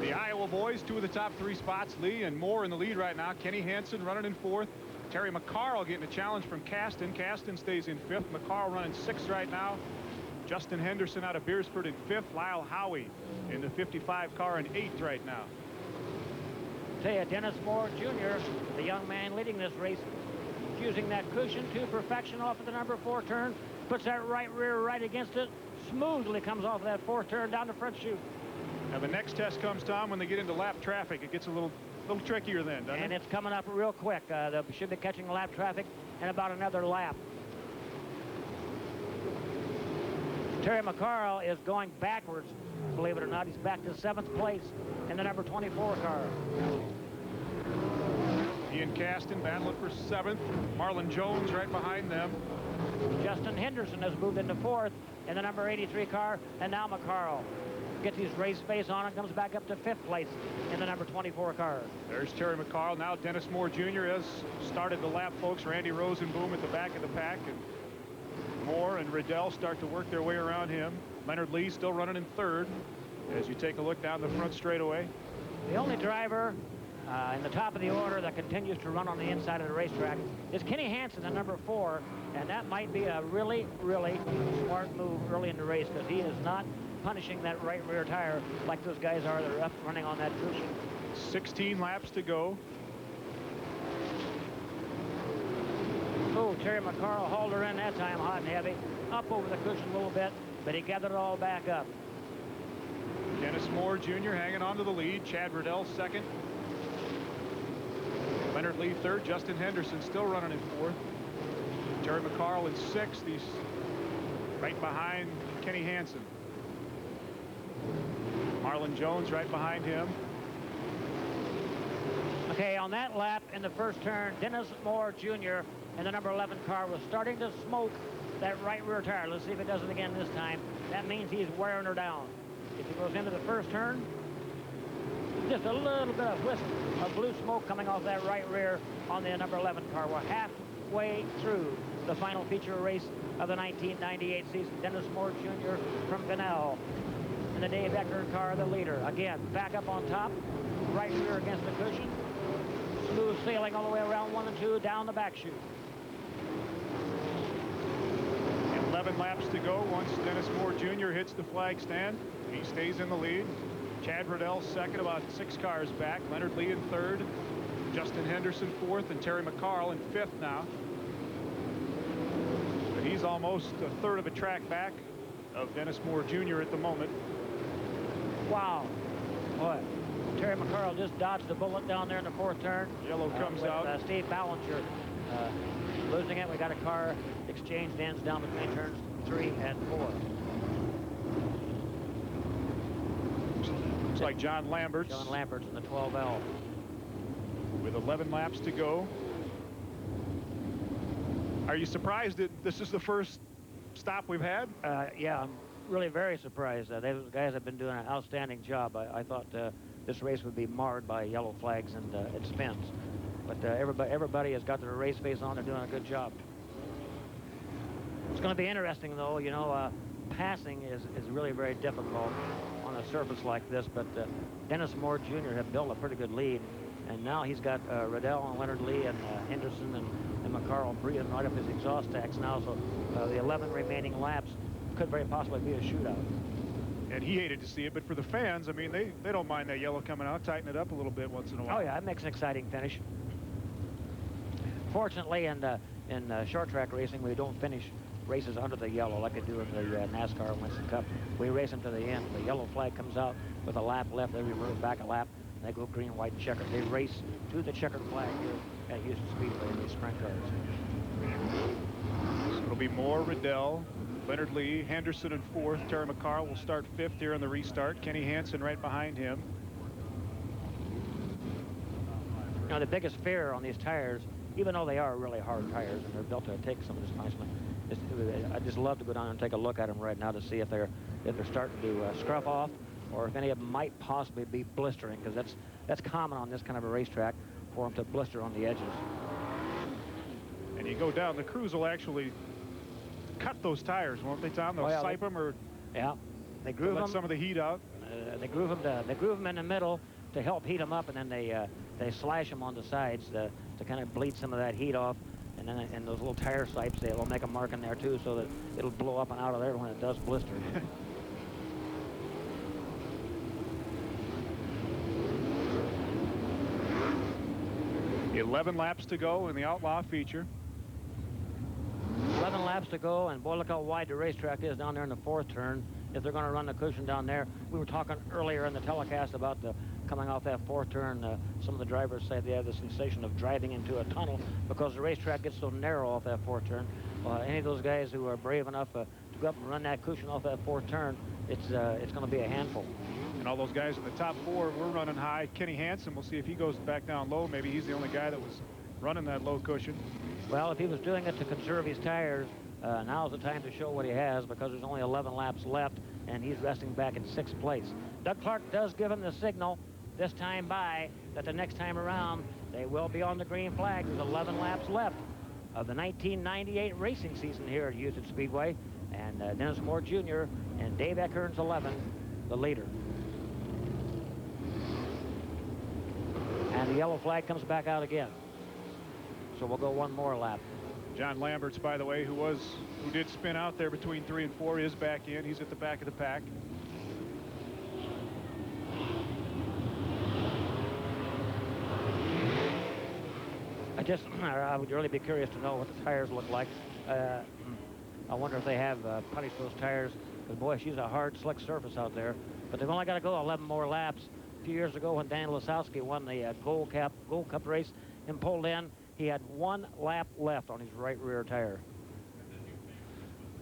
The Iowa boys, 2 of the top 3 spots. Lee and Moore in the lead right now. Kenny Hansen running in 4th. Terry McCarl getting a challenge from Kasten. Kasten stays in 5th. McCarl running 6th right now. Justin Henderson out of Beersford in 5th. Lyle Howie in the 55 car in 8th right now. Tell you, Dennis Moore Jr., the young man leading this race, using that cushion to perfection off of the number 4 turn, puts that right rear right against it, smoothly comes off of that 4th turn down the front chute. Now the next test comes, Tom, when they get into lap traffic. It gets a little trickier then, doesn't it? And it's coming up real quick. They should be catching lap traffic in about another lap. Terry McCarl is going backwards, believe it or not. He's back to 7th place in the number 24 car. Ian Kasten battling for 7th. Marlon Jones right behind them. Justin Henderson has moved into 4th in the number 83 car, and now McCarl gets his race face on and comes back up to 5th place in the number 24 car. There's Terry McCarl. Now Dennis Moore Jr. has started the lap, folks. Randy Rosenboom at the back of the pack, and Moore and Riddell start to work their way around him. Leonard Lee still running in 3rd as you take a look down the front straightaway. The only driver in the top of the order that continues to run on the inside of the racetrack is Kenny Hansen, the number 4, and that might be a really, really smart move early in the race, because he is not punishing that right rear tire like those guys are that are up running on that cushion. 16 laps to go. Oh, Terry McCarl hauled her in that time hot and heavy, up over the cushion a little bit, but he gathered it all back up. Dennis Moore Jr. hanging on to the lead. Chad Riddell 2nd. Leonard Lee third. Justin Henderson still running in fourth. Terry McCarl in sixth. He's right behind Kenny Hansen. Marlon Jones right behind him. Okay, on that lap in the first turn, Dennis Moore Jr. in the number 11 car was starting to smoke that right rear tire. Let's see if it does it again this time. That means he's wearing her down. If he goes into the first turn, just a little bit of wisp of blue smoke coming off that right rear on the number 11 car. We're halfway through the final feature race of the 1998 season. Dennis Moore Jr. from Gunnell and the Dave Eckert car, the leader. Again, back up on top, right rear against the cushion. Smooth sailing all the way around 1 and 2 down the back chute. 11 laps to go. Once Dennis Moore Jr. hits the flag stand, he stays in the lead. Chad Riddell second, about 6 cars back. Leonard Lee in third. Justin Henderson fourth, and Terry McCarl in fifth now. But he's almost a third of a track back of Dennis Moore Jr. at the moment. Wow. Boy, Terry McCarl just dodged the bullet down there in the fourth turn. Yellow comes out. Steve Ballinger losing it. We got a car exchanged ends down between turns 3 and 4. Looks like John Lambert's. John Lambert's in the 12L. With 11 laps to go. Are you surprised that this is the first stop we've had? Yeah, I'm really very surprised. Those guys have been doing an outstanding job. I thought this race would be marred by yellow flags and it spins. But everybody has got their race face on. They're doing a good job. It's going to be interesting, though. You know, passing is really very difficult on a surface like this. But Dennis Moore Jr. have built a pretty good lead. And now he's got Riddell and Leonard Lee and Henderson and McCarl breathing right up his exhaust stacks now. So the 11 remaining laps could very possibly be a shootout. And he hated to see it, but for the fans, I mean, they don't mind that yellow coming out. Tighten it up a little bit once in a while. Oh, yeah, it makes an exciting finish. Fortunately, in short track racing, we don't finish races under the yellow like they do in the NASCAR Winston Cup. We race them to the end. The yellow flag comes out with a lap left. They reverse back a lap. And they go green, white, and checkered. They race to the checkered flag here at Houston Speedway in these sprint cars. So it'll be Moore, Riddell, Leonard Lee, Henderson in fourth. Terry McCarl will start fifth here in the restart. Kenny Hansen right behind him. Now, the biggest fear on these tires, even though they are really hard tires and they're built to take some of this punishment, I'd just love to go down and take a look at them right now to see if they're starting to scruff off, or if any of them might possibly be blistering, because that's common on this kind of a racetrack for them to blister on the edges. And you go down, the crews will actually cut those tires, won't they, Tom? They'll sipe them, or yeah, they groove them. Let some of the heat out. They groove them in the middle to help heat them up, and then they slash them on the sides to kind of bleed some of that heat off. And then in those little tire sipes, they'll make a mark in there too, so that it'll blow up and out of there when it does blister. 11 laps to go in the Outlaw feature. 11 laps to go, and boy, look how wide the racetrack is down there in the fourth turn. If they're going to run the cushion down there, we were talking earlier in the telecast about coming off that fourth turn. Some of the drivers say they have the sensation of driving into a tunnel because the racetrack gets so narrow off that fourth turn. Any of those guys who are brave enough to go up and run that cushion off that fourth turn, it's going to be a handful. And all those guys in the top four were running high. Kenny Hansen, we'll see if he goes back down low. Maybe he's the only guy that was running that low cushion. Well, if he was doing it to conserve his tires, now's the time to show what he has, because there's only 11 laps left, and he's resting back in 6th place. Doug Clark does give him the signal this time by that the next time around they will be on the green flag. There's 11 laps left of the 1998 racing season here at Houston Speedway, and Dennis Moore Jr. and Dave Eckern's 11, the leader. And the yellow flag comes back out again. So we'll go one more lap. John Lamberts, by the way, who did spin out there between 3 and 4, is back in. He's at the back of the pack. I would really be curious to know what the tires look like. I wonder if they have punished those tires, because boy, she's a hard, slick surface out there. But they've only got to go 11 more laps. A few years ago, when Dan Lasowski won the Gold Cup race and pulled in. He had 1 lap left on his right rear tire.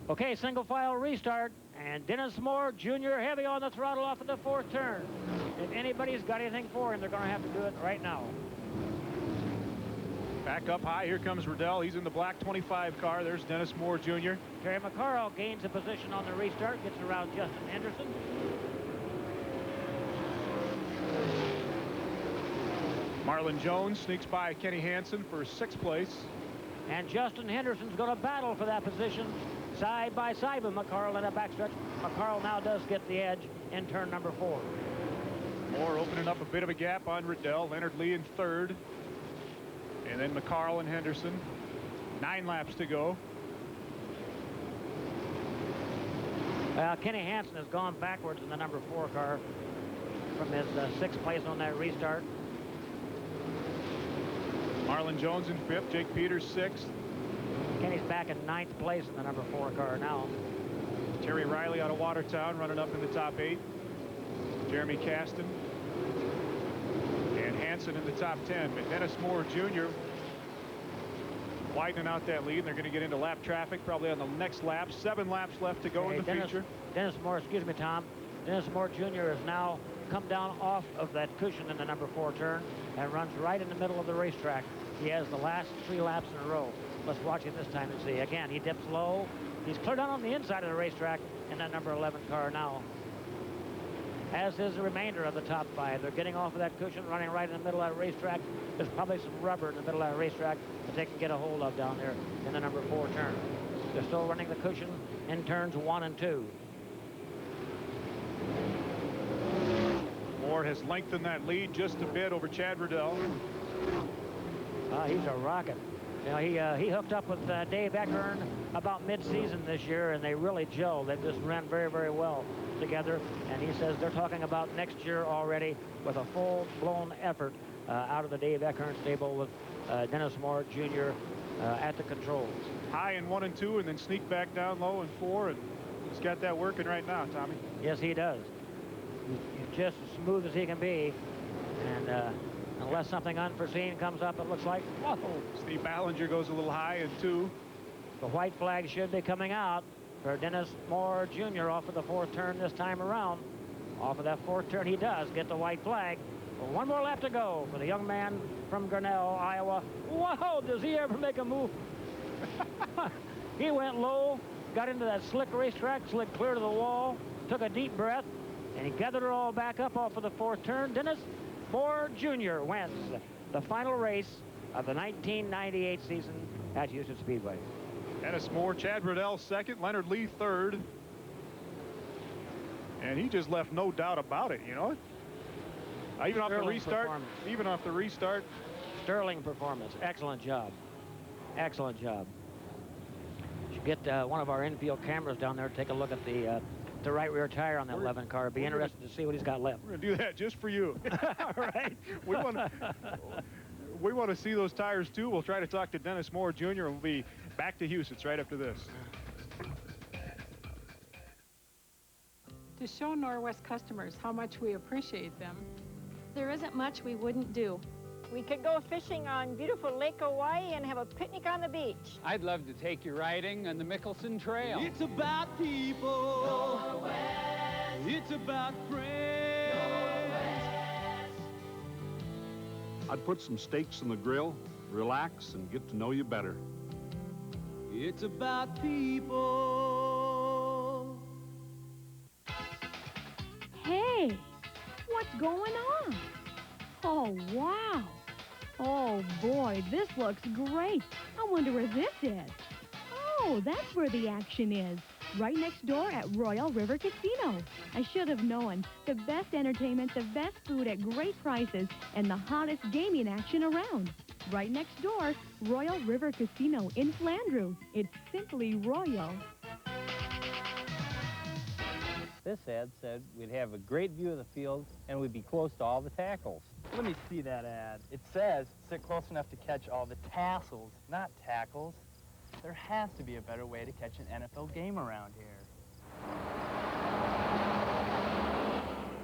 Okay, single file restart, and Dennis Moore Jr. heavy on the throttle off of the 4th turn. If anybody's got anything for him, they're going to have to do it right now. Back up high, here comes Riddell. He's in the black 25 car. There's Dennis Moore Jr. Terry McCarl gains a position on the restart, gets around Justin Henderson. Marlon Jones sneaks by Kenny Hansen for 6th place. And Justin Henderson's going to battle for that position side by side with McCarl in a backstretch. McCarl now does get the edge in turn number 4. Moore opening up a bit of a gap on Riddell. Leonard Lee in 3rd. And then McCarl and Henderson. 9 laps to go. Kenny Hansen has gone backwards in the number 4 car from his 6th place on that restart. Marlon Jones in 5th, Jake Peters 6th. Kenny's back in 9th place in the number 4 car now. Terry Riley out of Watertown running up in the top 8. Jeremy Caston and Hansen in the top 10. But Dennis Moore Jr. widening out that lead. They're going to get into lap traffic probably on the next lap. 7 laps left to go in the feature. Dennis Moore, excuse me, Tom. Dennis Moore Jr. has now come down off of that cushion in the number 4 turn and runs right in the middle of the racetrack. He has the last 3 laps in a row. Let's watch it this time and see. Again, he dips low. He's clear down on the inside of the racetrack in that number 11 car now. As is the remainder of the top 5. They're getting off of that cushion, running right in the middle of that racetrack. There's probably some rubber in the middle of that racetrack that they can get a hold of down there in the number 4 turn. They're still running the cushion in turns 1 and 2. Moore has lengthened that lead just a bit over Chad Riddell. He's a rocket. You know, he hooked up with Dave Eckern about mid-season this year, and they really gelled. They just ran very, very well together. And he says they're talking about next year already with a full-blown effort out of the Dave Eckern stable with Dennis Moore Jr. At the controls. High in 1 and 2, and then sneak back down low in 4, and he's got that working right now, Tommy. Yes, he does. He's just as smooth as he can be, and unless something unforeseen comes up, it looks like, whoa. Steve Ballinger goes a little high in 2. The white flag should be coming out for Dennis Moore Jr. off of the 4th turn this time around. Off of that 4th turn, he does get the white flag. Well, 1 more lap to go for the young man from Grinnell, Iowa. Whoa, does he ever make a move? He went low, got into that slick racetrack, slid clear to the wall, took a deep breath, and he gathered it all back up off of the 4th turn. Dennis Moore Jr. wins the final race of the 1998 season at Houston Speedway. Dennis Moore, Chad Riddell 2nd, Leonard Lee 3rd. And he just left no doubt about it, you know. Even off the restart. Sterling performance. Excellent job. Excellent job. Should get one of our infield cameras down there to take a look at the right rear tire on that 11 car. Be interested to see what he's got left. We're going to do that just for you. All right. We want to see those tires, too. We'll try to talk to Dennis Moore Jr. and we'll be back to Husets right after this. To show Norwest customers how much we appreciate them, there isn't much we wouldn't do. We could go fishing on beautiful Lake Hawaii and have a picnic on the beach. I'd love to take you riding on the Mickelson Trail. It's about people. Norwest. It's about friends. Norwest. I'd put some steaks on the grill, relax, and get to know you better. It's about people. Hey, what's going on? Oh, wow. Oh, boy, this looks great. I wonder where this is. Oh, that's where the action is. Right next door at Royal River Casino. I should have known. The best entertainment, the best food at great prices, and the hottest gaming action around. Right next door, Royal River Casino in Flandreau. It's simply royal. This ad said we'd have a great view of the field and we'd be close to all the tackles. Let me see that ad. It says sit close enough to catch all the tassels, not tackles. There has to be a better way to catch an NFL game around here.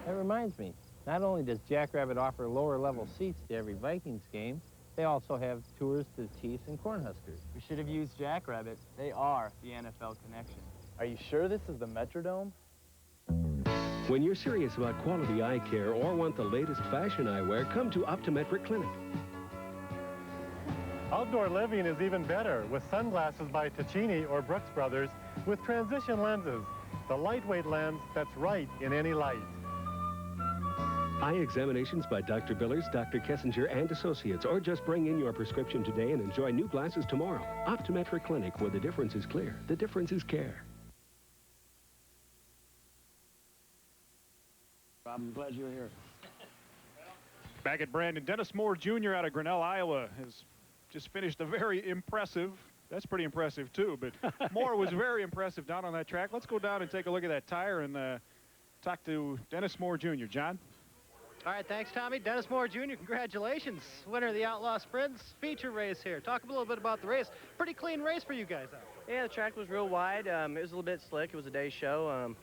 That reminds me, not only does Jackrabbit offer lower level seats to every Vikings game, They also have tours to Chiefs and Cornhuskers. We should have used Jackrabbit. They are the NFL connection. Are you sure this is the Metrodome? When you're serious about quality eye care or want the latest fashion eyewear, come to Optometric Clinic. Outdoor living is even better with sunglasses by Ticini or Brooks Brothers with transition lenses, the lightweight lens that's right in any light. Eye examinations by Dr. Billers, Dr. Kessinger, and Associates, or just bring in your prescription today and enjoy new glasses tomorrow. Optometric Clinic, where the difference is clear. The difference is care. Rob, I'm glad you're here. Back at Brandon, Dennis Moore Jr. out of Grinnell, Iowa, has just finished a very impressive, that's pretty impressive too, but Moore was very impressive down on that track. Let's go down and take a look at that tire and talk to Dennis Moore Jr. John? All right, thanks, Tommy. Dennis Moore Jr., congratulations. Winner of the Outlaw Sprints feature race here. Talk a little bit about the race. Pretty clean race for you guys out there. Yeah, the track was real wide. It was a little bit slick. It was a day show.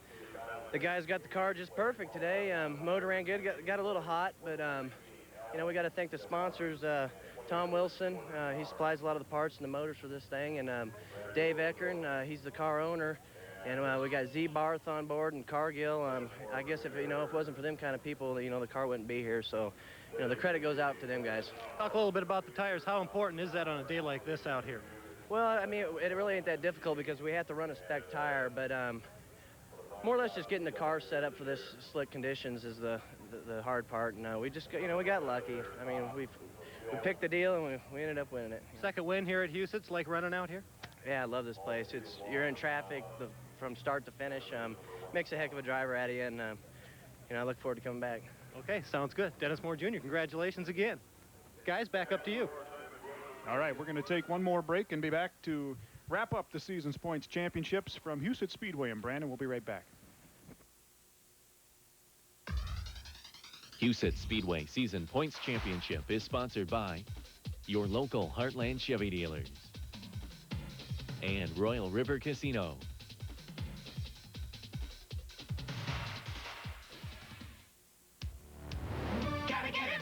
The guys got the car just perfect today. Motor ran good, got a little hot, but you know, we got to thank the sponsors. Tom Wilson, he supplies a lot of the parts and the motors for this thing, and Dave Eckern, he's the car owner. And we got Z Barth on board and Cargill. I guess if it wasn't for them kind of people, the car wouldn't be here. So, the credit goes out to them guys. Talk a little bit about the tires. How important is that on a day like this out here? Well, I mean, it really ain't that difficult because we have to run a spec tire, but more or less just getting the car set up for this slick conditions is the hard part. And we just, we got lucky. I mean, we picked the deal and we ended up winning it. Second win here at Husets. Like running out here? Yeah, I love this place. You're in traffic from start to finish. Makes a heck of a driver out of you, and I look forward to coming back. Okay, sounds good. Dennis Moore Jr., congratulations again. Guys, back up to you. All right, we're going to take one more break and be back to wrap up the season's points championships from Husets Speedway in Brandon. We'll be right back. Husets Speedway Season Points Championship is sponsored by your local Heartland Chevy dealers and Royal River Casino.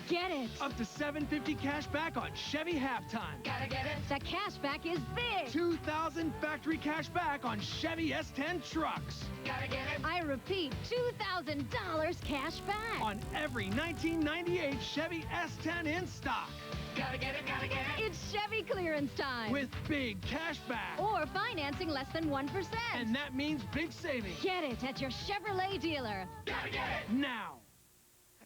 Get it. Up to $750 cash back on Chevy halftime. Gotta get it. The cash back is big. $2,000 factory cash back on Chevy S10 trucks. Gotta get it. I repeat, $2,000 cash back. On every 1998 Chevy S10 in stock. Gotta get it, gotta get it. It's Chevy clearance time. With big cash back. Or financing less than 1%. And that means big savings. Get it at your Chevrolet dealer. Gotta get it. Now.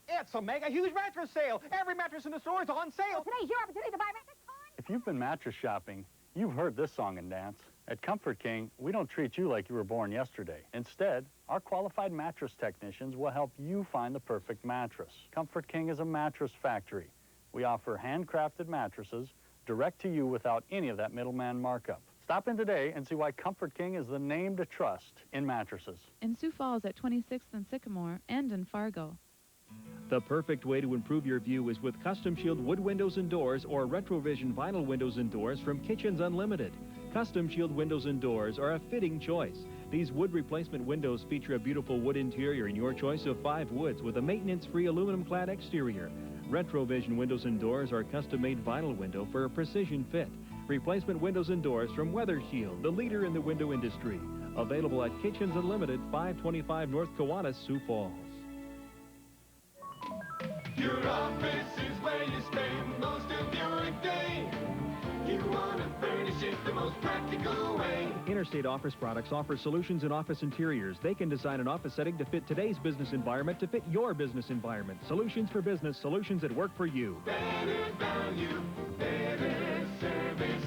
It's a mega huge mattress sale. Every mattress in the store is on sale. Today's your opportunity to buy mattress, Karn. If you've been mattress shopping, you've heard this song and dance. At Comfort King, we don't treat you like you were born yesterday. Instead, our qualified mattress technicians will help you find the perfect mattress. Comfort King is a mattress factory. We offer handcrafted mattresses direct to you without any of that middleman markup. Stop in today and see why Comfort King is the name to trust in mattresses. In Sioux Falls at 26th and Sycamore and in Fargo. The perfect way to improve your view is with Custom Shield wood windows and doors or Retrovision vinyl windows and doors from Kitchens Unlimited. Custom Shield windows and doors are a fitting choice. These wood replacement windows feature a beautiful wood interior in your choice of 5 woods with a maintenance-free aluminum-clad exterior. Retrovision windows and doors are custom-made vinyl window for a precision fit. Replacement windows and doors from Weather Shield, the leader in the window industry. Available at Kitchens Unlimited, 525 North Kiwanis, Sioux Falls. Your office is where you spend most of your day. You want to furnish it the most practical way. Interstate Office Products offers solutions in office interiors. They can design an office setting to fit today's business environment to fit your business environment. Solutions for business, solutions that work for you. Better value, better service.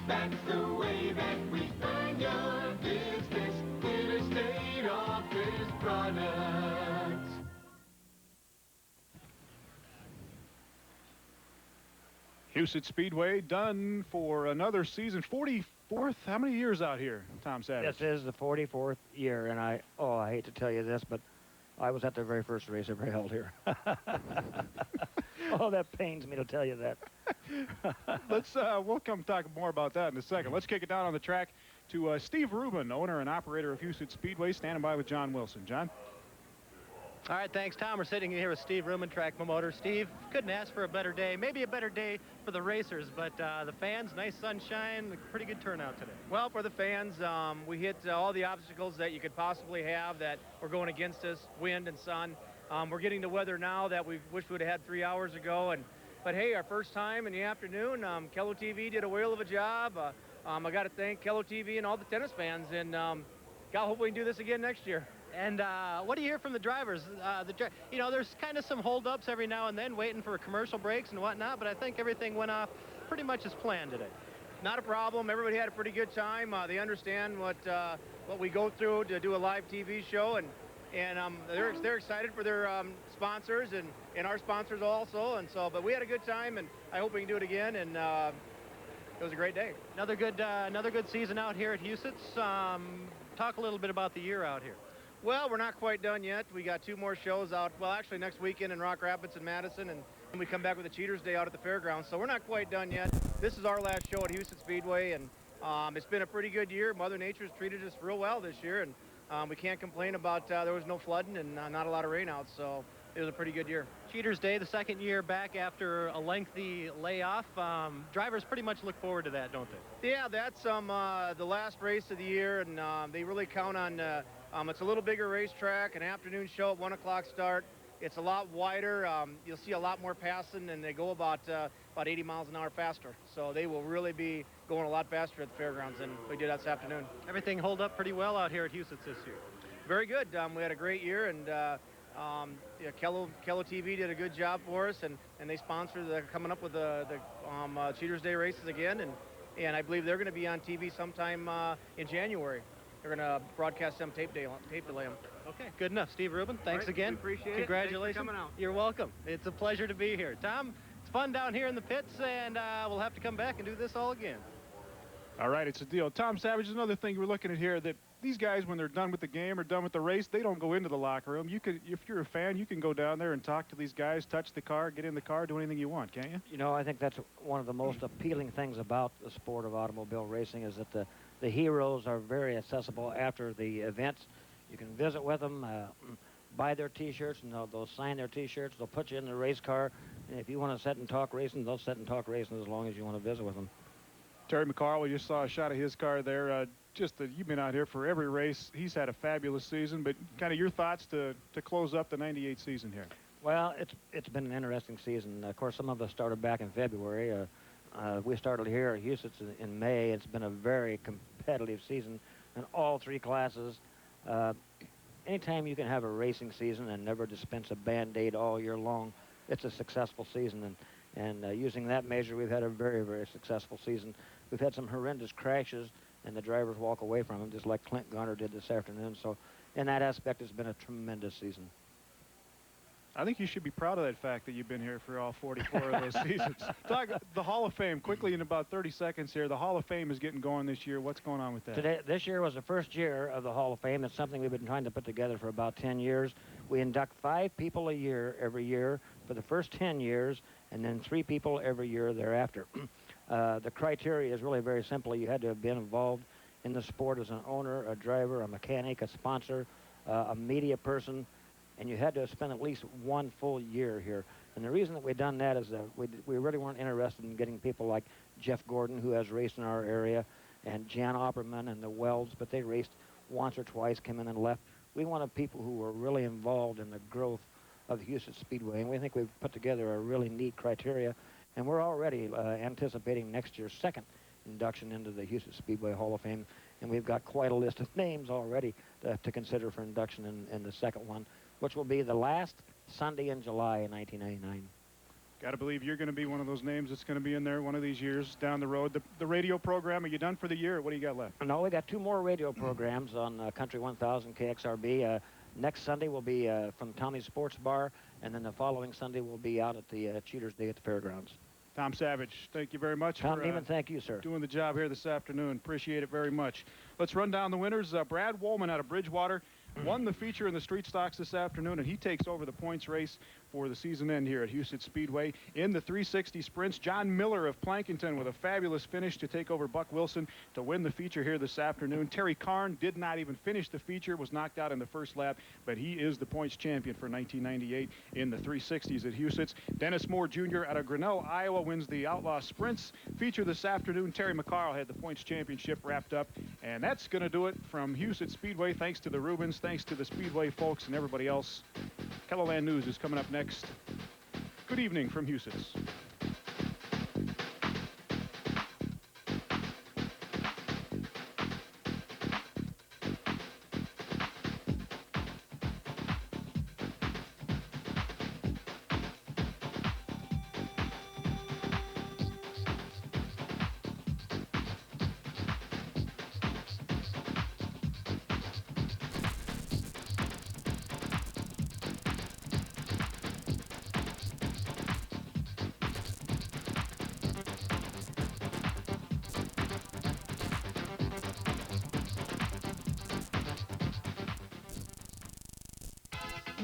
That's the way that we find your business. Interstate Office Products. Husets Speedway done for another season. 44th, how many years out here, Tom Savage? This is the 44th year, and I hate to tell you this, but I was at the very first race ever held here. Oh, that pains me to tell you that. We'll come talk more about that in a second. Let's kick it down on the track to Steve Rubin, owner and operator of Husets Speedway, standing by with John Wilson. John? All right, thanks, Tom. We're sitting here with Steve Rubin, track promoter. Steve, couldn't ask for a better day. Maybe a better day for the racers, but the fans, nice sunshine, pretty good turnout today. Well, for the fans, we hit all the obstacles that you could possibly have that were going against us, wind and sun. We're getting the weather now that we wish we would have had 3 hours ago. But hey, our first time in the afternoon, KELO TV did a whale of a job. I got to thank KELO TV and all the tennis fans, and God, hope we can do this again next year. And what do you hear from the drivers? You know, there's kind of some holdups every now and then, waiting for commercial breaks and whatnot, but I think everything went off pretty much as planned today. Not a problem. Everybody had a pretty good time. They understand what we go through to do a live TV show, and they're excited for their sponsors and our sponsors also. But we had a good time, and I hope we can do it again. And it was a great day. Another good season out here at Husets. Talk a little bit about the year out here. Well, we're not quite done yet. We got 2 more shows out. Well, actually next weekend in Rock Rapids and Madison, and we come back with a Cheaters Day out at the fairgrounds. So we're not quite done yet. This is our last show at Husets Speedway, and it's been a pretty good year. Mother Nature's treated us real well this year, and we can't complain about there was no flooding and not a lot of rain out. So it was a pretty good year. Cheaters Day, the second year back after a lengthy layoff. Drivers pretty much look forward to that, don't they? Yeah, that's the last race of the year, and they really count on. It's a little bigger racetrack, an afternoon show at 1 o'clock start. It's a lot wider. You'll see a lot more passing, and they go about 80 miles an hour faster. So they will really be going a lot faster at the fairgrounds than we did this afternoon. Everything hold up pretty well out here at Husets this year. Very good. We had a great year, and yeah, KELO TV did a good job for us, and they sponsored. They're coming up with the Cheaters Day races again, and I believe they're going to be on TV sometime in January. They're going to broadcast them tape delay them. Okay, good enough. Steve Rubin, thanks right, again. Appreciate it. Congratulations. Thanks for coming out. You're welcome. It's a pleasure to be here. Tom, it's fun down here in the pits, and we'll have to come back and do this all again. All right, it's a deal. Tom Savage, another thing we're looking at here, that these guys, when they're done with the game or done with the race, they don't go into the locker room. You could, if you're a fan, you can go down there and talk to these guys, touch the car, get in the car, do anything you want, can't you? You know, I think that's one of the most appealing things about the sport of automobile racing, is that the heroes are very accessible after the events. You can visit with them, buy their T-shirts, and they'll sign their T-shirts. They'll put you in the race car. And if you want to sit and talk racing, they'll sit and talk racing as long as you want to visit with them. Terry McCarl, we just saw a shot of his car there. Just that you've been out here for every race. He's had a fabulous season, but kind of your thoughts to close up the '98 season here. Well, it's been an interesting season. Of course, some of us started back in February. We started here at Husets in May. It's been a very competitive season in all 3 classes. Anytime you can have a racing season and never dispense a Band-Aid all year long, it's a successful season. And using that measure, we've had a very, very successful season. We've had some horrendous crashes, and the drivers walk away from them, just like Clint Garner did this afternoon. So in that aspect, it's been a tremendous season. I think you should be proud of that fact that you've been here for all 44 of those seasons. Talk the Hall of Fame, quickly in about 30 seconds here. The Hall of Fame is getting going this year. What's going on with that? This year was the first year of the Hall of Fame. It's something we've been trying to put together for about 10 years. We induct 5 people a year every year for the first 10 years, and then 3 people every year thereafter. The criteria is really very simple. You had to have been involved in the sport as an owner, a driver, a mechanic, a sponsor, a media person, and you had to have spent at least 1 full year here. And the reason that we've done that is that we really weren't interested in getting people like Jeff Gordon, who has raced in our area, and Jan Opperman and the Welds, but they raced once or twice, came in and left. We wanted people who were really involved in the growth of the Husets Speedway, and we think we've put together a really neat criteria, and we're already anticipating next year's 2nd induction into the Husets Speedway Hall of Fame, and we've got quite a list of names already to consider for induction in the 2nd one, which will be the last Sunday in July in 1999. Got to believe you're going to be one of those names that's going to be in there one of these years down the road. The radio program, are you done for the year, or what do you got left? No, we got 2 more radio programs on Country 1000 KXRB. Next Sunday will be from Tommy's Sports Bar, and then the following Sunday we'll be out at the Cheaters Day at the fairgrounds. Tom Savage, thank you very much Tom Neiman, thank you, sir. Doing the job here this afternoon. Appreciate it very much. Let's run down the winners. Brad Wollman out of Bridgewater won the feature in the street stocks this afternoon, and he takes over the points race for the season end here at Husets Speedway. In the 360 sprints, John Miller of Plankinton with a fabulous finish to take over Buck Wilson to win the feature here this afternoon. Terry Karn did not even finish the feature, was knocked out in the first lap, but he is the points champion for 1998 in the 360s at Husets. Dennis Moore Jr. out of Grinnell, Iowa, wins the Outlaw Sprints feature this afternoon. Terry McCarl had the points championship wrapped up, and that's going to do it from Husets Speedway. Thanks to the Rubins, thanks to the Speedway folks and everybody else. KELO News is coming up next. Good evening from Husets.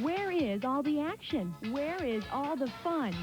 Where is all the action? Where is all the fun?